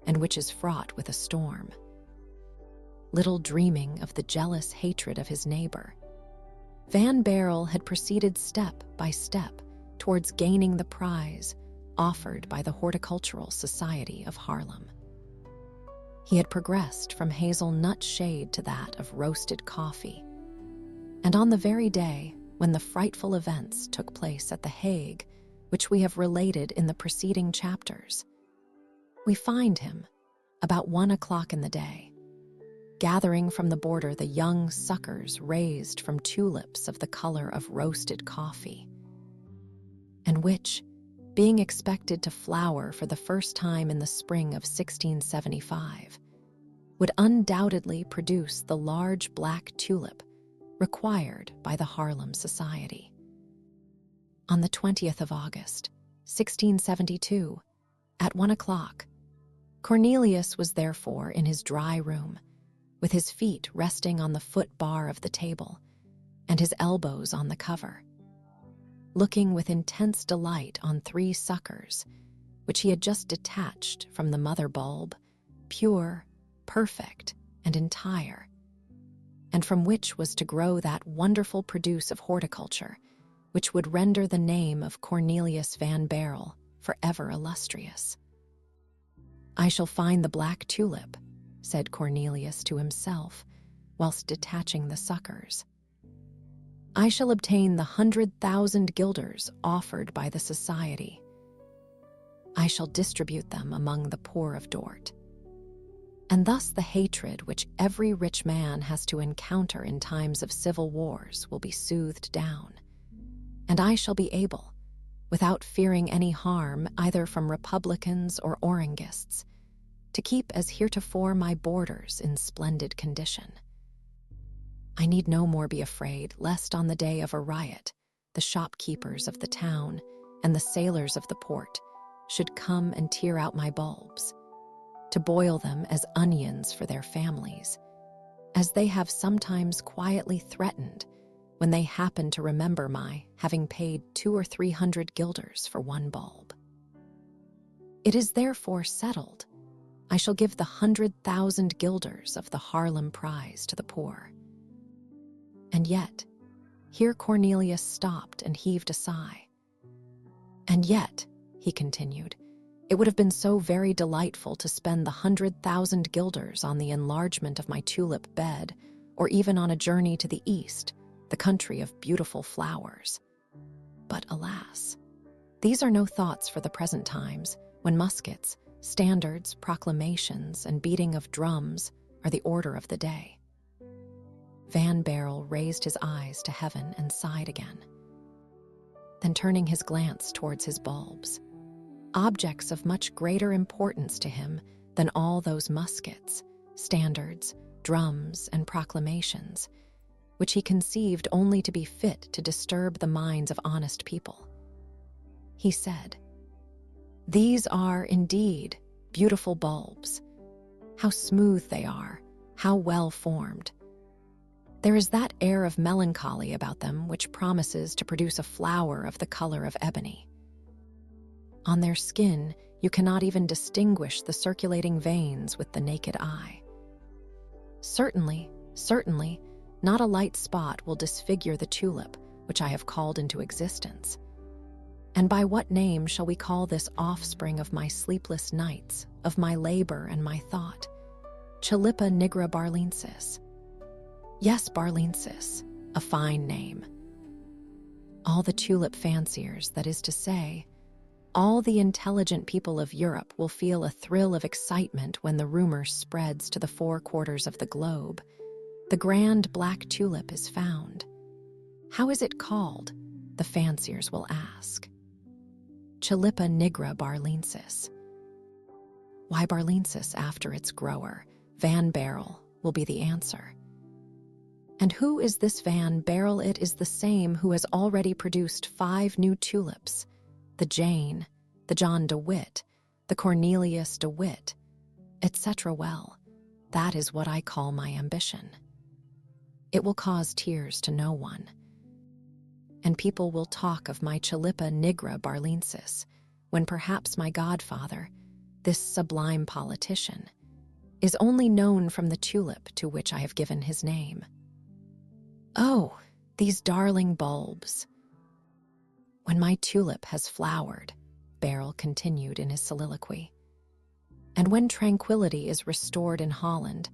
and which is fraught with a storm. Little dreaming of the jealous hatred of his neighbor, Van Baerle had proceeded step by step towards gaining the prize offered by the Horticultural Society of Haarlem. He had progressed from hazelnut shade to that of roasted coffee, and on the very day when the frightful events took place at The Hague, which we have related in the preceding chapters, we find him, about 1 o'clock in the day, gathering from the border the young suckers raised from tulips of the color of roasted coffee, and which, being expected to flower for the first time in the spring of 1675, would undoubtedly produce the large black tulip required by the Haarlem Society. On the 20th of August, 1672, at 1 o'clock, Cornelius was therefore in his dry room, with his feet resting on the foot-bar of the table and his elbows on the cover, looking with intense delight on 3 suckers, which he had just detached from the mother bulb, pure, perfect, and entire, and from which was to grow that wonderful produce of horticulture, which would render the name of Cornelius Van Baerle forever illustrious. "I shall find the black tulip," said Cornelius to himself, whilst detaching the suckers. "I shall obtain the 100,000 guilders offered by the society. I shall distribute them among the poor of Dort. And thus the hatred which every rich man has to encounter in times of civil wars will be soothed down, and I shall be able, without fearing any harm either from Republicans or Orangists, to keep as heretofore my borders in splendid condition. I need no more be afraid lest on the day of a riot the shopkeepers of the town and the sailors of the port should come and tear out my bulbs, to boil them as onions for their families, as they have sometimes quietly threatened when they happen to remember my having paid 200 or 300 guilders for one bulb. It is therefore settled. I shall give the 100,000 guilders of the Haarlem prize to the poor." And yet, here Cornelius stopped and heaved a sigh. "And yet," he continued, "it would have been so very delightful to spend the 100,000 guilders on the enlargement of my tulip bed, or even on a journey to the east, the country of beautiful flowers. But alas, these are no thoughts for the present times, when muskets, standards, proclamations, and beating of drums are the order of the day. Van Barrel raised his eyes to heaven and sighed again. Then turning his glance towards his bulbs, objects of much greater importance to him than all those muskets, standards, drums, and proclamations, which he conceived only to be fit to disturb the minds of honest people. He said, "These are, indeed, beautiful bulbs. How smooth they are, how well formed. There is that air of melancholy about them which promises to produce a flower of the color of ebony. On their skin, you cannot even distinguish the circulating veins with the naked eye. Certainly, not a light spot will disfigure the tulip which I have called into existence. And by what name shall we call this offspring of my sleepless nights, of my labor and my thought? Tulipa nigra barlensis. Yes, barlensis, a fine name. All the tulip fanciers, that is to say, all the intelligent people of Europe will feel a thrill of excitement when the rumor spreads to the four quarters of the globe. The grand black tulip is found. How is it called? The fanciers will ask. Tulipa nigra barlensis. Why barlensis after its grower, Van Barrel, will be the answer. And who is this Van Barrel? It is the same who has already produced 5 new tulips, the Jane, the John de Witt, the Cornelius de Witt, etc. Well, that is what I call my ambition. It will cause tears to no one. And people will talk of my Tulipa nigra barlensis, when perhaps my godfather, this sublime politician, is only known from the tulip to which I have given his name. Oh, these darling bulbs! When my tulip has flowered, Barrel continued in his soliloquy, and when tranquility is restored in Holland,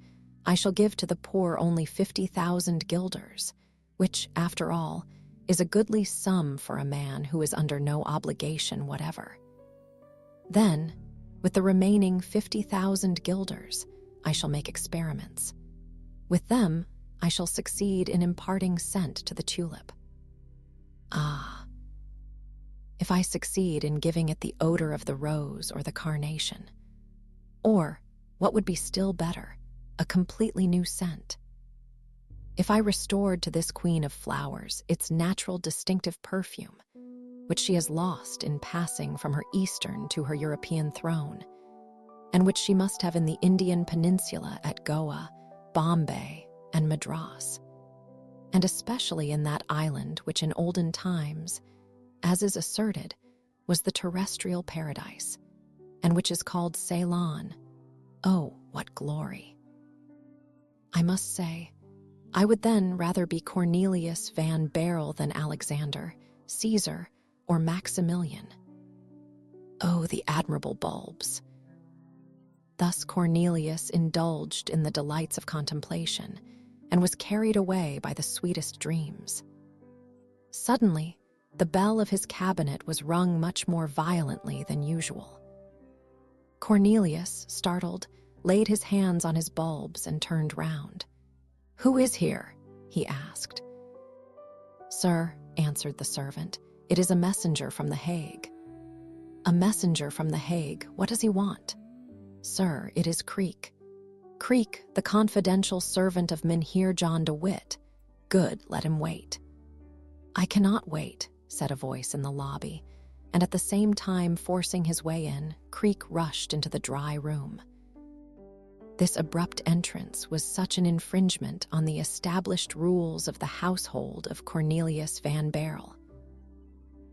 I shall give to the poor only 50,000 guilders, which, after all, is a goodly sum for a man who is under no obligation whatever. Then, with the remaining 50,000 guilders, I shall make experiments. With them, I shall succeed in imparting scent to the tulip. Ah, if I succeed in giving it the odor of the rose or the carnation, or, what would be still better, a completely new scent. If I restored to this queen of flowers its natural distinctive perfume, which she has lost in passing from her Eastern to her European throne, and which she must have in the Indian peninsula at Goa, Bombay, and Madras, and especially in that island which in olden times, as is asserted, was the terrestrial paradise, and which is called Ceylon. Oh, what glory! I must say, I would then rather be Cornelius Van Barrel than Alexander, Caesar, or Maximilian. Oh, the admirable bulbs! Thus Cornelius indulged in the delights of contemplation and was carried away by the sweetest dreams. Suddenly, the bell of his cabinet was rung much more violently than usual. Cornelius, startled, laid his hands on his bulbs and turned round. "Who is here?" he asked. "Sir," answered the servant, "it is a messenger from The Hague." "A messenger from The Hague? What does he want?" "Sir, it is Creek. Creek, the confidential servant of Mynheer John de Witt." "Good, let him wait." "I cannot wait," said a voice in the lobby, and at the same time forcing his way in, Creek rushed into the dry room. This abrupt entrance was such an infringement on the established rules of the household of Cornelius Van Barrel,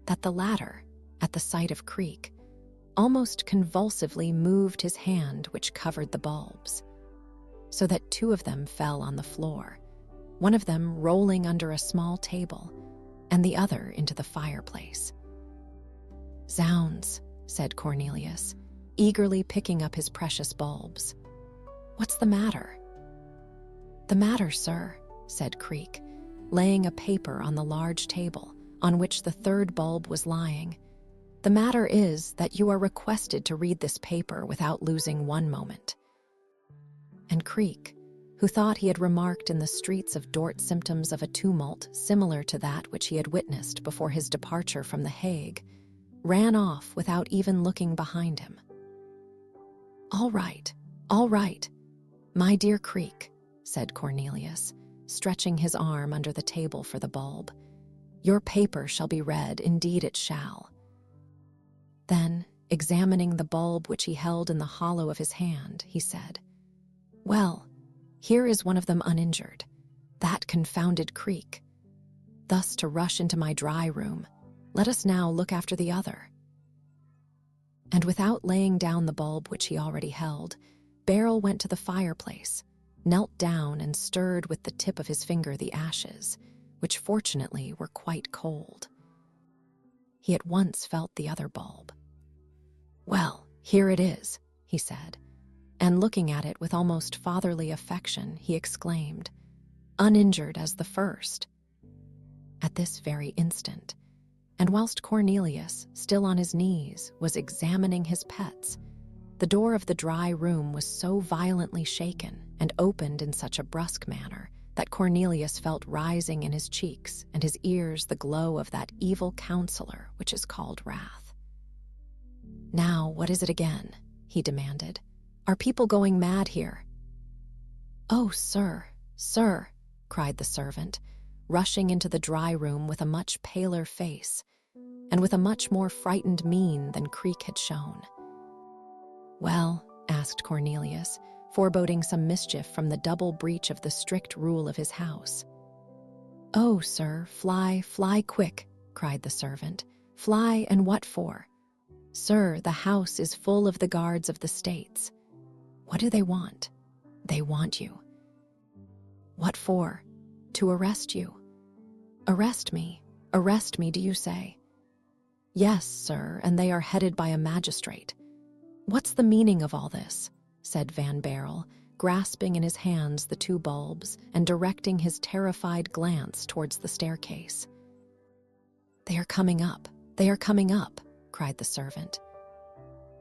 that the latter, at the sight of Creek, almost convulsively moved his hand which covered the bulbs, so that 2 of them fell on the floor, one of them rolling under a small table, and the other into the fireplace. "Zounds," said Cornelius, eagerly picking up his precious bulbs. "What's the matter?" "The matter, sir," said Creek, laying a paper on the large table on which the third bulb was lying. "The matter is that you are requested to read this paper without losing one moment." And Creek, who thought he had remarked in the streets of Dort symptoms of a tumult similar to that which he had witnessed before his departure from The Hague, ran off without even looking behind him. All right, my dear Creek," said Cornelius, stretching his arm under the table for the bulb. "Your paper shall be read, indeed it shall." Then, examining the bulb which he held in the hollow of his hand, he said, "Well, here is one of them uninjured. That confounded Creek. Thus to rush into my dry room. Let us now look after the other." And without laying down the bulb which he already held, Beryl went to the fireplace, knelt down and stirred with the tip of his finger the ashes, which fortunately were quite cold. He at once felt the other bulb. "Well, here it is," he said, and looking at it with almost fatherly affection, he exclaimed, "Uninjured as the first." At this very instant, and whilst Cornelius, still on his knees, was examining his pets, the door of the dry room was so violently shaken and opened in such a brusque manner that Cornelius felt rising in his cheeks and his ears the glow of that evil counselor which is called wrath. "Now, what is it again?" he demanded. "Are people going mad here?" "Oh, sir," cried the servant, rushing into the dry room with a much paler face and with a much more frightened mien than Creek had shown. "Well," asked Cornelius, foreboding some mischief from the double breach of the strict rule of his house. "Oh, sir, fly quick," cried the servant. "Fly, and what for? Sir, the house is full of the guards of the States. What do they want?" "They want you." "What for?" "To arrest you." Arrest me, do you say?" "Yes, sir, and they are headed by a magistrate." "What's the meaning of all this?" said Van Baerle, grasping in his hands the two bulbs and directing his terrified glance towards the staircase. They are coming up, cried the servant.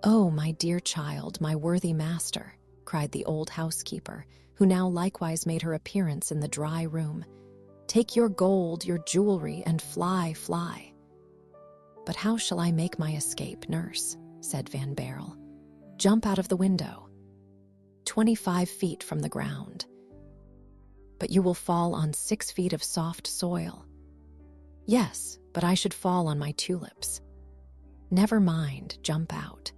"Oh, my dear child, my worthy master," cried the old housekeeper, who now likewise made her appearance in the dry room. "Take your gold, your jewelry, and fly." "But how shall I make my escape, nurse?" said Van Baerle. "Jump out of the window." 25 feet from the ground. "But you will fall on 6 feet of soft soil." "Yes, but I should fall on my tulips." "Never mind, jump out."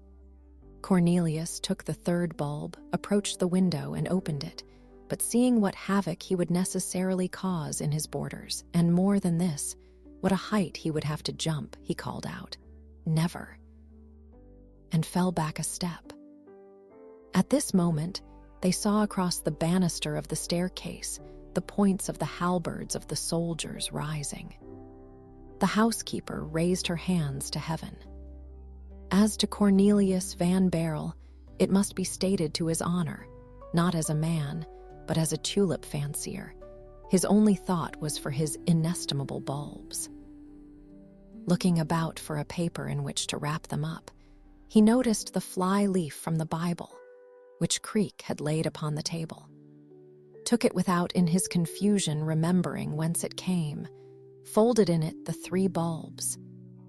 Cornelius took the third bulb, approached the window, and opened it, but seeing what havoc he would necessarily cause in his borders, and more than this, what a height he would have to jump, he called out, "Never," and fell back a step. At this moment, they saw across the banister of the staircase the points of the halberds of the soldiers rising. The housekeeper raised her hands to heaven. As to Cornelius Van Baerle, it must be stated to his honor, not as a man, but as a tulip fancier, his only thought was for his inestimable bulbs. Looking about for a paper in which to wrap them up, he noticed the fly leaf from the Bible, which Creek had laid upon the table, took it without in his confusion remembering whence it came, folded in it the 3 bulbs,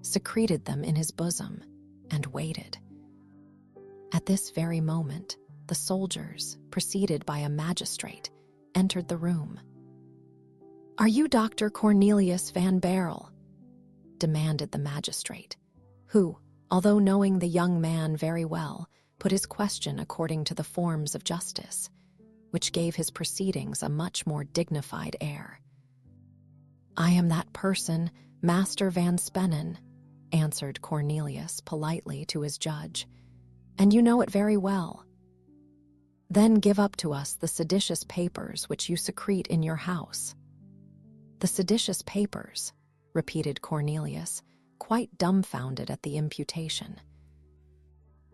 secreted them in his bosom, and waited. At this very moment, the soldiers, preceded by a magistrate, entered the room. "Are you Dr. Cornelius Van Baerle?" demanded the magistrate, who, although knowing the young man very well, put his question according to the forms of justice, which gave his proceedings a much more dignified air. "I am that person, Master Van Spennen," answered Cornelius politely to his judge, "and you know it very well. Then give up to us the seditious papers which you secrete in your house." "The seditious papers," repeated Cornelius, quite dumbfounded at the imputation.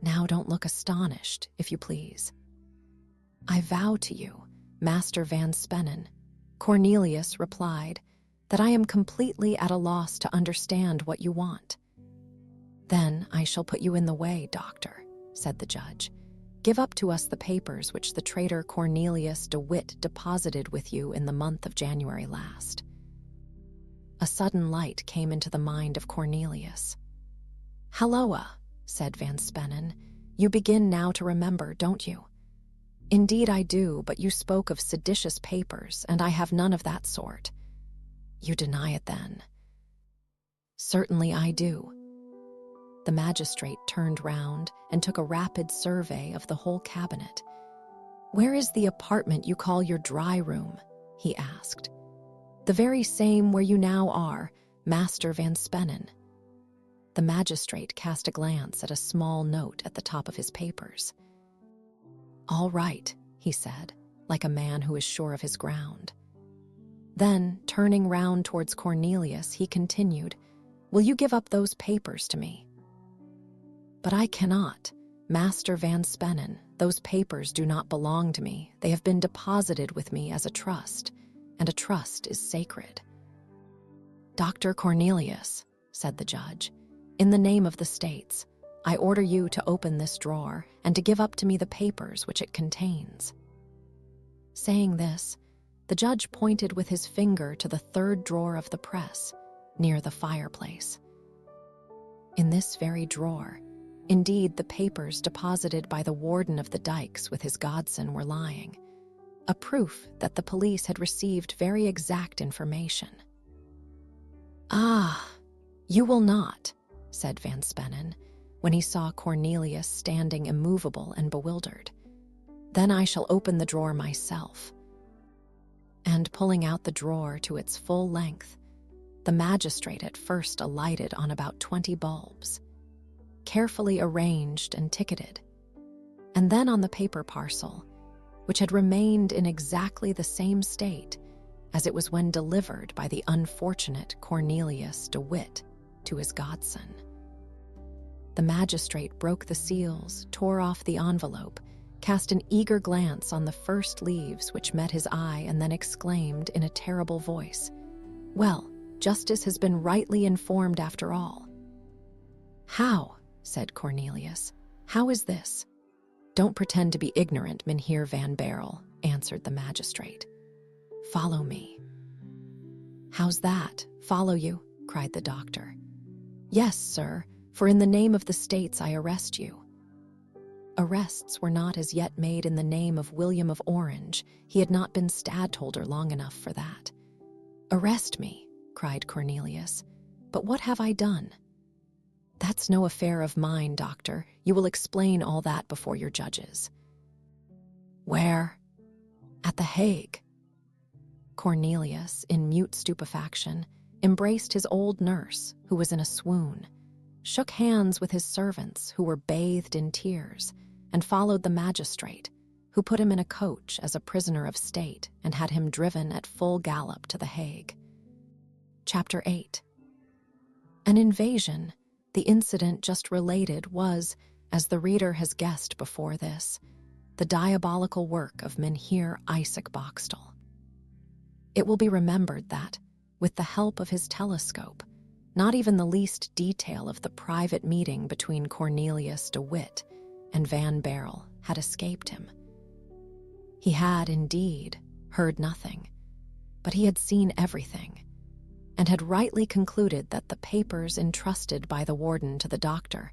"Now don't look astonished, if you please. I vow to you, Master Van Spennen, Cornelius replied that I am completely at a loss to understand what you want. Then I shall put you in the way, doctor, said the judge. Give up to us the papers which the traitor Cornelius de Witt deposited with you in the month of January last. A sudden light came into the mind of Cornelius. Halloa, said Van Spennen, you begin now to remember, don't you? Indeed I do, but you spoke of seditious papers, and I have none of that sort. You deny it then? Certainly I do. The magistrate turned round and took a rapid survey of the whole cabinet. Where is the apartment you call your dry room? He asked. The very same where you now are, Master Van Spennen. The magistrate cast a glance at a small note at the top of his papers. All right, he said, like a man who is sure of his ground. Then, turning round towards Cornelius, he continued, Will you give up those papers to me? But I cannot. Master Van Spennen, those papers do not belong to me. They have been deposited with me as a trust, and a trust is sacred. Dr. Cornelius, said the judge, in the name of the states, I order you to open this drawer and to give up to me the papers which it contains. Saying this, the judge pointed with his finger to the third drawer of the press, near the fireplace. In this very drawer, indeed, the papers deposited by the warden of the dikes with his godson were lying, a proof that the police had received very exact information. Ah, you will not, said Van Spennen, when he saw Cornelius standing immovable and bewildered. Then I shall open the drawer myself. And pulling out the drawer to its full length, the magistrate at first alighted on about 20 bulbs, carefully arranged and ticketed, and then on the paper parcel, which had remained in exactly the same state as it was when delivered by the unfortunate Cornelius de Witt to his godson. The magistrate broke the seals, tore off the envelope, cast an eager glance on the first leaves which met his eye, and then exclaimed in a terrible voice, Well, justice has been rightly informed after all. How? Said Cornelius. How is this? Don't pretend to be ignorant, Mynheer Van Barrel, answered the magistrate. Follow me. How's that? Follow you? Cried the doctor. Yes, sir, for in the name of the states I arrest you. Arrests were not as yet made in the name of William of Orange. He had not been stadtholder long enough for that. Arrest me, cried Cornelius. But what have I done? That's no affair of mine, doctor. You will explain all that before your judges. Where? At The Hague. Cornelius, in mute stupefaction, embraced his old nurse, who was in a swoon, shook hands with his servants, who were bathed in tears, and followed the magistrate, who put him in a coach as a prisoner of state and had him driven at full gallop to The Hague. Chapter 8. An invasion. The incident just related was, as the reader has guessed before this, the diabolical work of Mynheer Isaac Boxtel. It will be remembered that, with the help of his telescope, not even the least detail of the private meeting between Cornelius de Witt and Van Barrel had escaped him. He had, indeed, heard nothing, but he had seen everything, and had rightly concluded that the papers entrusted by the warden to the doctor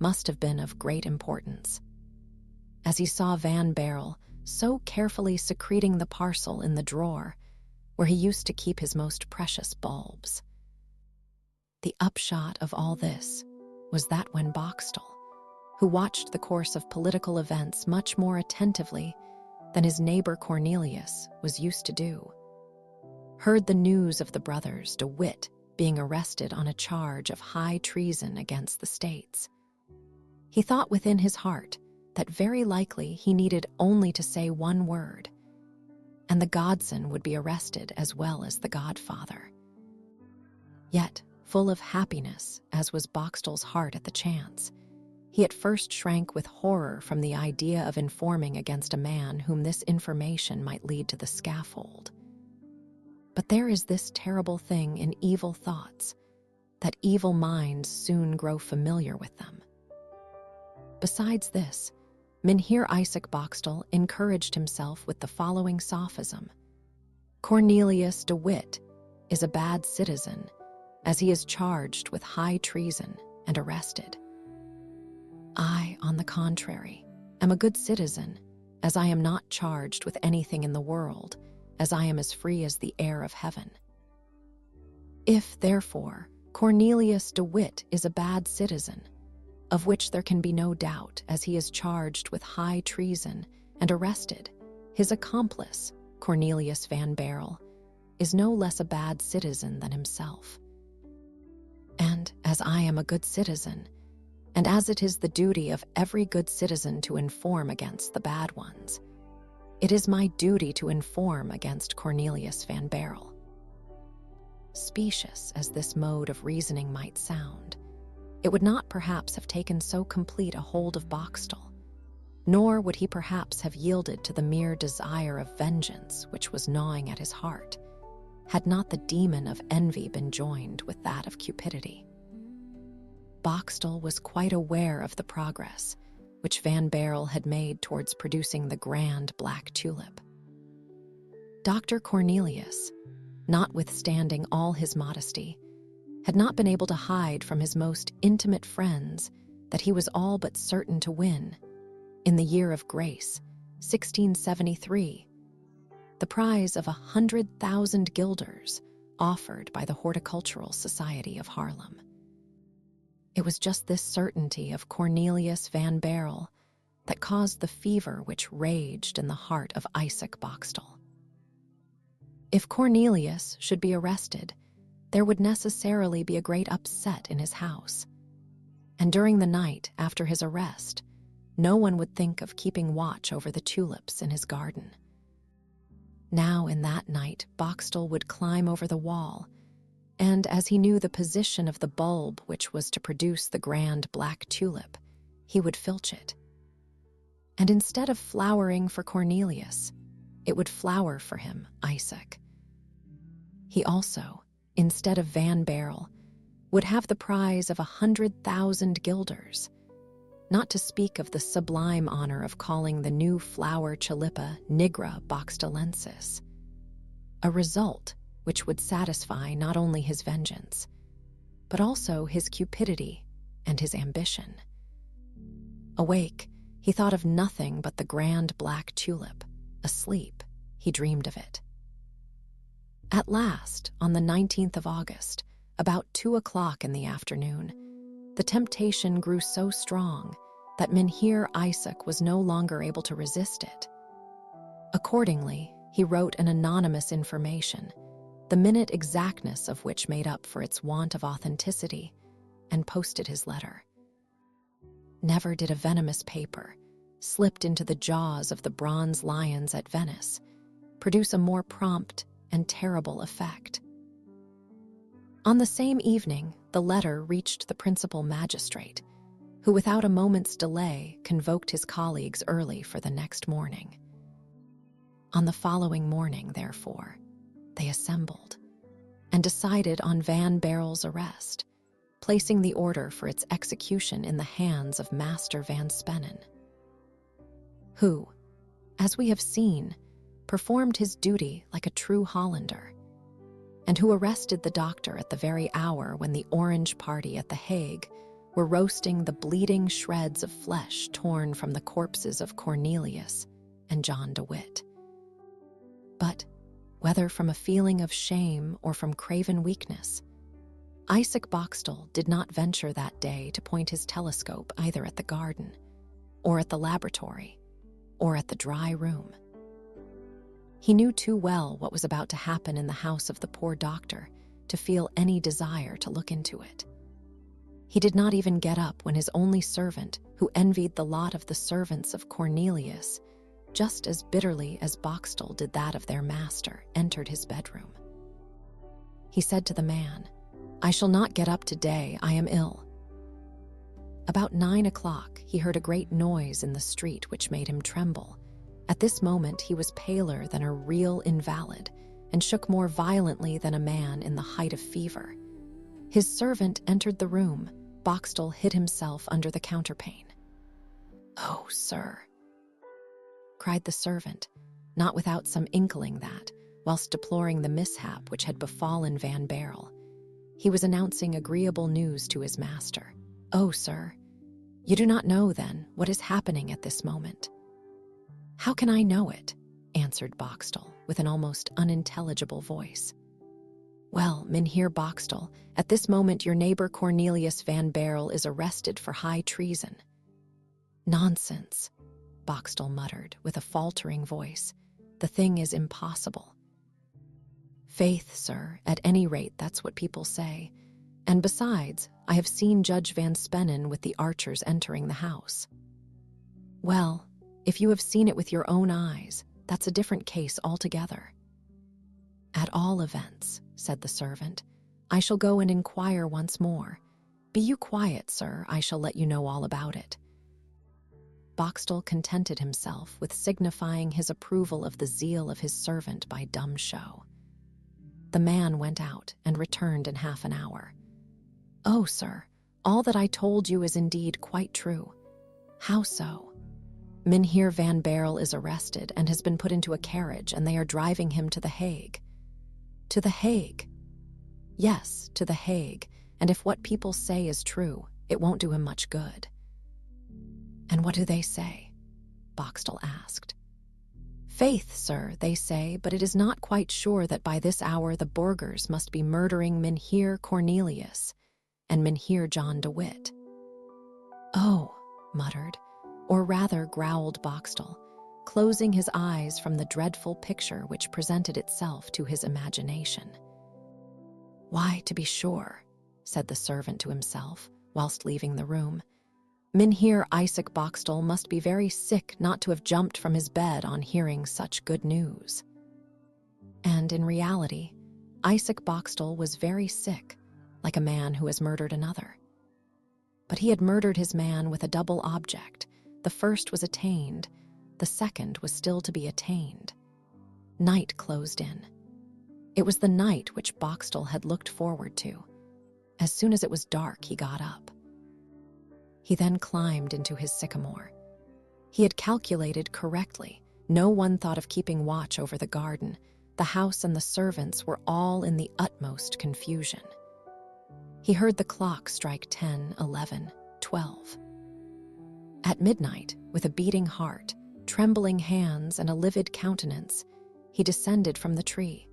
must have been of great importance. As he saw Van Barrel so carefully secreting the parcel in the drawer where he used to keep his most precious bulbs. The upshot of all this was that when Boxtel, who watched the course of political events much more attentively than his neighbor Cornelius was used to do, heard the news of the brothers de Witt being arrested on a charge of high treason against the states, he thought within his heart that very likely he needed only to say one word, and the godson would be arrested as well as the godfather. Yet, full of happiness, as was Boxtel's heart at the chance, he at first shrank with horror from the idea of informing against a man whom this information might lead to the scaffold. But there is this terrible thing in evil thoughts, that evil minds soon grow familiar with them. Besides this, Mynheer Isaac Boxtel encouraged himself with the following sophism: Cornelius de Witt is a bad citizen, as he is charged with high treason and arrested. I, on the contrary, am a good citizen, as I am not charged with anything in the world, as I am as free as the air of heaven. If, therefore, Cornelius de Witt is a bad citizen, of which there can be no doubt, as he is charged with high treason and arrested, his accomplice, Cornelius van Baerle, is no less a bad citizen than himself. And as I am a good citizen, and as it is the duty of every good citizen to inform against the bad ones, it is my duty to inform against Cornelius van Baerle. Specious as this mode of reasoning might sound, it would not perhaps have taken so complete a hold of Boxtel, nor would he perhaps have yielded to the mere desire of vengeance which was gnawing at his heart, had not the demon of envy been joined with that of cupidity. Boxtel was quite aware of the progress which Van Baerle had made towards producing the grand Black Tulip. Dr. Cornelius, notwithstanding all his modesty, had not been able to hide from his most intimate friends that he was all but certain to win, in the year of grace, 1673, the prize of 100,000 guilders offered by the Horticultural Society of Haarlem. It was just this certainty of Cornelius van Baerle that caused the fever which raged in the heart of Isaac Boxtel. If Cornelius should be arrested, there would necessarily be a great upset in his house, and during the night after his arrest, no one would think of keeping watch over the tulips in his garden. Now in that night, Boxtel would climb over the wall, and as he knew the position of the bulb which was to produce the grand Black Tulip, he would filch it. And instead of flowering for Cornelius, it would flower for him, Isaac. He also, instead of Van Baerle, would have the prize of 100,000 guilders, not to speak of the sublime honor of calling the new flower Tulipa Nigra Boxtelensis, a result which would satisfy not only his vengeance, but also his cupidity and his ambition. Awake, he thought of nothing but the grand Black Tulip. Asleep, he dreamed of it. At last, on the 19th of August, about 2 o'clock in the afternoon, the temptation grew so strong that Mynheer Isaac was no longer able to resist it. Accordingly, he wrote an anonymous information, the minute exactness of which made up for its want of authenticity, and posted his letter. Never did a venomous paper, slipped into the jaws of the bronze lions at Venice, produce a more prompt and terrible effect. On the same evening, the letter reached the principal magistrate, who without a moment's delay convoked his colleagues early for the next morning. On the following morning, therefore, they assembled and decided on Van Baerle's arrest, placing the order for its execution in the hands of Master Van Spennen, who, as we have seen, performed his duty like a true Hollander, and who arrested the doctor at the very hour when the Orange party at The Hague were roasting the bleeding shreds of flesh torn from the corpses of Cornelius and John de Witt. But, whether from a feeling of shame or from craven weakness, Isaac Boxtel did not venture that day to point his telescope either at the garden, or at the laboratory, or at the dry room. He knew too well what was about to happen in the house of the poor doctor to feel any desire to look into it. He did not even get up when his only servant, who envied the lot of the servants of Cornelius just as bitterly as Boxtel did that of their master, entered his bedroom. He said to the man, "I shall not get up today, I am ill." About 9 o'clock, he heard a great noise in the street which made him tremble. At this moment he was paler than a real invalid, and shook more violently than a man in the height of fever. His servant entered the room. Boxtel hid himself under the counterpane. "Oh, sir," cried the servant, not without some inkling that, whilst deploring the mishap which had befallen Van Baerle, he was announcing agreeable news to his master. "Oh, sir, you do not know, then, what is happening at this moment." "How can I know it?" answered Boxtel, with an almost unintelligible voice. "Well, Mynheer Boxtel, at this moment your neighbor Cornelius Van Baerle is arrested for high treason." "Nonsense," Boxtel muttered with a faltering voice. "The thing is impossible." "Faith, sir, at any rate that's what people say. And besides, I have seen Judge Van Spennen with the archers entering the house." "Well, if you have seen it with your own eyes, that's a different case altogether." "At all events," said the servant, "I shall go and inquire once more. Be you quiet, sir, I shall let you know all about it." Boxtel contented himself with signifying his approval of the zeal of his servant by dumb show. The man went out and returned in half an hour. "Oh, sir, all that I told you is indeed quite true." "How so?" "Mynheer Van Baerle is arrested and has been put into a carriage, and they are driving him to The Hague." "To The Hague?" "Yes, to The Hague, and if what people say is true, it won't do him much good." "And what do they say?" Boxtel asked. "Faith, sir, they say, but it is not quite sure that by this hour the burghers must be murdering Mynheer Cornelius and Mynheer John de Witt." "Oh," muttered, or rather growled Boxtel, closing his eyes from the dreadful picture which presented itself to his imagination. "Why, to be sure," said the servant to himself, whilst leaving the room, "Mynheer Isaac Boxtel must be very sick not to have jumped from his bed on hearing such good news." And in reality, Isaac Boxtel was very sick, like a man who has murdered another. But he had murdered his man with a double object. The first was attained, the second was still to be attained. Night closed in. It was the night which Boxtel had looked forward to. As soon as it was dark, he got up. He then climbed into his sycamore. He had calculated correctly. No one thought of keeping watch over the garden. The house and the servants were all in the utmost confusion. He heard the clock strike 10, 11, 12. At midnight, with a beating heart, trembling hands, and a livid countenance, he descended from the tree,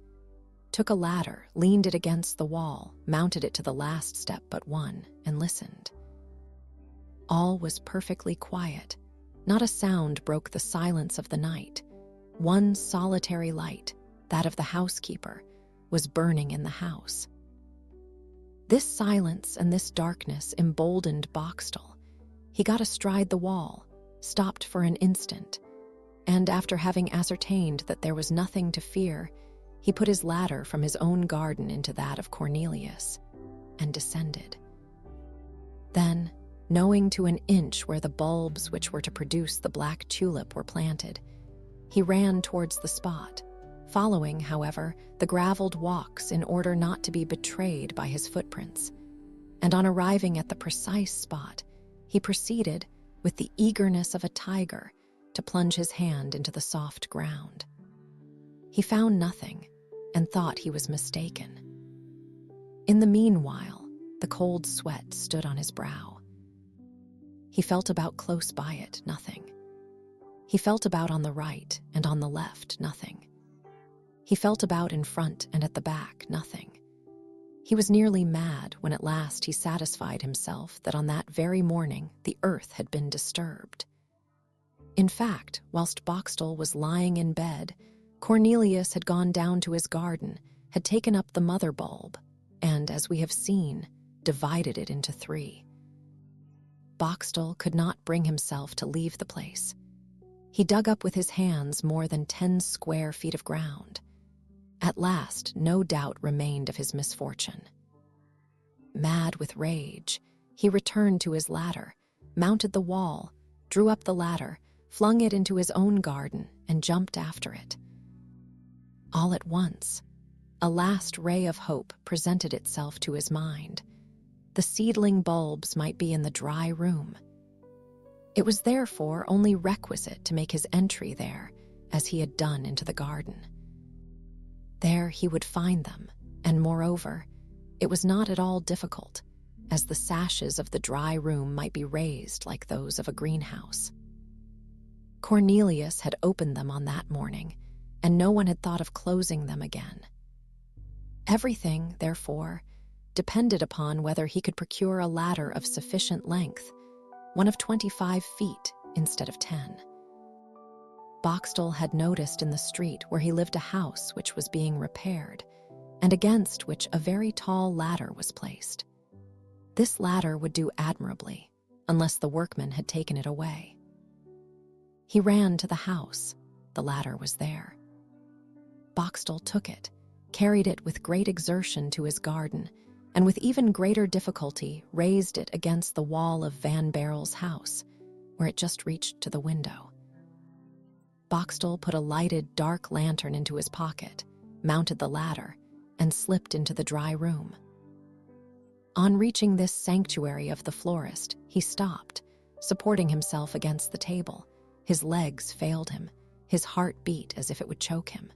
took a ladder, leaned it against the wall, mounted it to the last step but one, and listened. All was perfectly quiet. Not a sound broke the silence of the night. One solitary light, that of the housekeeper, was burning in the house. This silence and this darkness emboldened Boxtel. He got astride the wall, stopped for an instant, and after having ascertained that there was nothing to fear, he put his ladder from his own garden into that of Cornelius, and descended. Then, knowing to an inch where the bulbs which were to produce the black tulip were planted, he ran towards the spot, following, however, the gravelled walks in order not to be betrayed by his footprints, and on arriving at the precise spot, he proceeded, with the eagerness of a tiger, to plunge his hand into the soft ground. He found nothing, and thought he was mistaken. In the meanwhile, the cold sweat stood on his brow. He felt about close by it, nothing. He felt about on the right and on the left, nothing. He felt about in front and at the back, nothing. He was nearly mad when at last he satisfied himself that on that very morning the earth had been disturbed. In fact, whilst Boxtel was lying in bed, Cornelius had gone down to his garden, had taken up the mother bulb, and, as we have seen, divided it into 3. Boxtel could not bring himself to leave the place. He dug up with his hands more than 10 square feet of ground. At last, no doubt remained of his misfortune. Mad with rage, he returned to his ladder, mounted the wall, drew up the ladder, flung it into his own garden, and jumped after it. All at once, a last ray of hope presented itself to his mind. The seedling bulbs might be in the dry room. It was therefore only requisite to make his entry there, as he had done into the garden. There he would find them, and moreover, it was not at all difficult, as the sashes of the dry room might be raised like those of a greenhouse. Cornelius had opened them on that morning, and no one had thought of closing them again. Everything, therefore, depended upon whether he could procure a ladder of sufficient length, one of 25 feet instead of 10. Boxtel had noticed in the street where he lived a house which was being repaired, and against which a very tall ladder was placed. This ladder would do admirably, unless the workmen had taken it away. He ran to the house. The ladder was there. Boxtel took it, carried it with great exertion to his garden, and with even greater difficulty raised it against the wall of Van Barrel's house, where it just reached to the window. Boxtel put a lighted, dark lantern into his pocket, mounted the ladder, and slipped into the dry room. On reaching this sanctuary of the florist, he stopped, supporting himself against the table. His legs failed him. His heart beat as if it would choke him.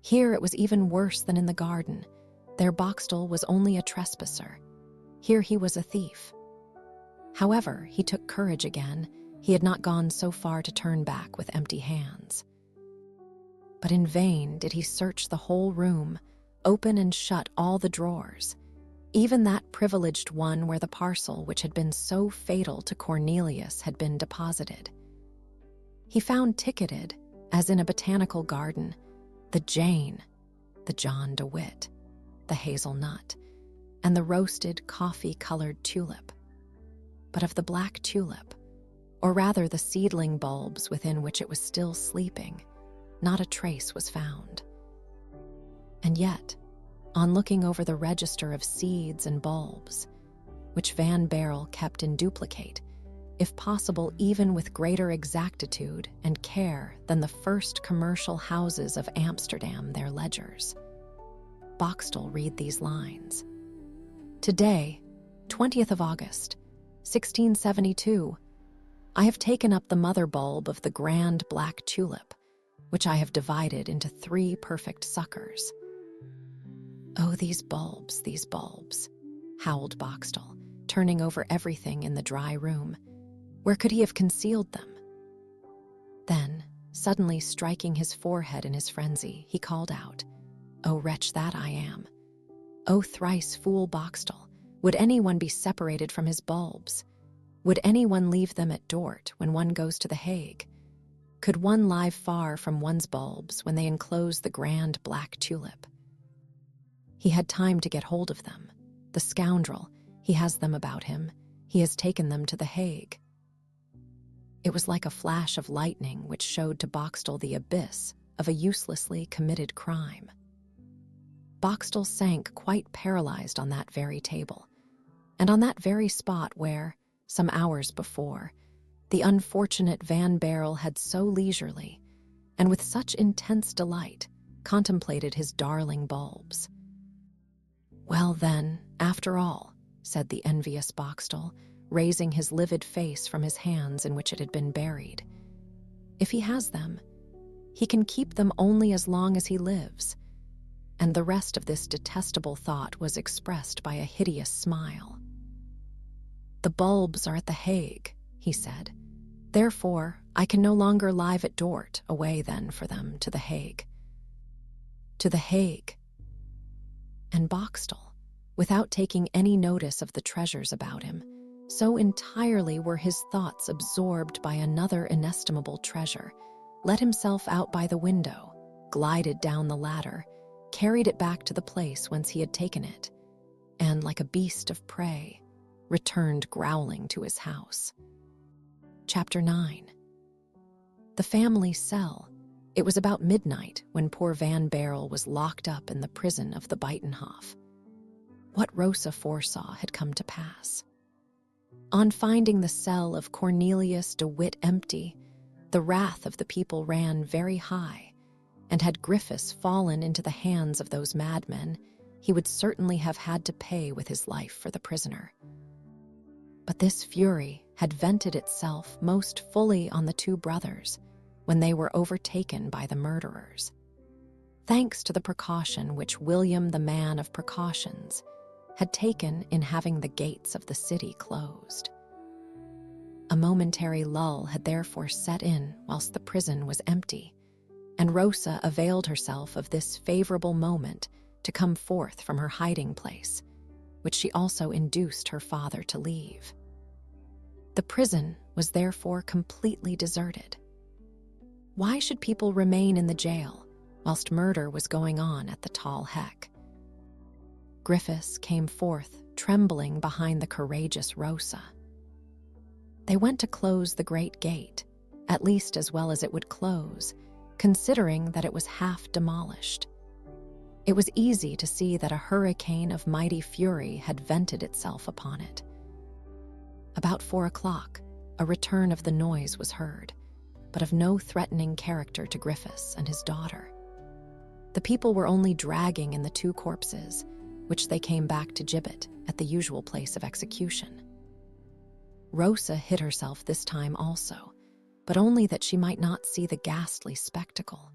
Here it was even worse than in the garden. There Boxtel was only a trespasser. Here he was a thief. However, he took courage again. He had not gone so far to turn back with empty hands. But in vain did he search the whole room, open and shut all the drawers, even that privileged one where the parcel which had been so fatal to Cornelius had been deposited. He found ticketed, as in a botanical garden, the Jane, the John DeWitt, the hazelnut, and the roasted coffee-colored tulip. But of the black tulip, or rather the seedling bulbs within which it was still sleeping, not a trace was found. And yet, on looking over the register of seeds and bulbs, which Van Barrel kept in duplicate, if possible even with greater exactitude and care than the first commercial houses of Amsterdam their ledgers, Boxtel read these lines. Today, 20th of August, 1672, I have taken up the mother bulb of the grand black tulip, which I have divided into 3 perfect suckers. Oh, these bulbs, howled Boxtel, turning over everything in the dry room. Where could he have concealed them? Then, suddenly striking his forehead in his frenzy, he called out, "O wretch that I am! O thrice fool Boxtel! Would anyone be separated from his bulbs? Would anyone leave them at Dort when one goes to The Hague? Could one lie far from one's bulbs when they enclose the grand black tulip? He had time to get hold of them. The scoundrel, he has them about him. He has taken them to The Hague." It was like a flash of lightning which showed to Boxtel the abyss of a uselessly committed crime. Boxtel sank quite paralyzed on that very table, and on that very spot where, some hours before, the unfortunate Van Barrel had so leisurely, and with such intense delight, contemplated his darling bulbs. "Well then, after all," said the envious Boxtel, raising his livid face from his hands in which it had been buried, "if he has them, he can keep them only as long as he lives." And the rest of this detestable thought was expressed by a hideous smile. "The bulbs are at The Hague," he said. "Therefore, I can no longer live at Dort. Away, then, for them to The Hague." To The Hague. And Boxtel, without taking any notice of the treasures about him, so entirely were his thoughts absorbed by another inestimable treasure, let himself out by the window, glided down the ladder, carried it back to the place whence he had taken it, and, like a beast of prey, returned growling to his house. Chapter 9. The family cell. It was about midnight when poor Van Barrel was locked up in the prison of the Buitenhof. What Rosa foresaw had come to pass. On finding the cell of Cornelius de Witt empty, the wrath of the people ran very high, and had Griffiths fallen into the hands of those madmen, he would certainly have had to pay with his life for the prisoner. But this fury had vented itself most fully on the two brothers when they were overtaken by the murderers. Thanks to the precaution which William, the man of precautions, had taken in having the gates of the city closed. A momentary lull had therefore set in whilst the prison was empty, and Rosa availed herself of this favorable moment to come forth from her hiding place, which she also induced her father to leave. The prison was therefore completely deserted. Why should people remain in the jail whilst murder was going on at the Tall Heck? Griffiths came forth, trembling behind the courageous Rosa. They went to close the great gate, at least as well as it would close, considering that it was half demolished. It was easy to see that a hurricane of mighty fury had vented itself upon it. About 4 o'clock, a return of the noise was heard, but of no threatening character to Griffiths and his daughter. The people were only dragging in the 2 corpses, which they came back to gibbet at the usual place of execution. Rosa hid herself this time also, but only that she might not see the ghastly spectacle.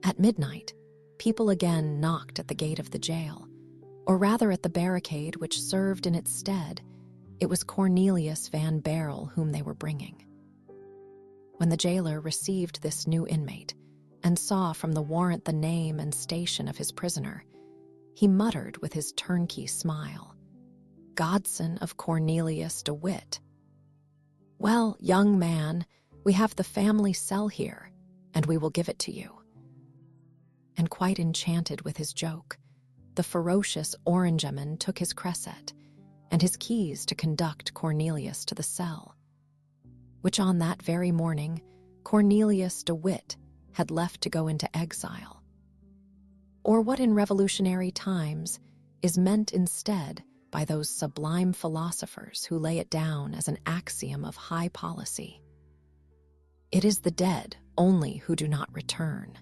At midnight, people again knocked at the gate of the jail, or rather at the barricade which served in its stead. It was Cornelius Van Barrel whom they were bringing. When the jailer received this new inmate and saw from the warrant the name and station of his prisoner, he muttered with his turnkey smile, "Godson of Cornelius de Witt. Well, young man, we have the family cell here, and we will give it to you." And quite enchanted with his joke, the ferocious Orangeman took his cresset and his keys to conduct Cornelius to the cell, which on that very morning Cornelius de Witt had left to go into exile, or what in revolutionary times is meant instead by those sublime philosophers who lay it down as an axiom of high policy. It is the dead only who do not return.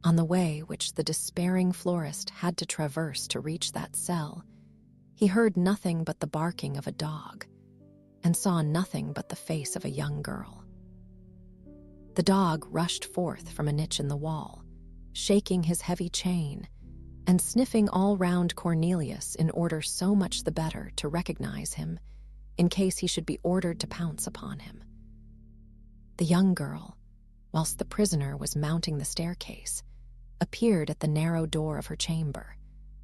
On the way which the despairing florist had to traverse to reach that cell, he heard nothing but the barking of a dog, and saw nothing but the face of a young girl. The dog rushed forth from a niche in the wall, shaking his heavy chain, and sniffing all round Cornelius in order so much the better to recognize him in case he should be ordered to pounce upon him. The young girl, whilst the prisoner was mounting the staircase, appeared at the narrow door of her chamber,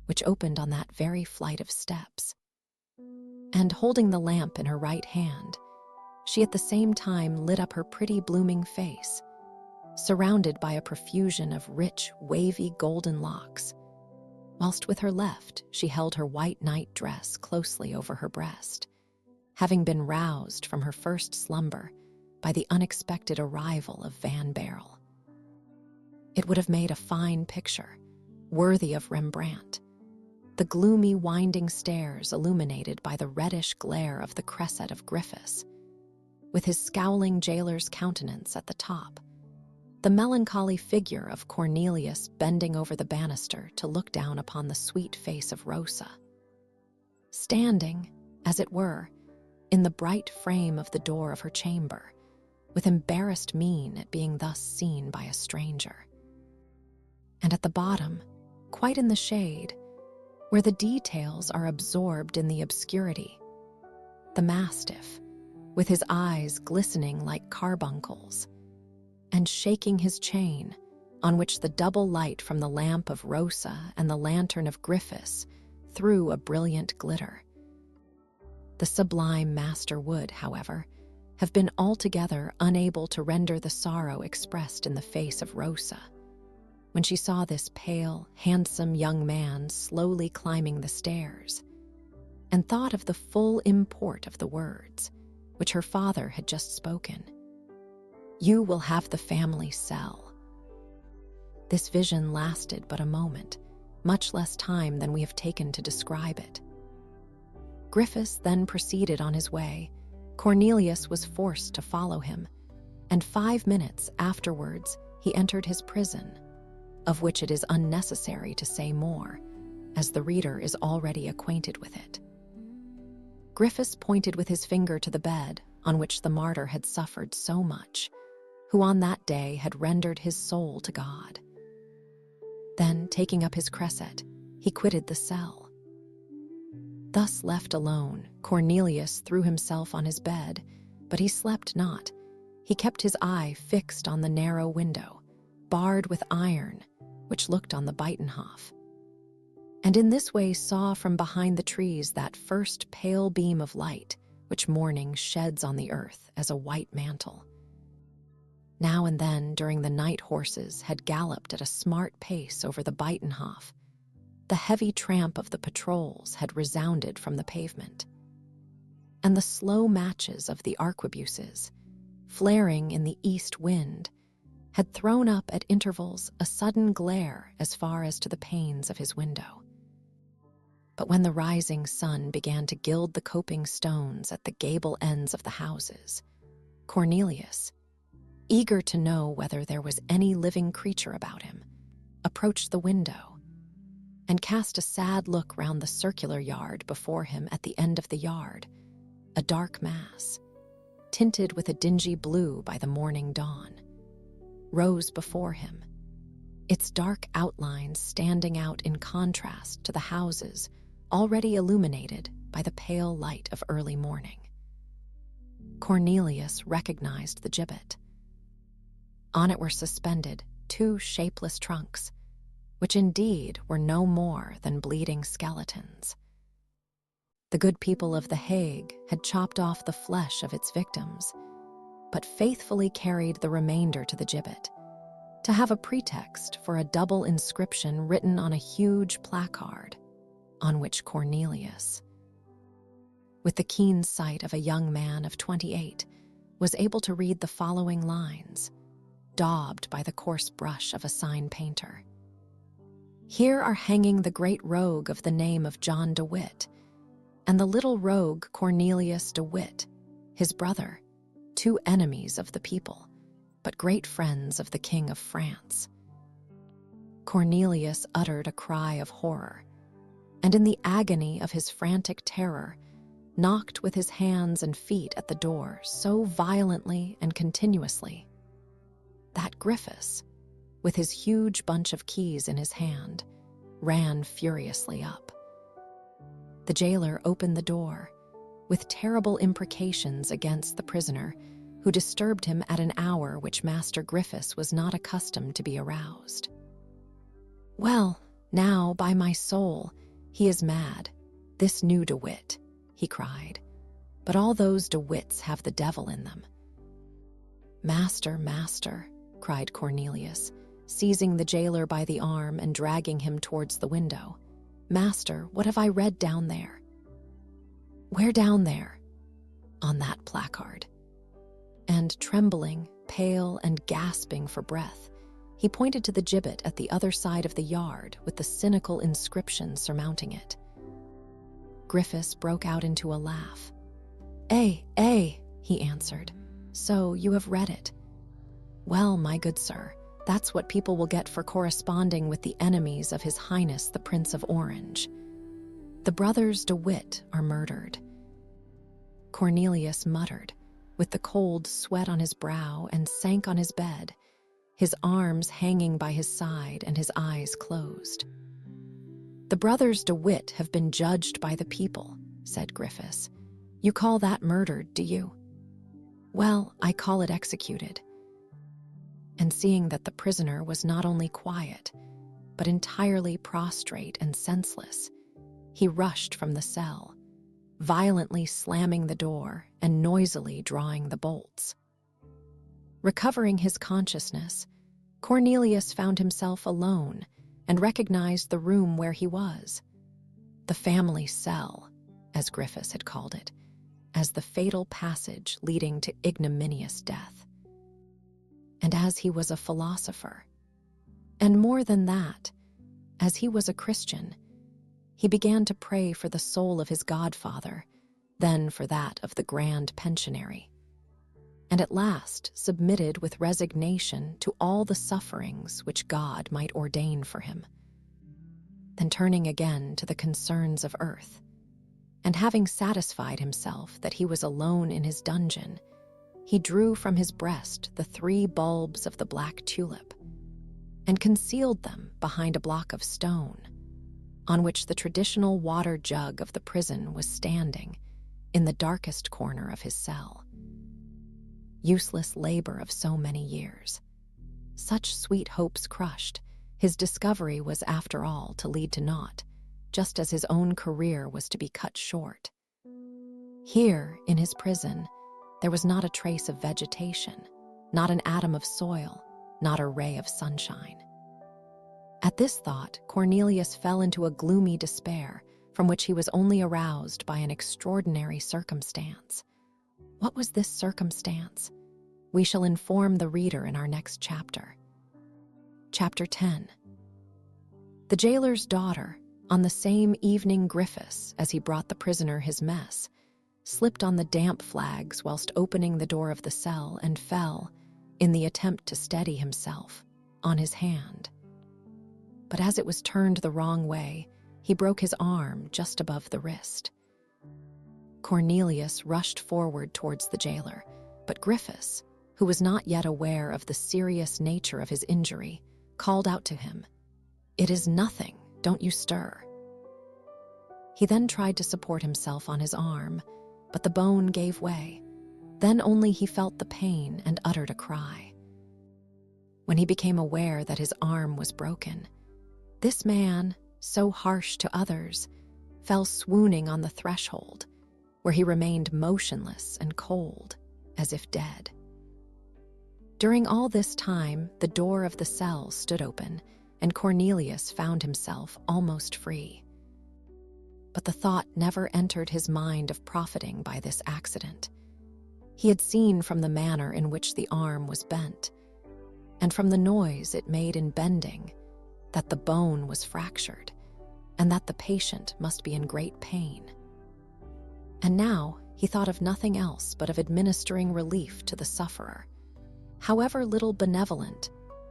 which opened on that very flight of steps. And holding the lamp in her right hand, she at the same time lit up her pretty blooming face, surrounded by a profusion of rich, wavy golden locks, whilst with her left she held her white night dress closely over her breast, having been roused from her first slumber by the unexpected arrival of Van Barrel. It would have made a fine picture, worthy of Rembrandt, the gloomy winding stairs illuminated by the reddish glare of the cresset of Griffiths, with his scowling jailer's countenance at the top, the melancholy figure of Cornelius bending over the banister to look down upon the sweet face of Rosa, standing, as it were, in the bright frame of the door of her chamber, with embarrassed mien at being thus seen by a stranger. And at the bottom, quite in the shade, where the details are absorbed in the obscurity, the mastiff, with his eyes glistening like carbuncles, and shaking his chain, on which the double light from the lamp of Rosa and the lantern of Griffiths threw a brilliant glitter. The sublime master would, however, have been altogether unable to render the sorrow expressed in the face of Rosa, when she saw this pale, handsome young man slowly climbing the stairs, and thought of the full import of the words which her father had just spoken. "You will have the family cell." This vision lasted but a moment, much less time than we have taken to describe it. Griffiths then proceeded on his way. Cornelius was forced to follow him, and 5 minutes afterwards he entered his prison, of which it is unnecessary to say more, as the reader is already acquainted with it. Griffiths pointed with his finger to the bed on which the martyr had suffered so much, who on that day had rendered his soul to God. Then, taking up his cresset, he quitted the cell. Thus left alone, Cornelius threw himself on his bed, but he slept not. He kept his eye fixed on the narrow window, barred with iron, which looked on the Buitenhof, and in this way saw from behind the trees that first pale beam of light which morning sheds on the earth as a white mantle. Now and then, during the night, horses had galloped at a smart pace over the Buitenhof. The heavy tramp of the patrols had resounded from the pavement, and the slow matches of the arquebuses, flaring in the east wind, had thrown up at intervals a sudden glare as far as to the panes of his window. But when the rising sun began to gild the coping stones at the gable ends of the houses, Cornelius, eager to know whether there was any living creature about him, approached the window and cast a sad look round the circular yard before him. At the end of the yard, a dark mass, tinted with a dingy blue by the morning dawn, rose before him, its dark outlines standing out in contrast to the houses already illuminated by the pale light of early morning. Cornelius recognized the gibbet. On it were suspended 2 shapeless trunks, which indeed were no more than bleeding skeletons. The good people of The Hague had chopped off the flesh of its victims, but faithfully carried the remainder to the gibbet, to have a pretext for a double inscription written on a huge placard, on which Cornelius, with the keen sight of a young man of 28, was able to read the following lines, daubed by the coarse brush of a sign painter. Here are hanging the great rogue of the name of John de Witt, and the little rogue Cornelius de Witt, his brother, 2 enemies of the people, but great friends of the King of France. Cornelius uttered a cry of horror, and in the agony of his frantic terror, knocked with his hands and feet at the door so violently and continuously that Griffiths, with his huge bunch of keys in his hand, ran furiously up. The jailer opened the door, with terrible imprecations against the prisoner, who disturbed him at an hour which Master Griffiths was not accustomed to be aroused. "Well, now, by my soul, he is mad, this new De Witt," he cried, "but all those De Witts have the devil in them." "Master, master," cried Cornelius, seizing the jailer by the arm and dragging him towards the window. "Master, what have I read down there?" "Where down there?" "On that placard." And trembling, pale, and gasping for breath, he pointed to the gibbet at the other side of the yard with the cynical inscription surmounting it. Griffiths broke out into a laugh. Eh," he answered. "So you have read it. Well, my good sir, that's what people will get for corresponding with the enemies of His Highness the Prince of Orange. The brothers De Witt are murdered." Cornelius muttered, with the cold sweat on his brow, and sank on his bed, his arms hanging by his side and his eyes closed. "The brothers De Witt have been judged by the people," said Griffiths. "You call that murdered, do you? Well, I call it executed." And seeing that the prisoner was not only quiet, but entirely prostrate and senseless, he rushed from the cell, violently slamming the door and noisily drawing the bolts. Recovering his consciousness, Cornelius found himself alone and recognized the room where he was, the family cell, as Griffiths had called it, as the fatal passage leading to ignominious death. And as he was a philosopher, and more than that, as he was a Christian, he began to pray for the soul of his godfather, then for that of the Grand Pensionary. and at last submitted with resignation to all the sufferings which God might ordain for him. Then turning again to the concerns of earth, and having satisfied himself that he was alone in his dungeon, he drew from his breast the 3 bulbs of the black tulip and concealed them behind a block of stone, on which the traditional water jug of the prison was standing in the darkest corner of his cell. Useless labor of so many years. Such sweet hopes crushed, his discovery was after all to lead to naught, just as his own career was to be cut short. Here, in his prison, there was not a trace of vegetation, not an atom of soil, not a ray of sunshine. At this thought, Cornelius fell into a gloomy despair from which he was only aroused by an extraordinary circumstance. What was this circumstance? We shall inform the reader in our next chapter. Chapter 10. The jailer's daughter, on the same evening Griffiths, as he brought the prisoner his mess, slipped on the damp flags whilst opening the door of the cell and fell, in the attempt to steady himself, on his hand. But as it was turned the wrong way, he broke his arm just above the wrist. Cornelius rushed forward towards the jailer, but Griffiths, who was not yet aware of the serious nature of his injury, called out to him, "It is nothing, don't you stir." He then tried to support himself on his arm, but the bone gave way. Then only he felt the pain and uttered a cry. When he became aware that his arm was broken, this man, so harsh to others, fell swooning on the threshold, where he remained motionless and cold, as if dead. During all this time, the door of the cell stood open, and Cornelius found himself almost free. But the thought never entered his mind of profiting by this accident. He had seen from the manner in which the arm was bent, and from the noise it made in bending, that the bone was fractured, and that the patient must be in great pain. And now he thought of nothing else but of administering relief to the sufferer. However little benevolent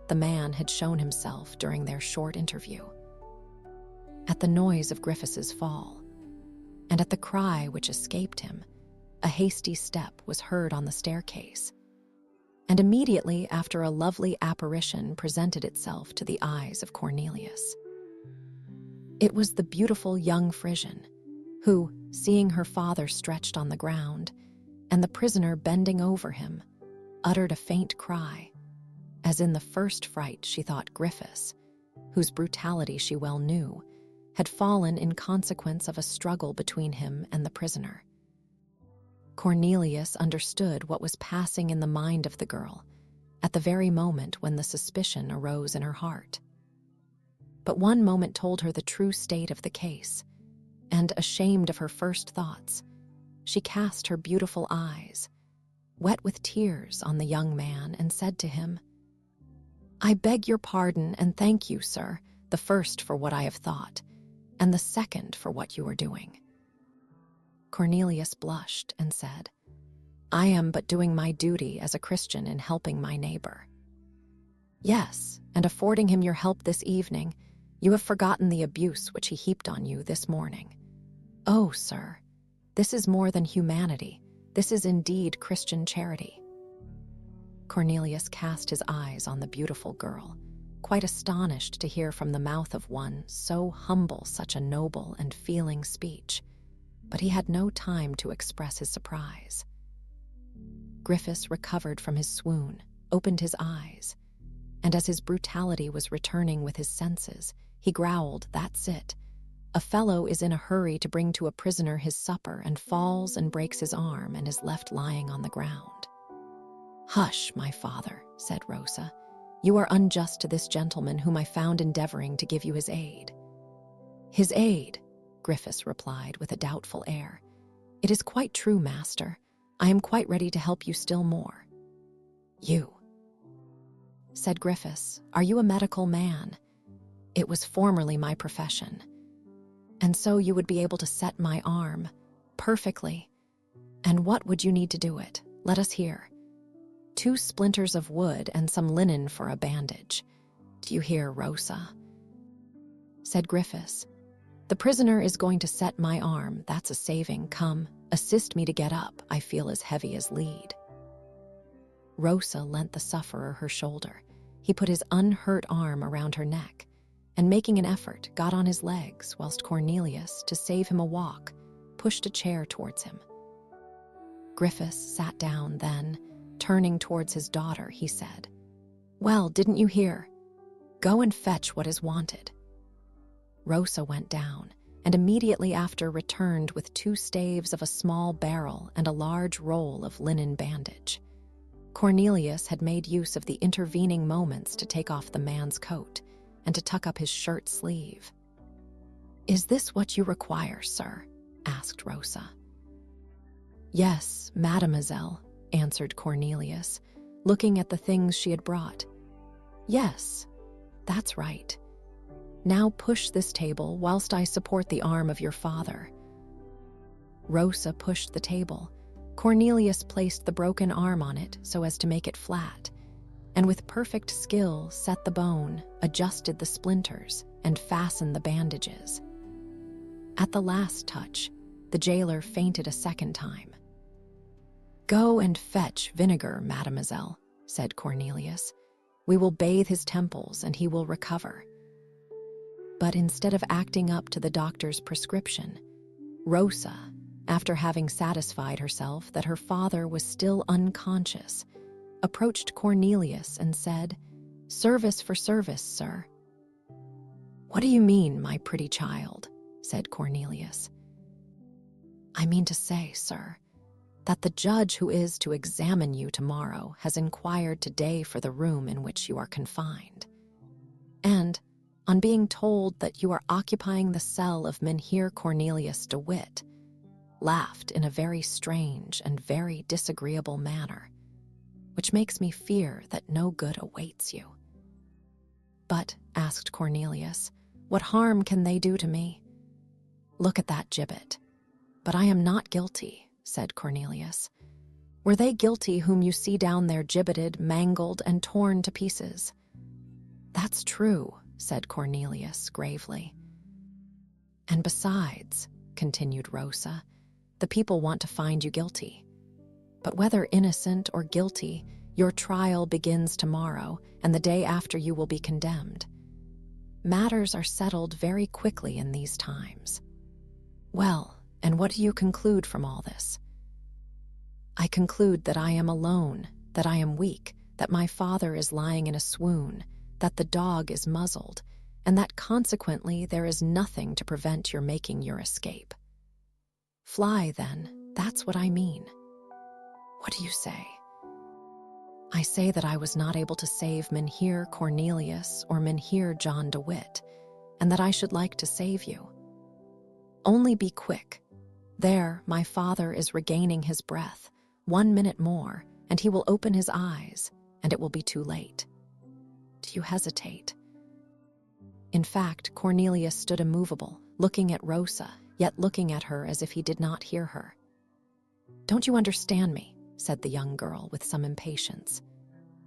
the man had shown himself during their short interview. At the noise of Griffiths's fall, and at the cry which escaped him, a hasty step was heard on the staircase, and immediately after a lovely apparition presented itself to the eyes of Cornelius. It was the beautiful young Frisian, who, seeing her father stretched on the ground, and the prisoner bending over him, uttered a faint cry, as in the first fright she thought Griffiths, whose brutality she well knew, had fallen in consequence of a struggle between him and the prisoner. Cornelius understood what was passing in the mind of the girl at the very moment when the suspicion arose in her heart. But one moment told her the true state of the case, and, ashamed of her first thoughts, she cast her beautiful eyes, wet with tears, on the young man and said to him, "I beg your pardon and thank you, sir, the first for what I have thought, and the second for what you are doing." Cornelius blushed and said, "I am but doing my duty as a Christian in helping my neighbor." "Yes, and affording him your help this evening, you have forgotten the abuse which he heaped on you this morning. Oh, sir, this is more than humanity. This is indeed Christian charity." Cornelius cast his eyes on the beautiful girl, quite astonished to hear from the mouth of one so humble such a noble and feeling speech, but he had no time to express his surprise. Griffiths recovered from his swoon, opened his eyes, and as his brutality was returning with his senses, he growled, "That's it. A fellow is in a hurry to bring to a prisoner his supper and falls and breaks his arm and is left lying on the ground." "Hush, my father," said Rosa. "You are unjust to this gentleman whom I found endeavoring to give you his aid." "His aid?" Griffiths replied with a doubtful air. "It is quite true, master. I am quite ready to help you still more." "You," said Griffiths, "are you a medical man? It was formerly my profession. And so you would be able to set my arm perfectly. And what would you need to do it? Let us hear. 2 splinters of wood and some linen for a bandage. Do you hear, Rosa? Said Griffiths. The prisoner is going to set my arm. That's a saving. Come, assist me to get up. I feel as heavy as lead. Rosa lent the sufferer her shoulder. He put his unhurt arm around her neck, and making an effort, got on his legs, whilst Cornelius, to save him a walk, pushed a chair towards him. Griffiths sat down, then, turning towards his daughter, he said, Well, didn't you hear? Go and fetch what is wanted. Rosa went down, and immediately after returned with 2 staves of a small barrel and a large roll of linen bandage. Cornelius had made use of the intervening moments to take off the man's coat and to tuck up his shirt sleeve. Is this what you require, sir? Asked Rosa. Yes, mademoiselle, answered Cornelius, looking at the things she had brought. Yes, that's right. Now push this table whilst I support the arm of your father. Rosa pushed the table. Cornelius placed the broken arm on it so as to make it flat, and with perfect skill set the bone, adjusted the splinters, and fastened the bandages. At the last touch, the jailer fainted a second time. Go and fetch vinegar, mademoiselle, said Cornelius. We will bathe his temples and he will recover. But instead of acting up to the doctor's prescription, Rosa, after having satisfied herself that her father was still unconscious, approached Cornelius and said, Service for service, sir. What do you mean, my pretty child? Said Cornelius. I mean to say, sir, that the judge who is to examine you tomorrow has inquired today for the room in which you are confined. And, on being told that you are occupying the cell of Mynheer Cornelius de Witt, laughed in a very strange and very disagreeable manner, which makes me fear that no good awaits you. But, asked Cornelius, what harm can they do to me? Look at that gibbet. But I am not guilty, said Cornelius. Were they guilty whom you see down there gibbeted, mangled, and torn to pieces? That's true, said Cornelius gravely. And besides, continued Rosa, the people want to find you guilty. But whether innocent or guilty, your trial begins tomorrow, and the day after you will be condemned. Matters are settled very quickly in these times. Well, and what do you conclude from all this? I conclude that I am alone, that I am weak, that my father is lying in a swoon, that the dog is muzzled, and that consequently there is nothing to prevent your making your escape. Fly, then, that's what I mean. What do you say? I say that I was not able to save Mynheer Cornelius or Mynheer John de Witt, and that I should like to save you. Only be quick. There, my father is regaining his breath. 1 minute more, and he will open his eyes, and it will be too late. Do you hesitate? In fact, Cornelius stood immovable, looking at Rosa, yet looking at her as if he did not hear her. Don't you understand me? Said the young girl with some impatience.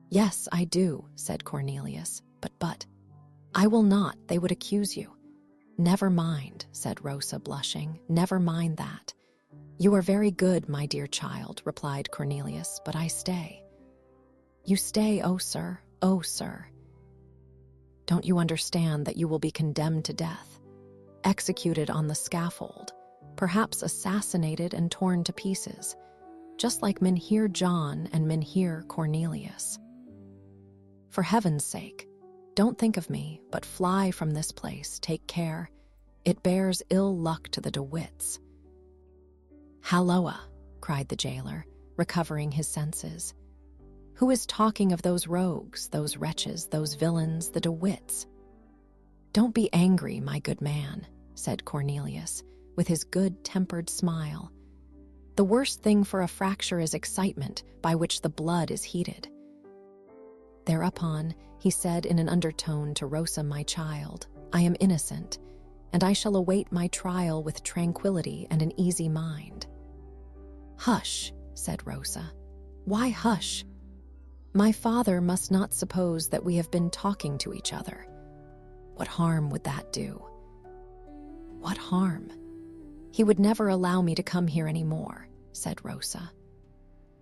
Yes, I do, said Cornelius, but, I will not, they would accuse you. Never mind, said Rosa, blushing, never mind that. You are very good, my dear child, replied Cornelius, but I stay. You stay, oh sir, oh sir. Don't you understand that you will be condemned to death, executed on the scaffold, perhaps assassinated and torn to pieces, just like Mynheer John and Mynheer Cornelius? For heaven's sake, don't think of me, but fly from this place, take care. It bears ill luck to the De Witts. Halloa, cried the jailer, recovering his senses. Who is talking of those rogues, those wretches, those villains, the De Witts? Don't be angry, my good man, said Cornelius, with his good-tempered smile. The worst thing for a fracture is excitement, by which the blood is heated. Thereupon, he said in an undertone to Rosa, my child, I am innocent, and I shall await my trial with tranquility and an easy mind. Hush, said Rosa. Why hush? My father must not suppose that we have been talking to each other. What harm would that do? What harm? He would never allow me to come here anymore, said Rosa.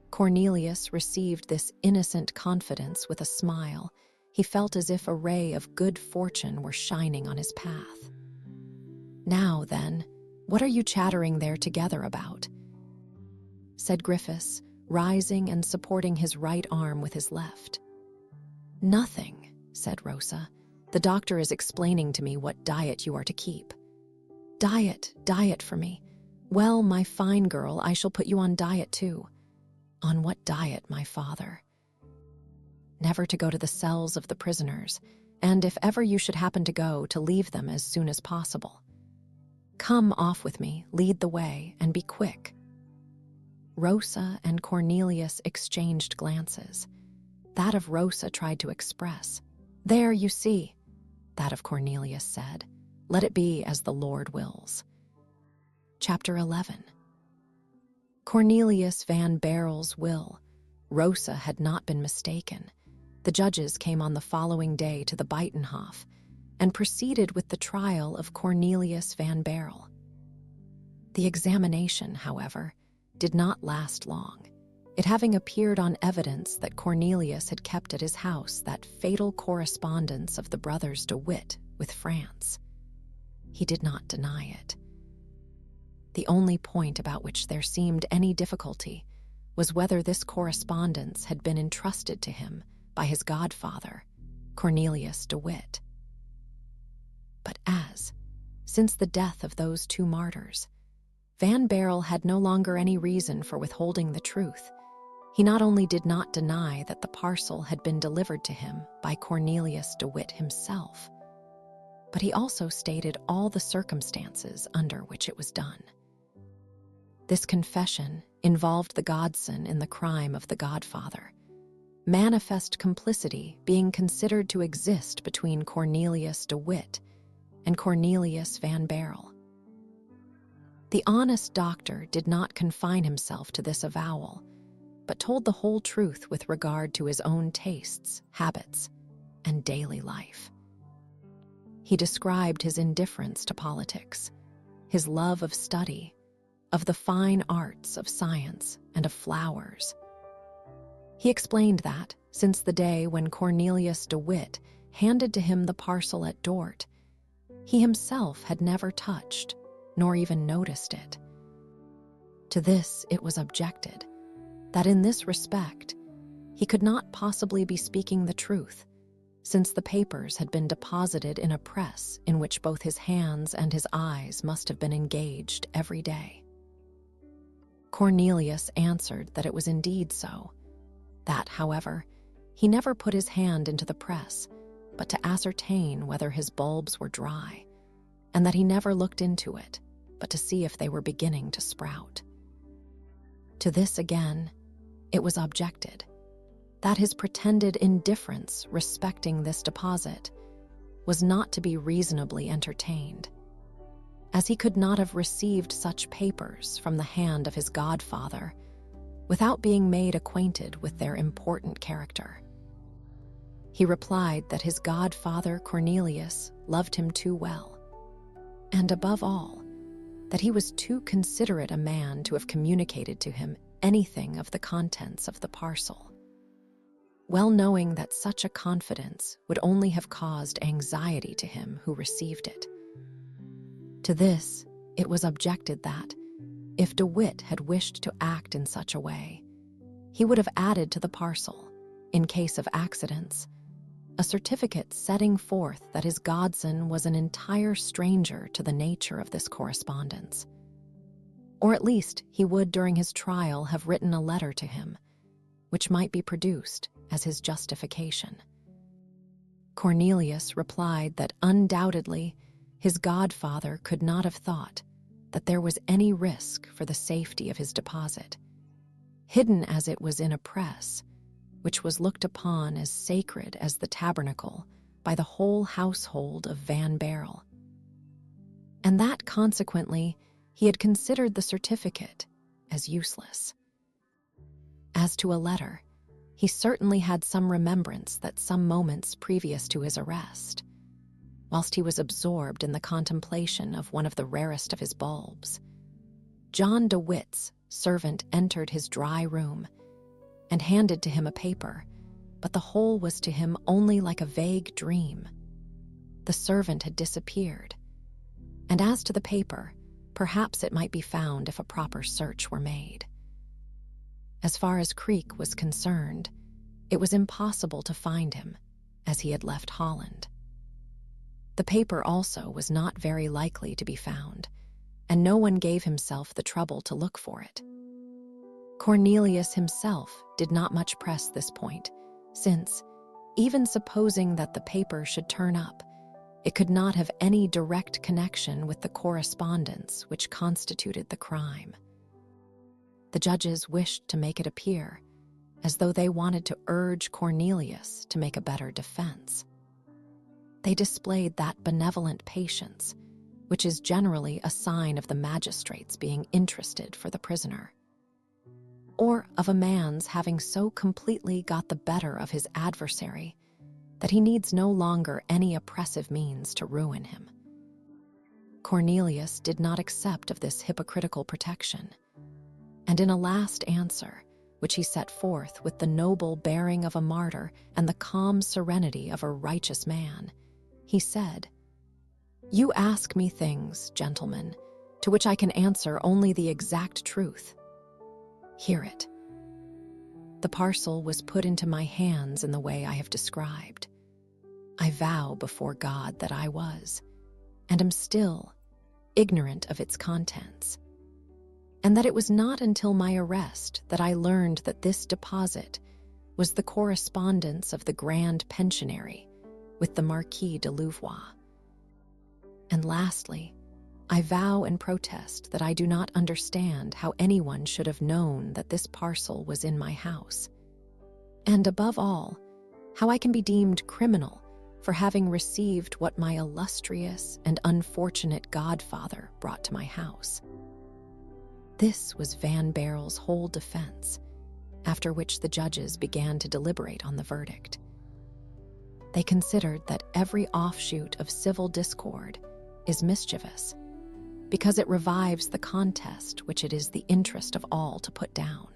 Cornelius received this innocent confidence with a smile. He felt as if a ray of good fortune were shining on his path. Now, then, what are you chattering there together about? Said Griffiths, rising and supporting his right arm with his left. Nothing, said Rosa. The doctor is explaining to me what diet you are to keep. Diet for me. Well, my fine girl, I shall put you on diet too. On what diet, my father? Never to go to the cells of the prisoners, and if ever you should happen to go, to leave them as soon as possible. Come off with me, lead the way, and be quick. Rosa and Cornelius exchanged glances. That of Rosa tried to express, "There, you see." That of Cornelius said, "Let it be as the Lord wills." Chapter 11. Cornelius Van Barrel's will. Rosa had not been mistaken. The judges came on the following day to the Buitenhof and proceeded with the trial of Cornelius Van Barrel. The examination, however, did not last long, it having appeared on evidence that Cornelius had kept at his house that fatal correspondence of the brothers De Witt with France. He did not deny it. The only point about which there seemed any difficulty was whether this correspondence had been entrusted to him by his godfather, Cornelius De Witt. But as, since the death of those two martyrs, Van Barrel had no longer any reason for withholding the truth, he not only did not deny that the parcel had been delivered to him by Cornelius De Witt himself, but he also stated all the circumstances under which it was done. This confession involved the godson in the crime of the godfather, manifest complicity being considered to exist between Cornelius De Witt and Cornelius Van Barrel. The honest doctor did not confine himself to this avowal, but told the whole truth with regard to his own tastes, habits, and daily life. He described his indifference to politics, his love of study, of the fine arts of science and of flowers. He explained that, since the day when Cornelius De Witt handed to him the parcel at Dort, he himself had never touched, nor even noticed it. To this it was objected that in this respect he could not possibly be speaking the truth, since the papers had been deposited in a press in which both his hands and his eyes must have been engaged every day. Cornelius answered that it was indeed so, that, however, he never put his hand into the press but to ascertain whether his bulbs were dry, and that he never looked into it but to see if they were beginning to sprout. To this again it was objected that his pretended indifference respecting this deposit was not to be reasonably entertained, as he could not have received such papers from the hand of his godfather without being made acquainted with their important character. He replied that his godfather Cornelius loved him too well, and above all, that he was too considerate a man to have communicated to him anything of the contents of the parcel, well knowing that such a confidence would only have caused anxiety to him who received it. To this it was objected that, if De Witt had wished to act in such a way, he would have added to the parcel, in case of accidents, a certificate setting forth that his godson was an entire stranger to the nature of this correspondence. Or at least he would during his trial have written a letter to him, which might be produced as his justification. Cornelius replied that undoubtedly his godfather could not have thought that there was any risk for the safety of his deposit, hidden as it was in a press, which was looked upon as sacred as the tabernacle by the whole household of Van Barrel, and that consequently he had considered the certificate as useless. As to a letter, he certainly had some remembrance that some moments previous to his arrest, whilst he was absorbed in the contemplation of one of the rarest of his bulbs, John DeWitt's servant entered his dry room and handed to him a paper, but the whole was to him only like a vague dream. The servant had disappeared, and as to the paper, perhaps it might be found if a proper search were made. As far as Creek was concerned, it was impossible to find him, as he had left Holland. The paper also was not very likely to be found, and no one gave himself the trouble to look for it. Cornelius himself did not much press this point, since, even supposing that the paper should turn up, it could not have any direct connection with the correspondence which constituted the crime. The judges wished to make it appear as though they wanted to urge Cornelius to make a better defense. They displayed that benevolent patience which is generally a sign of the magistrates being interested for the prisoner, or of a man's having so completely got the better of his adversary that he needs no longer any oppressive means to ruin him. Cornelius did not accept of this hypocritical protection, and in a last answer, which he set forth with the noble bearing of a martyr and the calm serenity of a righteous man, he said, "You ask me things, gentlemen, to which I can answer only the exact truth. Hear it. The parcel was put into my hands in the way I have described. I vow before God that I was, and am still, ignorant of its contents, and that it was not until my arrest that I learned that this deposit was the correspondence of the Grand Pensionary with the Marquis de Louvois. And lastly, I vow and protest that I do not understand how anyone should have known that this parcel was in my house, and above all, how I can be deemed criminal for having received what my illustrious and unfortunate godfather brought to my house." This was Van Baerle's whole defense, after which the judges began to deliberate on the verdict. They considered that every offshoot of civil discord is mischievous, because it revives the contest which it is the interest of all to put down.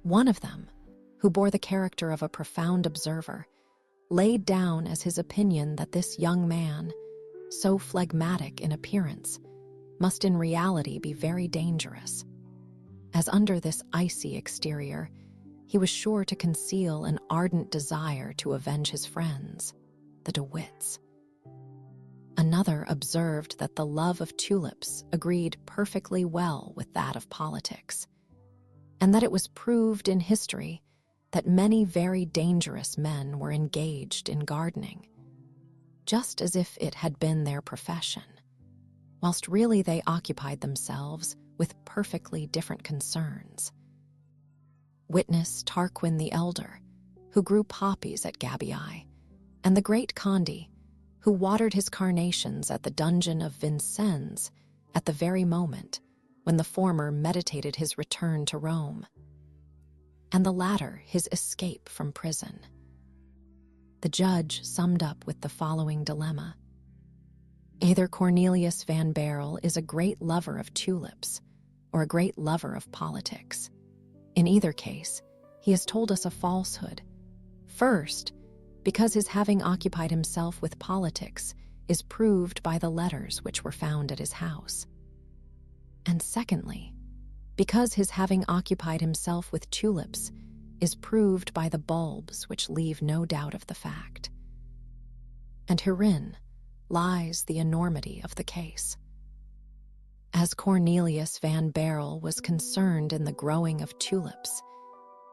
One of them, who bore the character of a profound observer, laid down as his opinion that this young man, so phlegmatic in appearance, must in reality be very dangerous, as under this icy exterior he was sure to conceal an ardent desire to avenge his friends, the DeWitts. Another observed that the love of tulips agreed perfectly well with that of politics, and that it was proved in history that many very dangerous men were engaged in gardening, just as if it had been their profession, whilst really they occupied themselves with perfectly different concerns. Witness Tarquin the Elder, who grew poppies at Gabii, and the great Condé, who watered his carnations at the dungeon of Vincennes at the very moment when the former meditated his return to Rome, and the latter his escape from prison. The judge summed up with the following dilemma. Either Cornelius Van Baerle is a great lover of tulips or a great lover of politics. In either case, he has told us a falsehood. First, because his having occupied himself with politics is proved by the letters which were found at his house. And secondly, because his having occupied himself with tulips is proved by the bulbs which leave no doubt of the fact. And herein lies the enormity of the case. As Cornelius Van Baerle was concerned in the growing of tulips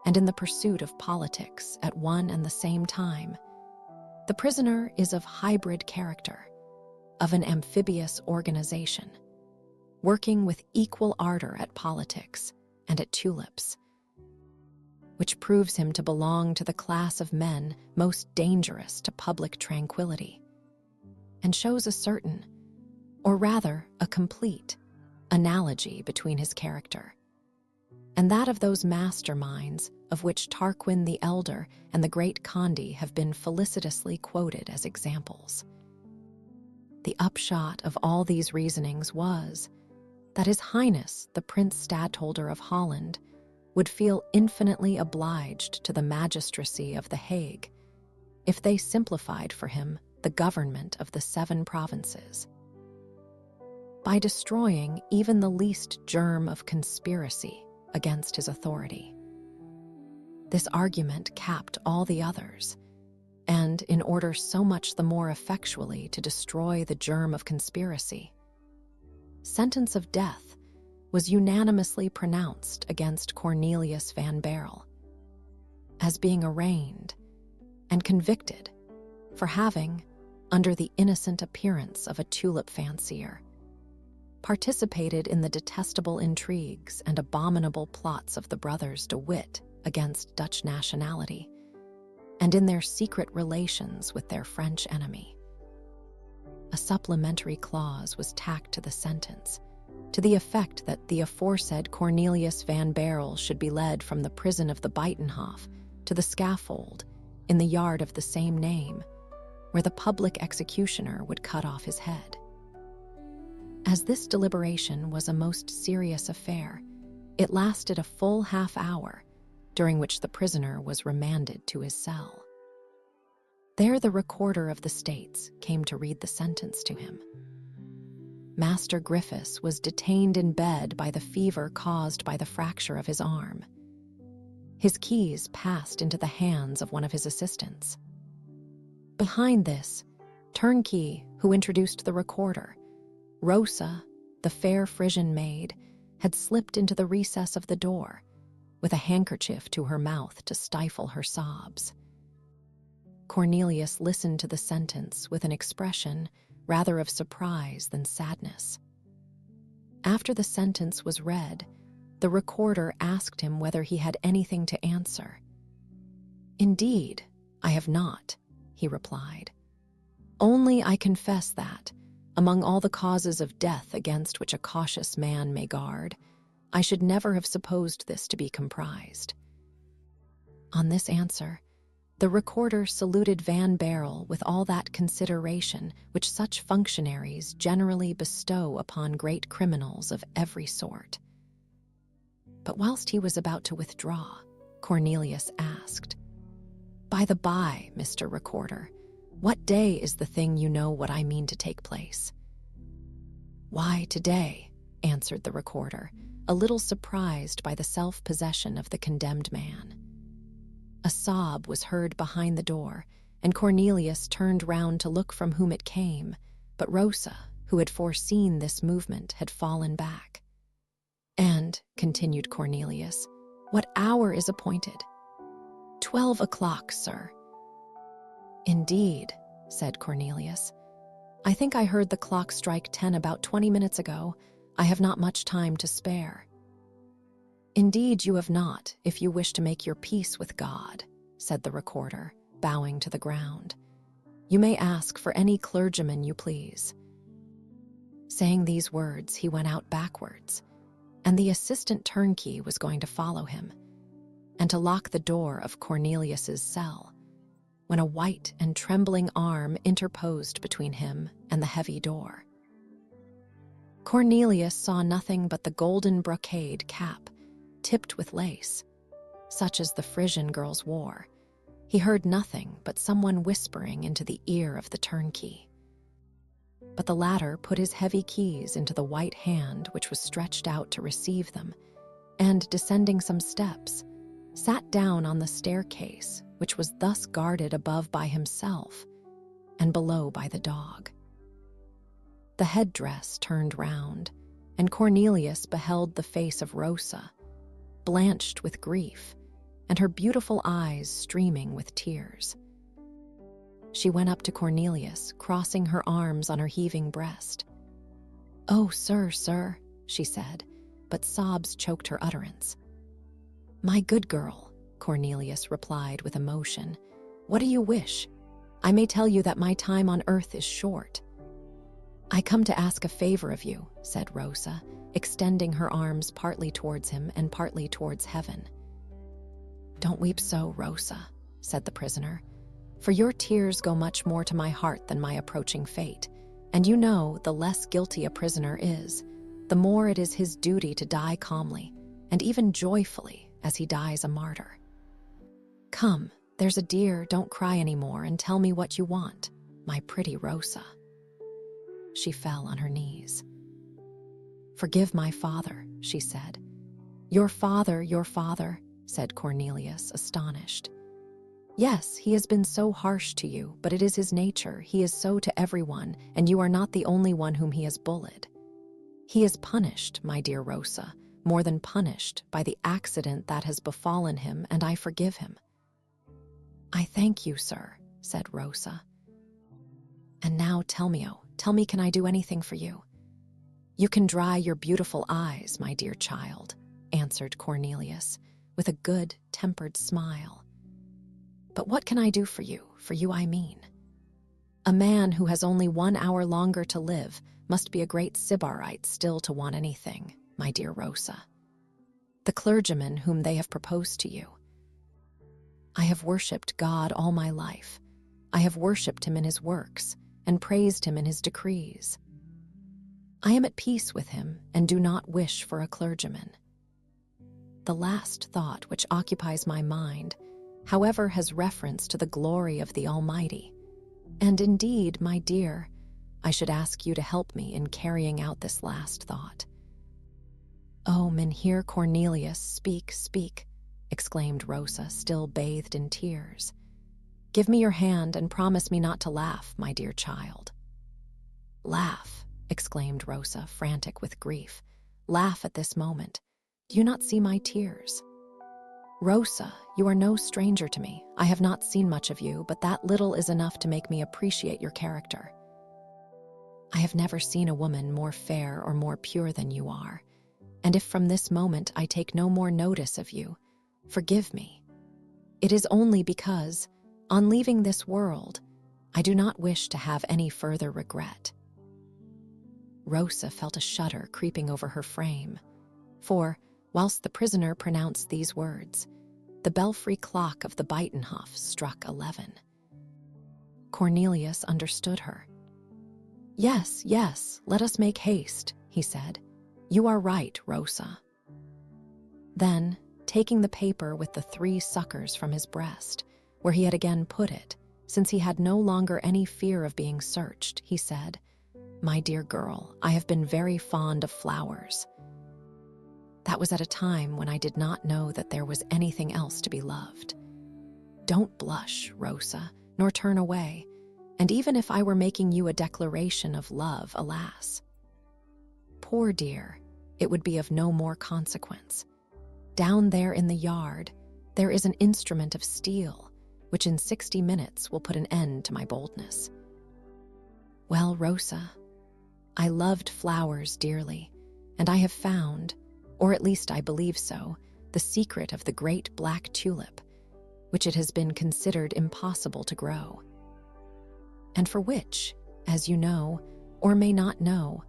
and in the pursuit of politics at one and the same time, the prisoner is of hybrid character, of an amphibious organization, working with equal ardor at politics and at tulips, which proves him to belong to the class of men most dangerous to public tranquility, and shows a certain, or rather a complete, analogy between his character and that of those masterminds of which Tarquin the Elder and the great Condi have been felicitously quoted as examples. The upshot of all these reasonings was that His Highness, the Prince Stadtholder of Holland, would feel infinitely obliged to the magistracy of The Hague if they simplified for him the government of the 7 provinces. By destroying even the least germ of conspiracy against his authority. This argument capped all the others, and in order so much the more effectually to destroy the germ of conspiracy, sentence of death was unanimously pronounced against Cornelius van Baerle, as being arraigned and convicted for having, under the innocent appearance of a tulip fancier, participated in the detestable intrigues and abominable plots of the brothers De Witt against Dutch nationality, and in their secret relations with their French enemy. A supplementary clause was tacked to the sentence, to the effect that the aforesaid Cornelius van Baerle should be led from the prison of the Buitenhof to the scaffold in the yard of the same name, where the public executioner would cut off his head. As this deliberation was a most serious affair, it lasted a full half-hour, during which the prisoner was remanded to his cell. There the recorder of the States came to read the sentence to him. Master Griffiths was detained in bed by the fever caused by the fracture of his arm. His keys passed into the hands of one of his assistants. Behind this, turnkey who introduced the recorder, Rosa, the fair Frisian maid, had slipped into the recess of the door, with a handkerchief to her mouth to stifle her sobs. Cornelius listened to the sentence with an expression rather of surprise than sadness. After the sentence was read, the recorder asked him whether he had anything to answer. "Indeed, I have not," he replied. "Only I confess that, among all the causes of death against which a cautious man may guard, I should never have supposed this to be comprised." On this answer, the recorder saluted Van Baerle with all that consideration which such functionaries generally bestow upon great criminals of every sort. But whilst he was about to withdraw, Cornelius asked, "By the by, Mr. Recorder, what day is the thing you know what I mean to take place?" "Why, today," answered the recorder, a little surprised by the self-possession of the condemned man. A sob was heard behind the door, and Cornelius turned round to look from whom it came, but Rosa, who had foreseen this movement, had fallen back. "And," continued Cornelius, "what hour is appointed?" 12 o'clock, sir." "Indeed," said Cornelius. "I think I heard the clock strike 10 about 20 minutes ago. I have not much time to spare." "Indeed you have not, if you wish to make your peace with God," said the recorder, bowing to the ground. "You may ask for any clergyman you please." Saying these words, he went out backwards, and the assistant turnkey was going to follow him, and to lock the door of Cornelius's cell, when a white and trembling arm interposed between him and the heavy door. Cornelius saw nothing but the golden brocade cap, tipped with lace, such as the Frisian girls wore. He heard nothing but someone whispering into the ear of the turnkey. But the latter put his heavy keys into the white hand which was stretched out to receive them, and, descending some steps, sat down on the staircase, which was thus guarded above by himself and below by the dog. The headdress turned round, and Cornelius beheld the face of Rosa, blanched with grief, and her beautiful eyes streaming with tears. She went up to Cornelius, crossing her arms on her heaving breast. "Oh, sir," she said, but sobs choked her utterance. "My good girl," Cornelius replied with emotion, "what do you wish? I may tell you that my time on earth is short." "I come to ask a favor of you," said Rosa, extending her arms partly towards him and partly towards heaven. "Don't weep so, Rosa," said the prisoner, "for your tears go much more to my heart than my approaching fate, and you know the less guilty a prisoner is, the more it is his duty to die calmly, and even joyfully, as he dies a martyr. Come, there's a dear, don't cry any more, and tell me what you want, my pretty Rosa." She fell on her knees. "Forgive my father," she said. Your father," said Cornelius, astonished. "Yes, he has been so harsh to you, but it is his nature. He is so to everyone, and you are not the only one whom he has bullied. He is punished, my dear Rosa, more than punished by the accident that has befallen him, and I forgive him." "I thank you, sir," said Rosa. "And now tell me, can I do anything for you?" "You can dry your beautiful eyes, my dear child," answered Cornelius, with a good-tempered smile. "But what can I do for you? For you, I mean. A man who has only 1 hour longer to live must be a great Sybarite still to want anything, my dear Rosa. The clergyman whom they have proposed to you. I have worshipped God all my life. I have worshipped him in his works and praised him in his decrees. I am at peace with him and do not wish for a clergyman. The last thought which occupies my mind, however, has reference to the glory of the Almighty. And indeed, my dear, I should ask you to help me in carrying out this last thought." "Oh, Mynheer Cornelius, speak," exclaimed Rosa, still bathed in tears. "Give me your hand and promise me not to laugh, my dear child." "Laugh," exclaimed Rosa, frantic with grief. "Laugh at this moment. Do you not see my tears? Rosa, you are no stranger to me. I have not seen much of you, but that little is enough to make me appreciate your character. I have never seen a woman more fair or more pure than you are, and if from this moment I take no more notice of you, forgive me. It is only because, on leaving this world, I do not wish to have any further regret." Rosa felt a shudder creeping over her frame, for, whilst the prisoner pronounced these words, the belfry clock of the Buitenhof struck 11. Cornelius understood her. Yes, let us make haste," he said. "You are right, Rosa." Then, taking the paper with the 3 suckers from his breast, where he had again put it, since he had no longer any fear of being searched, he said, "My dear girl, I have been very fond of flowers. That was at a time when I did not know that there was anything else to be loved. Don't blush, Rosa, nor turn away, and even if I were making you a declaration of love, alas, poor dear, it would be of no more consequence. Down there in the yard, there is an instrument of steel, which in 60 minutes will put an end to my boldness. Well, Rosa, I loved flowers dearly, and I have found, or at least I believe so, the secret of the great black tulip, which it has been considered impossible to grow, and for which, as you know, or may not know,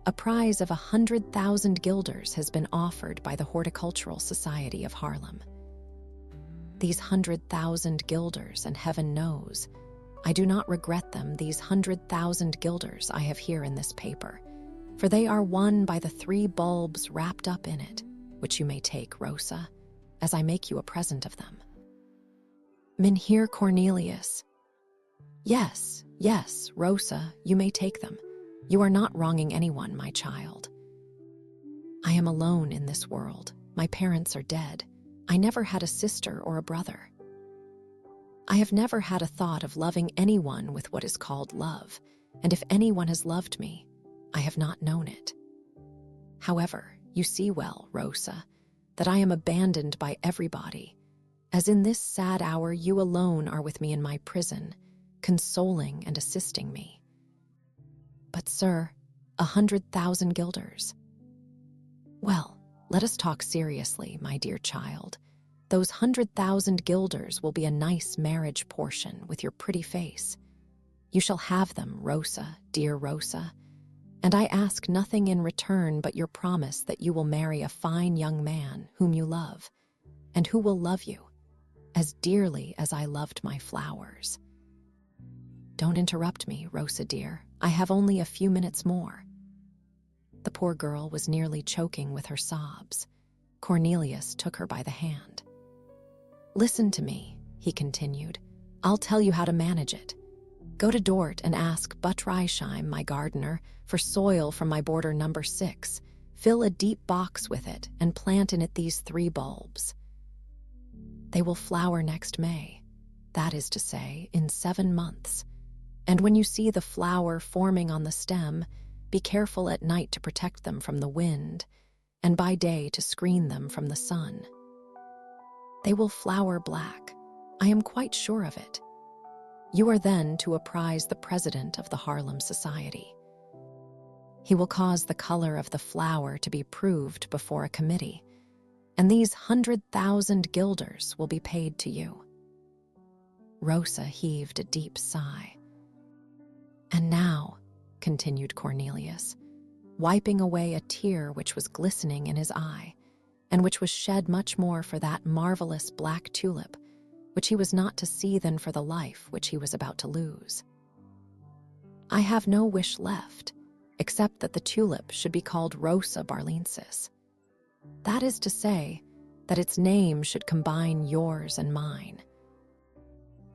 a prize of 100,000 guilders has been offered by the Horticultural Society of Haarlem. These 100,000 guilders, and heaven knows, I do not regret them, these 100,000 guilders I have here in this paper, for they are won by the 3 bulbs wrapped up in it, which you may take, Rosa, as I make you a present of them. Mynheer Cornelius. Yes, Rosa, you may take them. You are not wronging anyone, my child. I am alone in this world. My parents are dead. I never had a sister or a brother. I have never had a thought of loving anyone with what is called love, and if anyone has loved me, I have not known it. However, you see well, Rosa, that I am abandoned by everybody, as in this sad hour you alone are with me in my prison, consoling and assisting me. But, sir, 100,000 guilders. Well, let us talk seriously, my dear child. Those 100,000 guilders will be a nice marriage portion with your pretty face. You shall have them, Rosa, dear Rosa, and I ask nothing in return but your promise that you will marry a fine young man whom you love, and who will love you as dearly as I loved my flowers." "Don't interrupt me, Rosa dear. I have only a few minutes more." The poor girl was nearly choking with her sobs. Cornelius took her by the hand. "Listen to me," he continued. "I'll tell you how to manage it. Go to Dort and ask Butreisheim, my gardener, for soil from my border number 6. Fill a deep box with it and plant in it these 3 bulbs. They will flower next May, that is to say, in 7 months. And when you see the flower forming on the stem, be careful at night to protect them from the wind, and by day to screen them from the sun. They will flower black. I am quite sure of it. You are then to apprise the president of the Harlem Society. He will cause the color of the flower to be proved before a committee, and these 100,000 guilders will be paid to you." Rosa heaved a deep sigh. "And now," continued Cornelius, wiping away a tear which was glistening in his eye, and which was shed much more for that marvelous black tulip, which he was not to see than for the life which he was about to lose. "I have no wish left, except that the tulip should be called Rosa Barlensis. That is to say, that its name should combine yours and mine.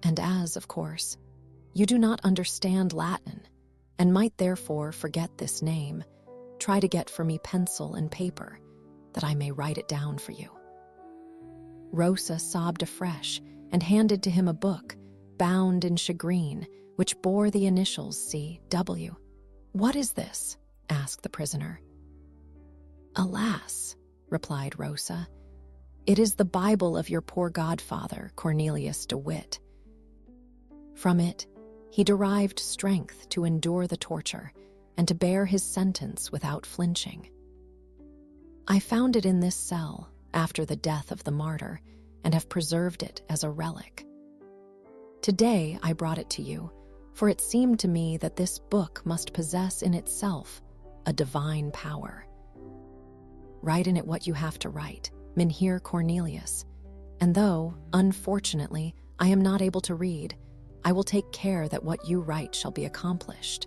And as, of course, you do not understand Latin, and might therefore forget this name, try to get for me pencil and paper, that I may write it down for you." Rosa sobbed afresh, and handed to him a book, bound in shagreen, which bore the initials C.W. "What is this?" asked the prisoner. "Alas," replied Rosa, "it is the Bible of your poor godfather, Cornelius de Witt. From it, he derived strength to endure the torture and to bear his sentence without flinching. I found it in this cell after the death of the martyr, and have preserved it as a relic. Today I brought it to you, for it seemed to me that this book must possess in itself a divine power. Write in it what you have to write, Mynheer Cornelius, and though, unfortunately, I am not able to read, I will take care that what you write shall be accomplished."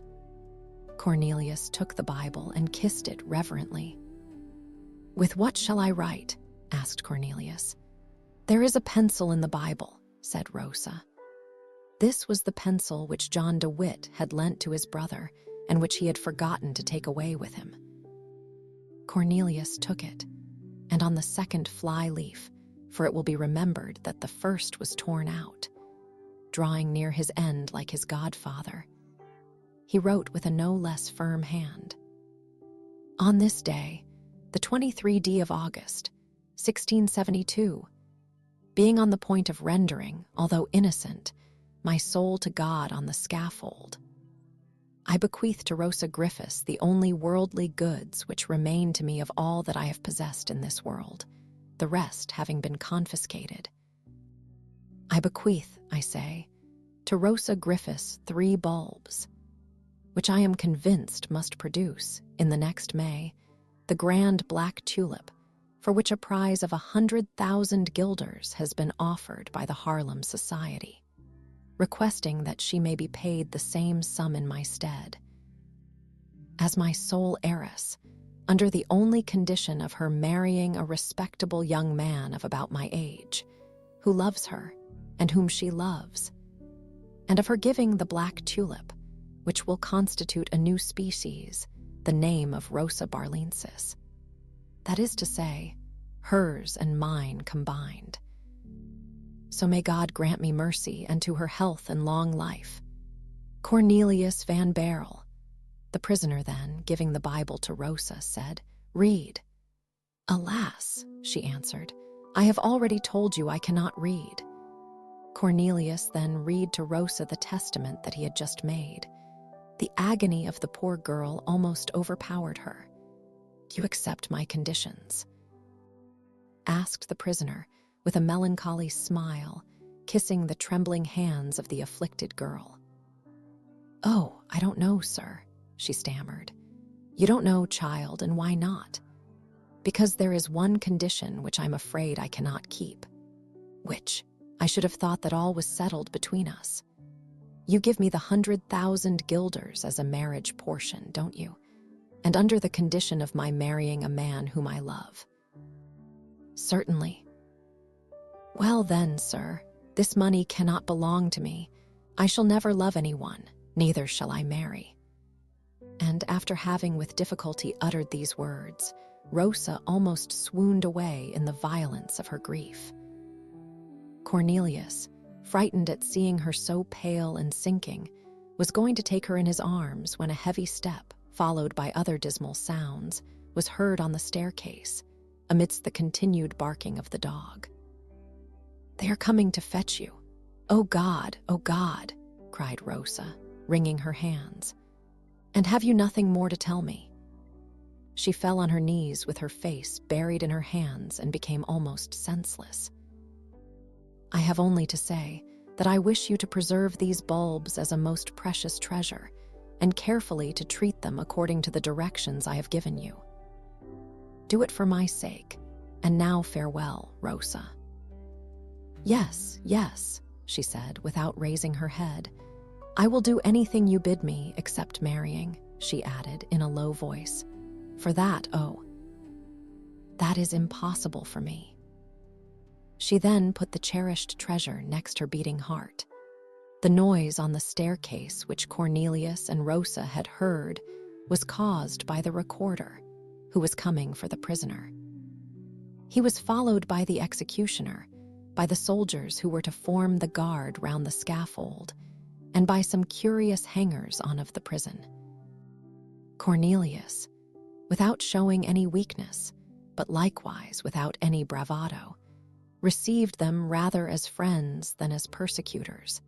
Cornelius took the Bible and kissed it reverently. "With what shall I write?" asked Cornelius. "There is a pencil in the Bible," said Rosa. This was the pencil which John de Witt had lent to his brother, and which he had forgotten to take away with him. Cornelius took it, and on the second fly leaf, for it will be remembered that the first was torn out, drawing near his end like his godfather, he wrote with a no less firm hand, "On this day, the 23d of August, 1672, being on the point of rendering, although innocent, my soul to God on the scaffold, I bequeath to Rosa Griffiths the only worldly goods which remain to me of all that I have possessed in this world, the rest having been confiscated. I bequeath, I say, to Rosa Griffiths 3 bulbs, which I am convinced must produce, in the next May, the grand black tulip, for which a prize of 100,000 guilders has been offered by the Harlem Society, requesting that she may be paid the same sum in my stead. As my sole heiress, under the only condition of her marrying a respectable young man of about my age, who loves her and whom she loves, and of her giving the black tulip, which will constitute a new species, the name of Rosa Barlensis. That is to say, hers and mine combined. So may God grant me mercy and to her health and long life. Cornelius Van Barrel." The prisoner then, giving the Bible to Rosa, said, "Read." "Alas," she answered, "I have already told you I cannot read." Cornelius then read to Rosa the testament that he had just made. The agony of the poor girl almost overpowered her. "Do you accept my conditions?" asked the prisoner, with a melancholy smile, kissing the trembling hands of the afflicted girl. "Oh, I don't know, sir," she stammered. "You don't know, child, and why not? Because there is one condition which I'm afraid I cannot keep. Which, I should have thought that all was settled between us. You give me the 100,000 guilders as a marriage portion, don't you? And under the condition of my marrying a man whom I love." "Certainly." "Well then, sir, this money cannot belong to me. I shall never love anyone, neither shall I marry." And after having with difficulty uttered these words, Rosa almost swooned away in the violence of her grief. Cornelius, frightened at seeing her so pale and sinking, was going to take her in his arms when a heavy step, followed by other dismal sounds, was heard on the staircase, amidst the continued barking of the dog. "They are coming to fetch you. Oh God, cried Rosa, wringing her hands. "And have you nothing more to tell me?" She fell on her knees with her face buried in her hands and became almost senseless. "I have only to say that I wish you to preserve these bulbs as a most precious treasure, and carefully to treat them according to the directions I have given you. Do it for my sake, and now farewell, Rosa." Yes, she said, without raising her head. "I will do anything you bid me except marrying," she added in a low voice. "For that, that is impossible for me." She then put the cherished treasure next her beating heart. The noise on the staircase which Cornelius and Rosa had heard was caused by the recorder, who was coming for the prisoner. He was followed by the executioner, by the soldiers who were to form the guard round the scaffold, and by some curious hangers-on of the prison. Cornelius, without showing any weakness, but likewise without any bravado, received them rather as friends than as persecutors,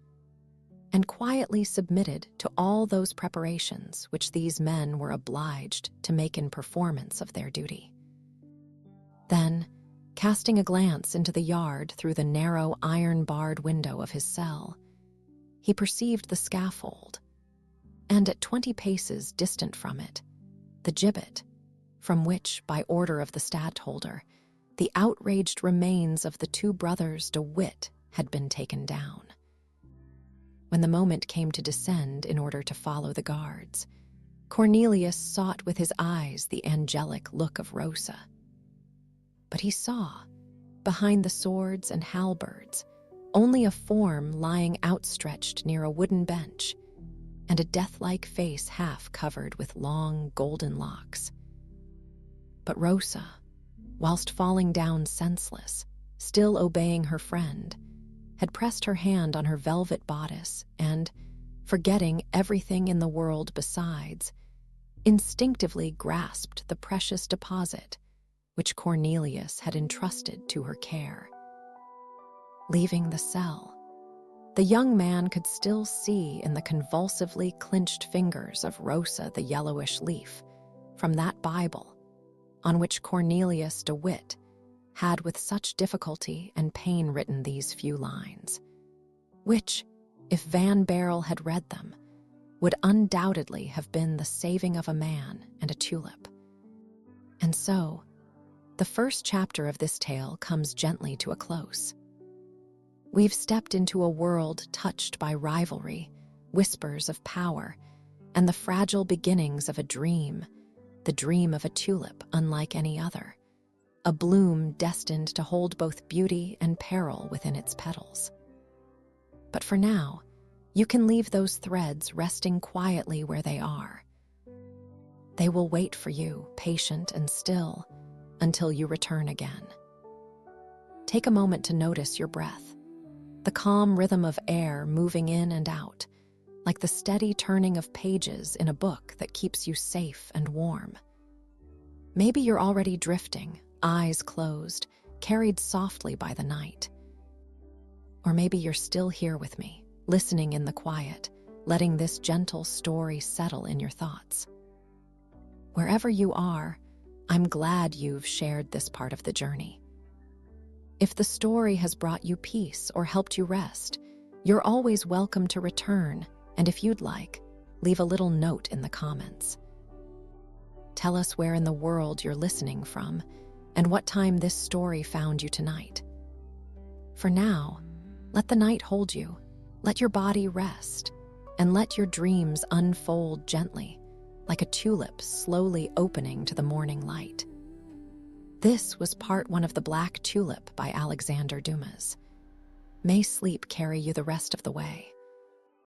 and quietly submitted to all those preparations which these men were obliged to make in performance of their duty. Then, casting a glance into the yard through the narrow iron-barred window of his cell, he perceived the scaffold, and at 20 paces distant from it, the gibbet, from which, by order of the stadtholder, the outraged remains of the two brothers De Witt had been taken down. When the moment came to descend in order to follow the guards, Cornelius sought with his eyes the angelic look of Rosa. But he saw, behind the swords and halberds, only a form lying outstretched near a wooden bench, and a death-like face half covered with long golden locks. But Rosa, whilst falling down senseless, still obeying her friend, had pressed her hand on her velvet bodice and, forgetting everything in the world besides, instinctively grasped the precious deposit which Cornelius had entrusted to her care. Leaving the cell, the young man could still see in the convulsively clenched fingers of Rosa the yellowish leaf from that Bible on which Cornelius De Witt had with such difficulty and pain written these few lines, which, if Van Baerle had read them, would undoubtedly have been the saving of a man and a tulip. And so, the first chapter of this tale comes gently to a close. We've stepped into a world touched by rivalry, whispers of power, and the fragile beginnings of a dream, the dream of a tulip unlike any other, a bloom destined to hold both beauty and peril within its petals. But for now, you can leave those threads resting quietly where they are. They will wait for you, patient and still, until you return again. Take a moment to notice your breath, the calm rhythm of air moving in and out, like the steady turning of pages in a book that keeps you safe and warm. Maybe you're already drifting, eyes closed, carried softly by the night. Or maybe you're still here with me, listening in the quiet, letting this gentle story settle in your thoughts. Wherever you are, I'm glad you've shared this part of the journey. If the story has brought you peace or helped you rest, you're always welcome to return, and if you'd like, leave a little note in the comments. Tell us where in the world you're listening from and what time this story found you tonight. For now, let the night hold you, let your body rest, and let your dreams unfold gently, like a tulip slowly opening to the morning light. This was part 1 of The Black Tulip by Alexandre Dumas. May sleep carry you the rest of the way.